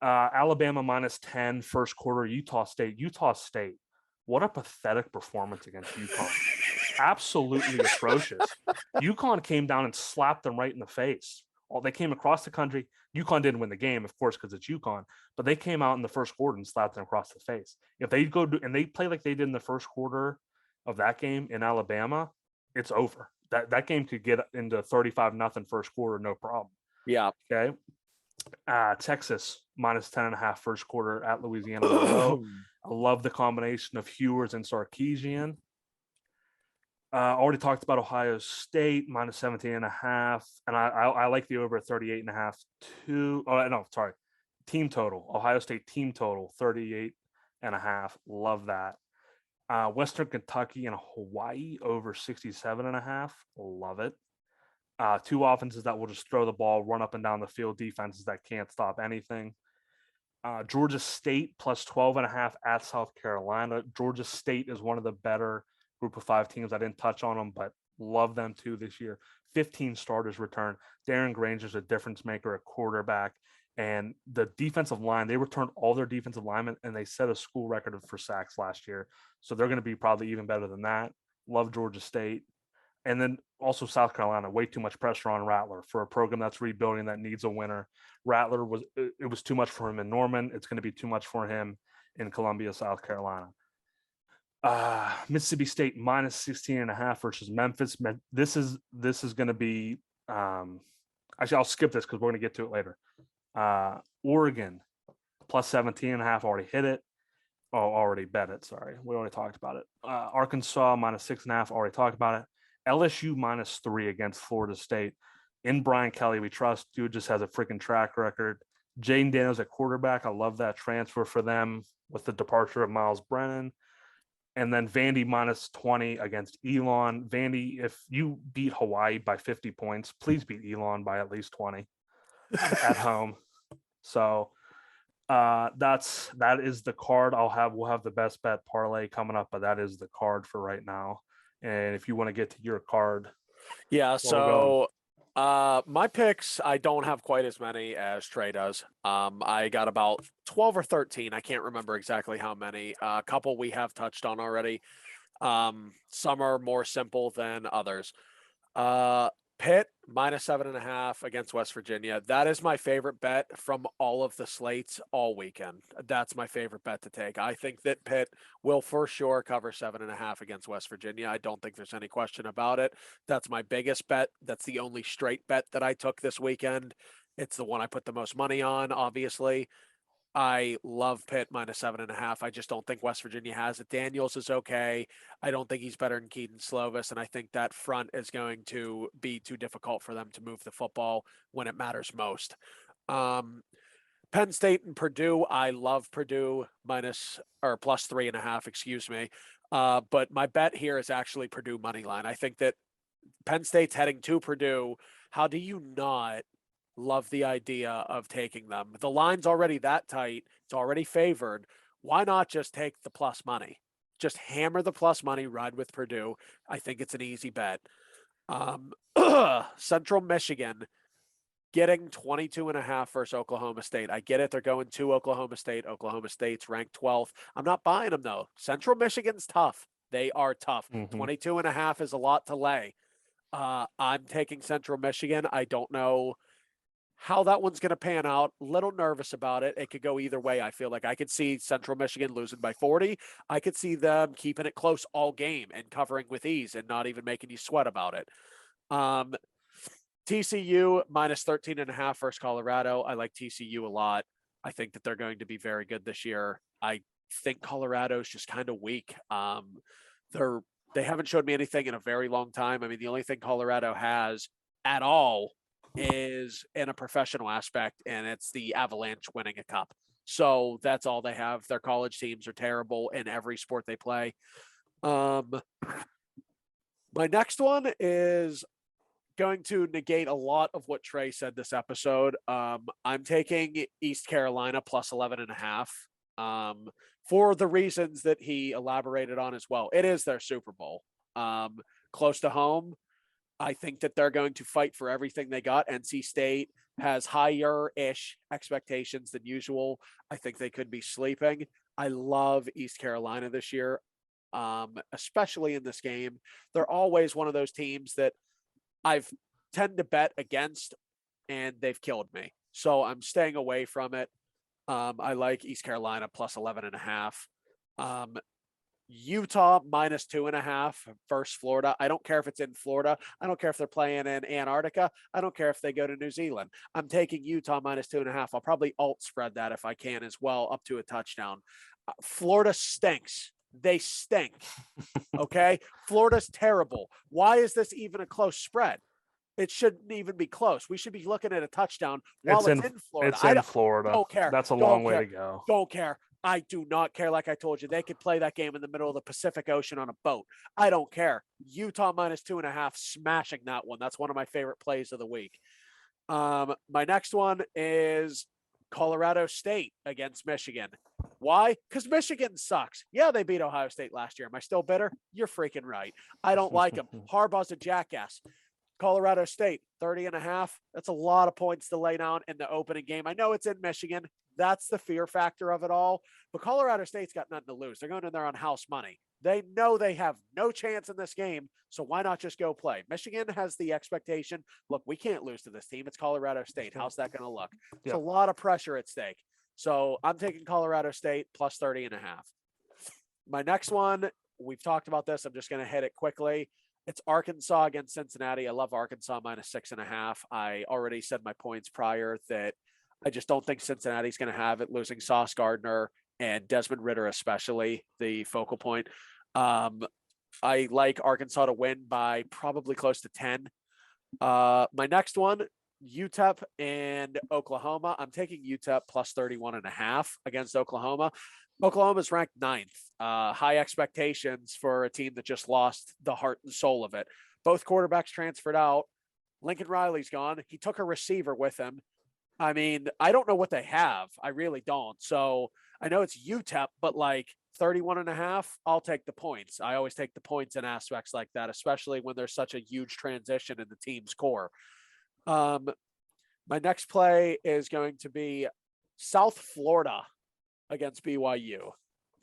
Alabama minus 10 first quarter. Utah State. What a pathetic performance against UConn. Absolutely atrocious. UConn came down and slapped them right in the face. They came across the country. UConn didn't win the game, of course, because it's UConn, but they came out in the first quarter and slapped them across the face. If they go and they play like they did in the first quarter of that game in Alabama, it's over. That game could get into 35-0 first quarter, no problem. Yeah. Okay. Texas minus 10.5 first quarter at Louisiana. I love the combination of Hewers and Sarkisian. Already talked about Ohio State minus 17.5, and I like the over 38.5 too. Oh no, sorry, team total, Ohio State team total, 38.5. Love that. Western Kentucky and Hawaii over 67.5. Love it. Two offenses that will just throw the ball, run up and down the field, defenses that can't stop anything. Georgia State plus 12.5 at South Carolina. Georgia State is one of the better group of 5 teams. I didn't touch on them, but love them too this year. 15 starters return. Darren Granger's a difference maker at quarterback. And the defensive line, they returned all their defensive linemen and they set a school record for sacks last year. So they're going to be probably even better than that. Love Georgia State. And then also South Carolina, way too much pressure on Rattler for a program that's rebuilding that needs a winner. Rattler it was too much for him in Norman. It's going to be too much for him in Columbia, South Carolina. Mississippi State minus 16.5 versus Memphis. This is going to be actually I'll skip this because we're going to get to it later. Oregon plus 17.5 already hit it. Oh, already bet it. Sorry, we already talked about it. Arkansas minus 6.5 already talked about it. LSU minus 3 against Florida State. In Brian Kelly, we trust. Dude just has a freaking track record. Jaden Daniels at quarterback. I love that transfer for them with the departure of Miles Brennan. And then Vandy minus 20 against Elon. Vandy, if you beat Hawaii by 50 points, please beat Elon by at least 20 at home. So that is the card. We'll have the best bet parlay coming up, but that is the card for right now. And if you want to get to your card. Yeah, so my picks, I don't have quite as many as Trey does. I got about 12 or 13. I can't remember exactly how many. A couple we have touched on already. Some are more simple than others. Pitt minus 7.5 against West Virginia. That is my favorite bet from all of the slates all weekend. That's my favorite bet to take. I think that Pitt will for sure cover 7.5 against West Virginia. I don't think there's any question about it. That's my biggest bet. That's the only straight bet that I took this weekend. It's the one I put the most money on, obviously. I love Pitt minus 7.5. I just don't think West Virginia has it. Daniels is okay. I don't think he's better than Keaton Slovis, and I think that front is going to be too difficult for them to move the football when it matters most. Penn State and Purdue. I love Purdue plus 3.5. Excuse me. But my bet here is actually Purdue money line. I think that Penn State's heading to Purdue. How do you not love the idea of taking them? The line's already that tight. It's already favored. Why not just take the plus money? Just hammer the plus money, ride with Purdue. I think it's an easy bet. Central Michigan getting 22.5 versus Oklahoma State. I get it. They're going to Oklahoma State. Oklahoma State's ranked 12th. I'm not buying them though. Central Michigan's tough. They are tough. 22.5 is a lot to lay. I'm taking Central Michigan. I don't know how that one's going to pan out. Little nervous about it. It could go either way. I feel like I could see Central Michigan losing by 40. I could see them keeping it close all game and covering with ease and not even making you sweat about it. TCU minus 13.5 versus Colorado. I like TCU a lot. I think that they're going to be very good this year. I think Colorado's just kind of weak. They haven't showed me anything in a very long time. I mean, the only thing Colorado has at all is in a professional aspect, and it's the Avalanche winning a cup. So that's all they have. Their college teams are terrible in every sport they play. My next one is going to negate a lot of what Trey said this episode. I'm taking East Carolina plus 11.5 for the reasons that he elaborated on as well. It is their Super Bowl. Close to home. I think that they're going to fight for everything they got. NC State has higher-ish expectations than usual. I think they could be sleeping. I love East Carolina this year, especially in this game. They're always one of those teams that I've tend to bet against, and they've killed me. So I'm staying away from it. I like East Carolina plus 11.5. Utah minus 2.5 versus Florida. I don't care if it's in Florida. I don't care if they're playing in Antarctica. I don't care if they go to New Zealand. I'm taking Utah minus 2.5. I'll probably alt spread that if I can as well, up to a touchdown. Florida stinks. They stink. Okay. Florida's terrible. Why is this even a close spread? It shouldn't even be close. We should be looking at a touchdown while it's in Florida. It's in Florida. Don't care. That's a long way to go. Don't care. I do not care. Like I told you, they could play that game in the middle of the Pacific Ocean on a boat. I don't care. Utah -2.5, smashing that one. That's one of my favorite plays of the week. My next one is Colorado State against Michigan. Why? Because Michigan sucks. Yeah, they beat Ohio State last year. Am I still bitter? You're freaking right. I don't like them. Harbaugh's a jackass. Colorado State, 30.5. That's a lot of points to lay down in the opening game. I know it's in Michigan. That's the fear factor of it all. But Colorado State's got nothing to lose. They're going in there on house money. They know they have no chance in this game, so why not just go play? Michigan has the expectation, look, we can't lose to this team. It's Colorado State. How's that going to look? It's a lot of pressure at stake. So I'm taking Colorado State plus 30.5. My next one, we've talked about this. I'm just going to hit it quickly. It's Arkansas against Cincinnati. I love Arkansas -6.5. I already said my points prior that I just don't think Cincinnati's going to have it, losing Sauce Gardner and Desmond Ridder, especially the focal point. I like Arkansas to win by probably close to 10. My next one, UTEP and Oklahoma. I'm taking UTEP plus 31.5 against Oklahoma. Oklahoma's ranked 9th. High expectations for a team that just lost the heart and soul of it. Both quarterbacks transferred out. Lincoln Riley's gone. He took a receiver with him. I mean, I don't know what they have. I really don't. So I know it's UTEP, but like 31.5, I'll take the points. I always take the points in aspects like that, especially when there's such a huge transition in the team's core. My next play is going to be South Florida against BYU.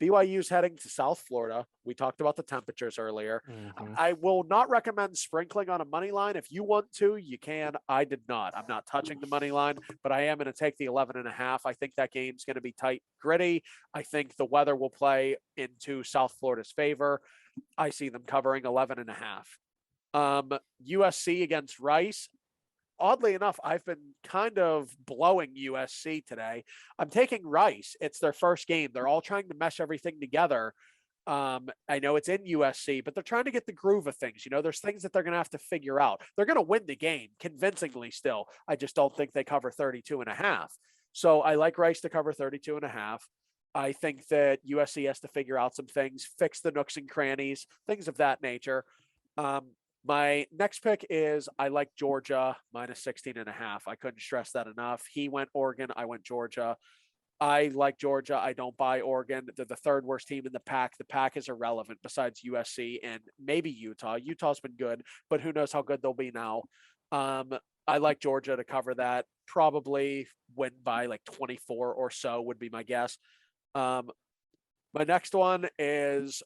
BYU's heading to South Florida. We talked about the temperatures earlier. Mm-hmm. I will not recommend sprinkling on a money line. If you want to, you can. I did not. I'm not touching the money line, but I am going to take the 11.5. I think that game's going to be tight, gritty. I think the weather will play into South Florida's favor. I see them covering 11.5. USC against Rice. Oddly enough, I've been kind of blowing USC today. I'm taking Rice. It's their first game. They're all trying to mesh everything together. I know it's in USC, but they're trying to get the groove of things. You know, there's things that they're going to have to figure out. They're going to win the game convincingly still. I just don't think they cover 32.5. So I like Rice to cover 32.5. I think that USC has to figure out some things, fix the nooks and crannies, things of that nature. My next pick is I like Georgia -16.5. I couldn't stress that enough. He went Oregon. I went Georgia. I like Georgia. I don't buy Oregon. They're the third worst team in the pack. The pack is irrelevant besides USC and maybe Utah. Utah's been good, but who knows how good they'll be now. I like Georgia to cover that. Probably win by like 24 or so would be my guess. My next one is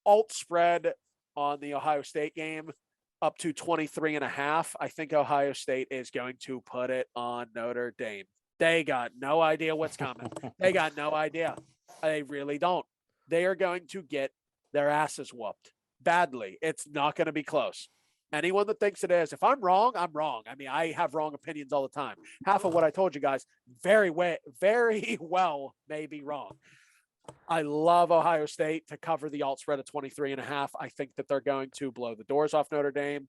alt spread on the Ohio State game. Up to 23.5. I think Ohio State is going to put it on Notre Dame. They got no idea what's coming. They got no idea. They really don't. They are going to get their asses whooped badly. It's not going to be close. Anyone that thinks it is, if I'm wrong, I'm wrong. I mean, I have wrong opinions all the time. Half of what I told you guys very well may be wrong. I love Ohio State to cover the alt spread of 23.5. I think that they're going to blow the doors off Notre Dame.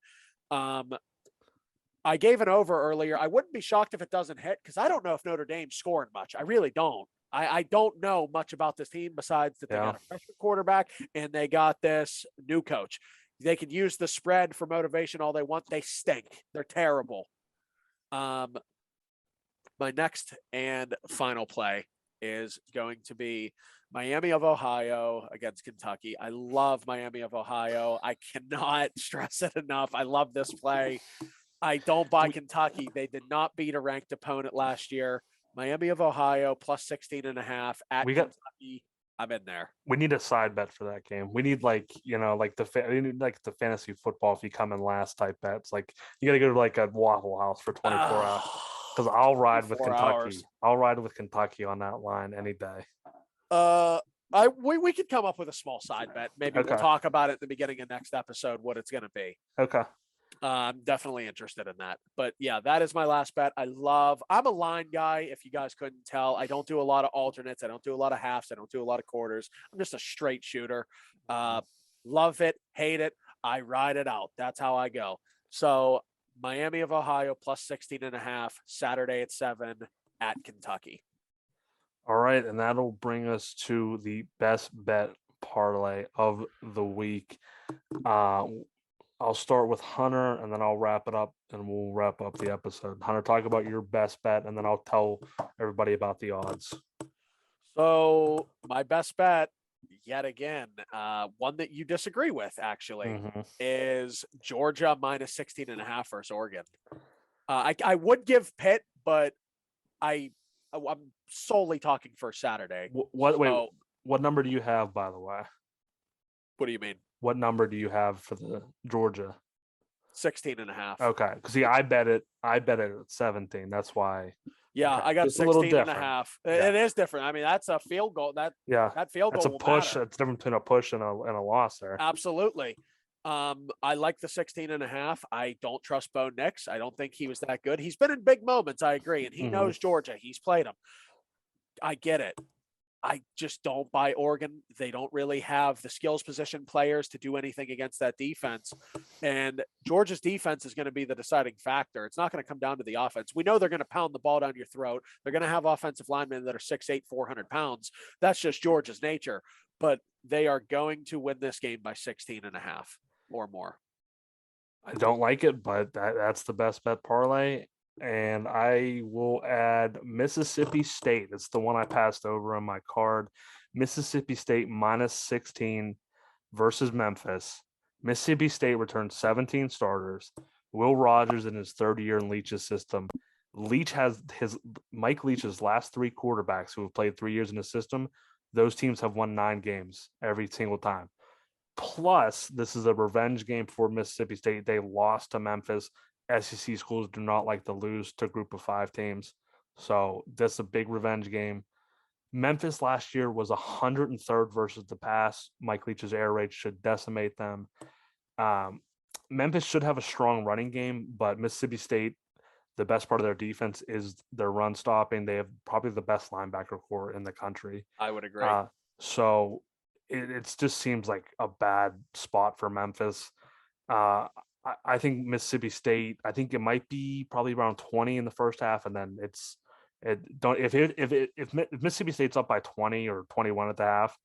I gave an over earlier. I wouldn't be shocked if it doesn't hit because I don't know if Notre Dame's scoring much. I really don't. I don't know much about this team besides that they got a freshman quarterback and they got this new coach. They can use the spread for motivation all they want. They stink. They're terrible. My next and final play is going to be Miami of Ohio against Kentucky. I love Miami of Ohio. I cannot stress it enough. I love this play. I don't buy Kentucky. They did not beat a ranked opponent last year. Miami of Ohio plus 16.5 at Kentucky. I'm in there. We need a side bet for that game. We need the fantasy football if you come in last type bets. Like you got to go to like a Waffle House for 24 hours. Because I'll ride with Kentucky. Hours. I'll ride with Kentucky on that line any day. We could come up with a small side bet. Maybe we'll talk about it at the beginning of next episode, what it's going to be. Okay. I'm definitely interested in that. But yeah, that is my last bet. I'm a line guy. If you guys couldn't tell, I don't do a lot of alternates. I don't do a lot of halves. I don't do a lot of quarters. I'm just a straight shooter. Love it, hate it. I ride it out. That's how I go. So Miami of Ohio plus 16.5, Saturday at 7 at Kentucky. All right, and that'll bring us to the best bet parlay of the week. I'll start with Hunter, and then I'll wrap it up, and we'll wrap up the episode. Hunter, talk about your best bet, and then I'll tell everybody about the odds. So my best bet, yet again, one that you disagree with, actually, is Georgia minus 16.5 versus Oregon. I would give Pitt, but I'm solely talking for Saturday. What number do you have, by the way? What do you mean? What number do you have for the Georgia? 16.5. Okay. Because see, I bet it at 17. That's why. Yeah, okay. I got It's 16.5. Yeah. It is different. I mean, that's a field goal. That field goal. That's a push. Matter. It's different between a push and a loss there. Absolutely. I like the 16.5. I don't trust Bo Nix. I don't think he was that good. He's been in big moments. I agree. And he knows Georgia. He's played them. I get it. I just don't buy Oregon. They don't really have the skills position players to do anything against that defense. And Georgia's defense is going to be the deciding factor. It's not going to come down to the offense. We know they're going to pound the ball down your throat. They're going to have offensive linemen that are 6'8", 400 pounds. That's just Georgia's nature. But they are going to win this game by 16.5 or more. I don't like it, but that's the best bet parlay. And I will add Mississippi State. It's the one I passed over on my card. Mississippi State minus 16 versus Memphis. Mississippi State returned 17 starters. Will Rogers in his third year in Leach's system. Mike Leach's last three quarterbacks who have played 3 years in the system. Those teams have won 9 games every single time. Plus, this is a revenge game for Mississippi State. They lost to Memphis. SEC schools do not like to lose to a group of 5 teams. So that's a big revenge game. Memphis last year was 103rd versus the pass. Mike Leach's air raid should decimate them. Memphis should have a strong running game, but Mississippi State, the best part of their defense is their run stopping. They have probably the best linebacker core in the country. I would agree. So it just seems like a bad spot for Memphis. I think Mississippi State, I think it might be probably around 20 in the first half, and then if Mississippi State's up by 20 or 21 at the half,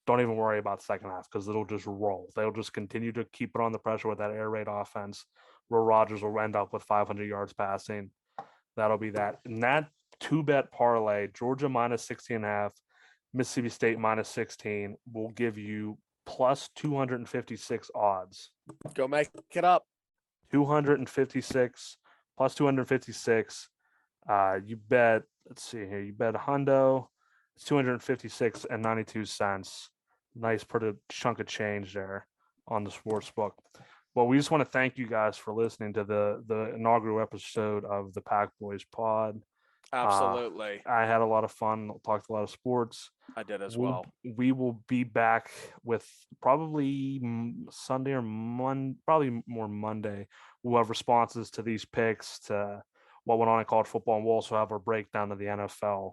don't even worry about the second half because it'll just roll. They'll just continue to keep it on the pressure with that air raid offense, where Rogers will end up with 500 yards passing. That'll be that. And that 2-bet parlay, Georgia minus 16.5, Mississippi State minus 16, will give you plus 256 odds. Go make it up. 256 plus 256. You bet, let's see here. You bet Hundo. It's 256 and 92 cents. Nice pretty chunk of change there on the sports book. Well, we just want to thank you guys for listening to the inaugural episode of the Pack Boys Pod. Absolutely. I had a lot of fun. Talked a lot of sports. I did as well. We will be back with probably Sunday or probably more Monday. We'll have responses to these picks, to what went on in college football, and we'll also have our breakdown of the NFL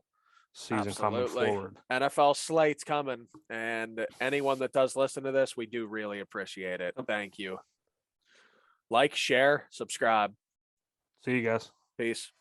season coming forward. NFL slate's coming, and anyone that does listen to this, we do really appreciate it. Thank you. Like, share, subscribe. See you guys. Peace.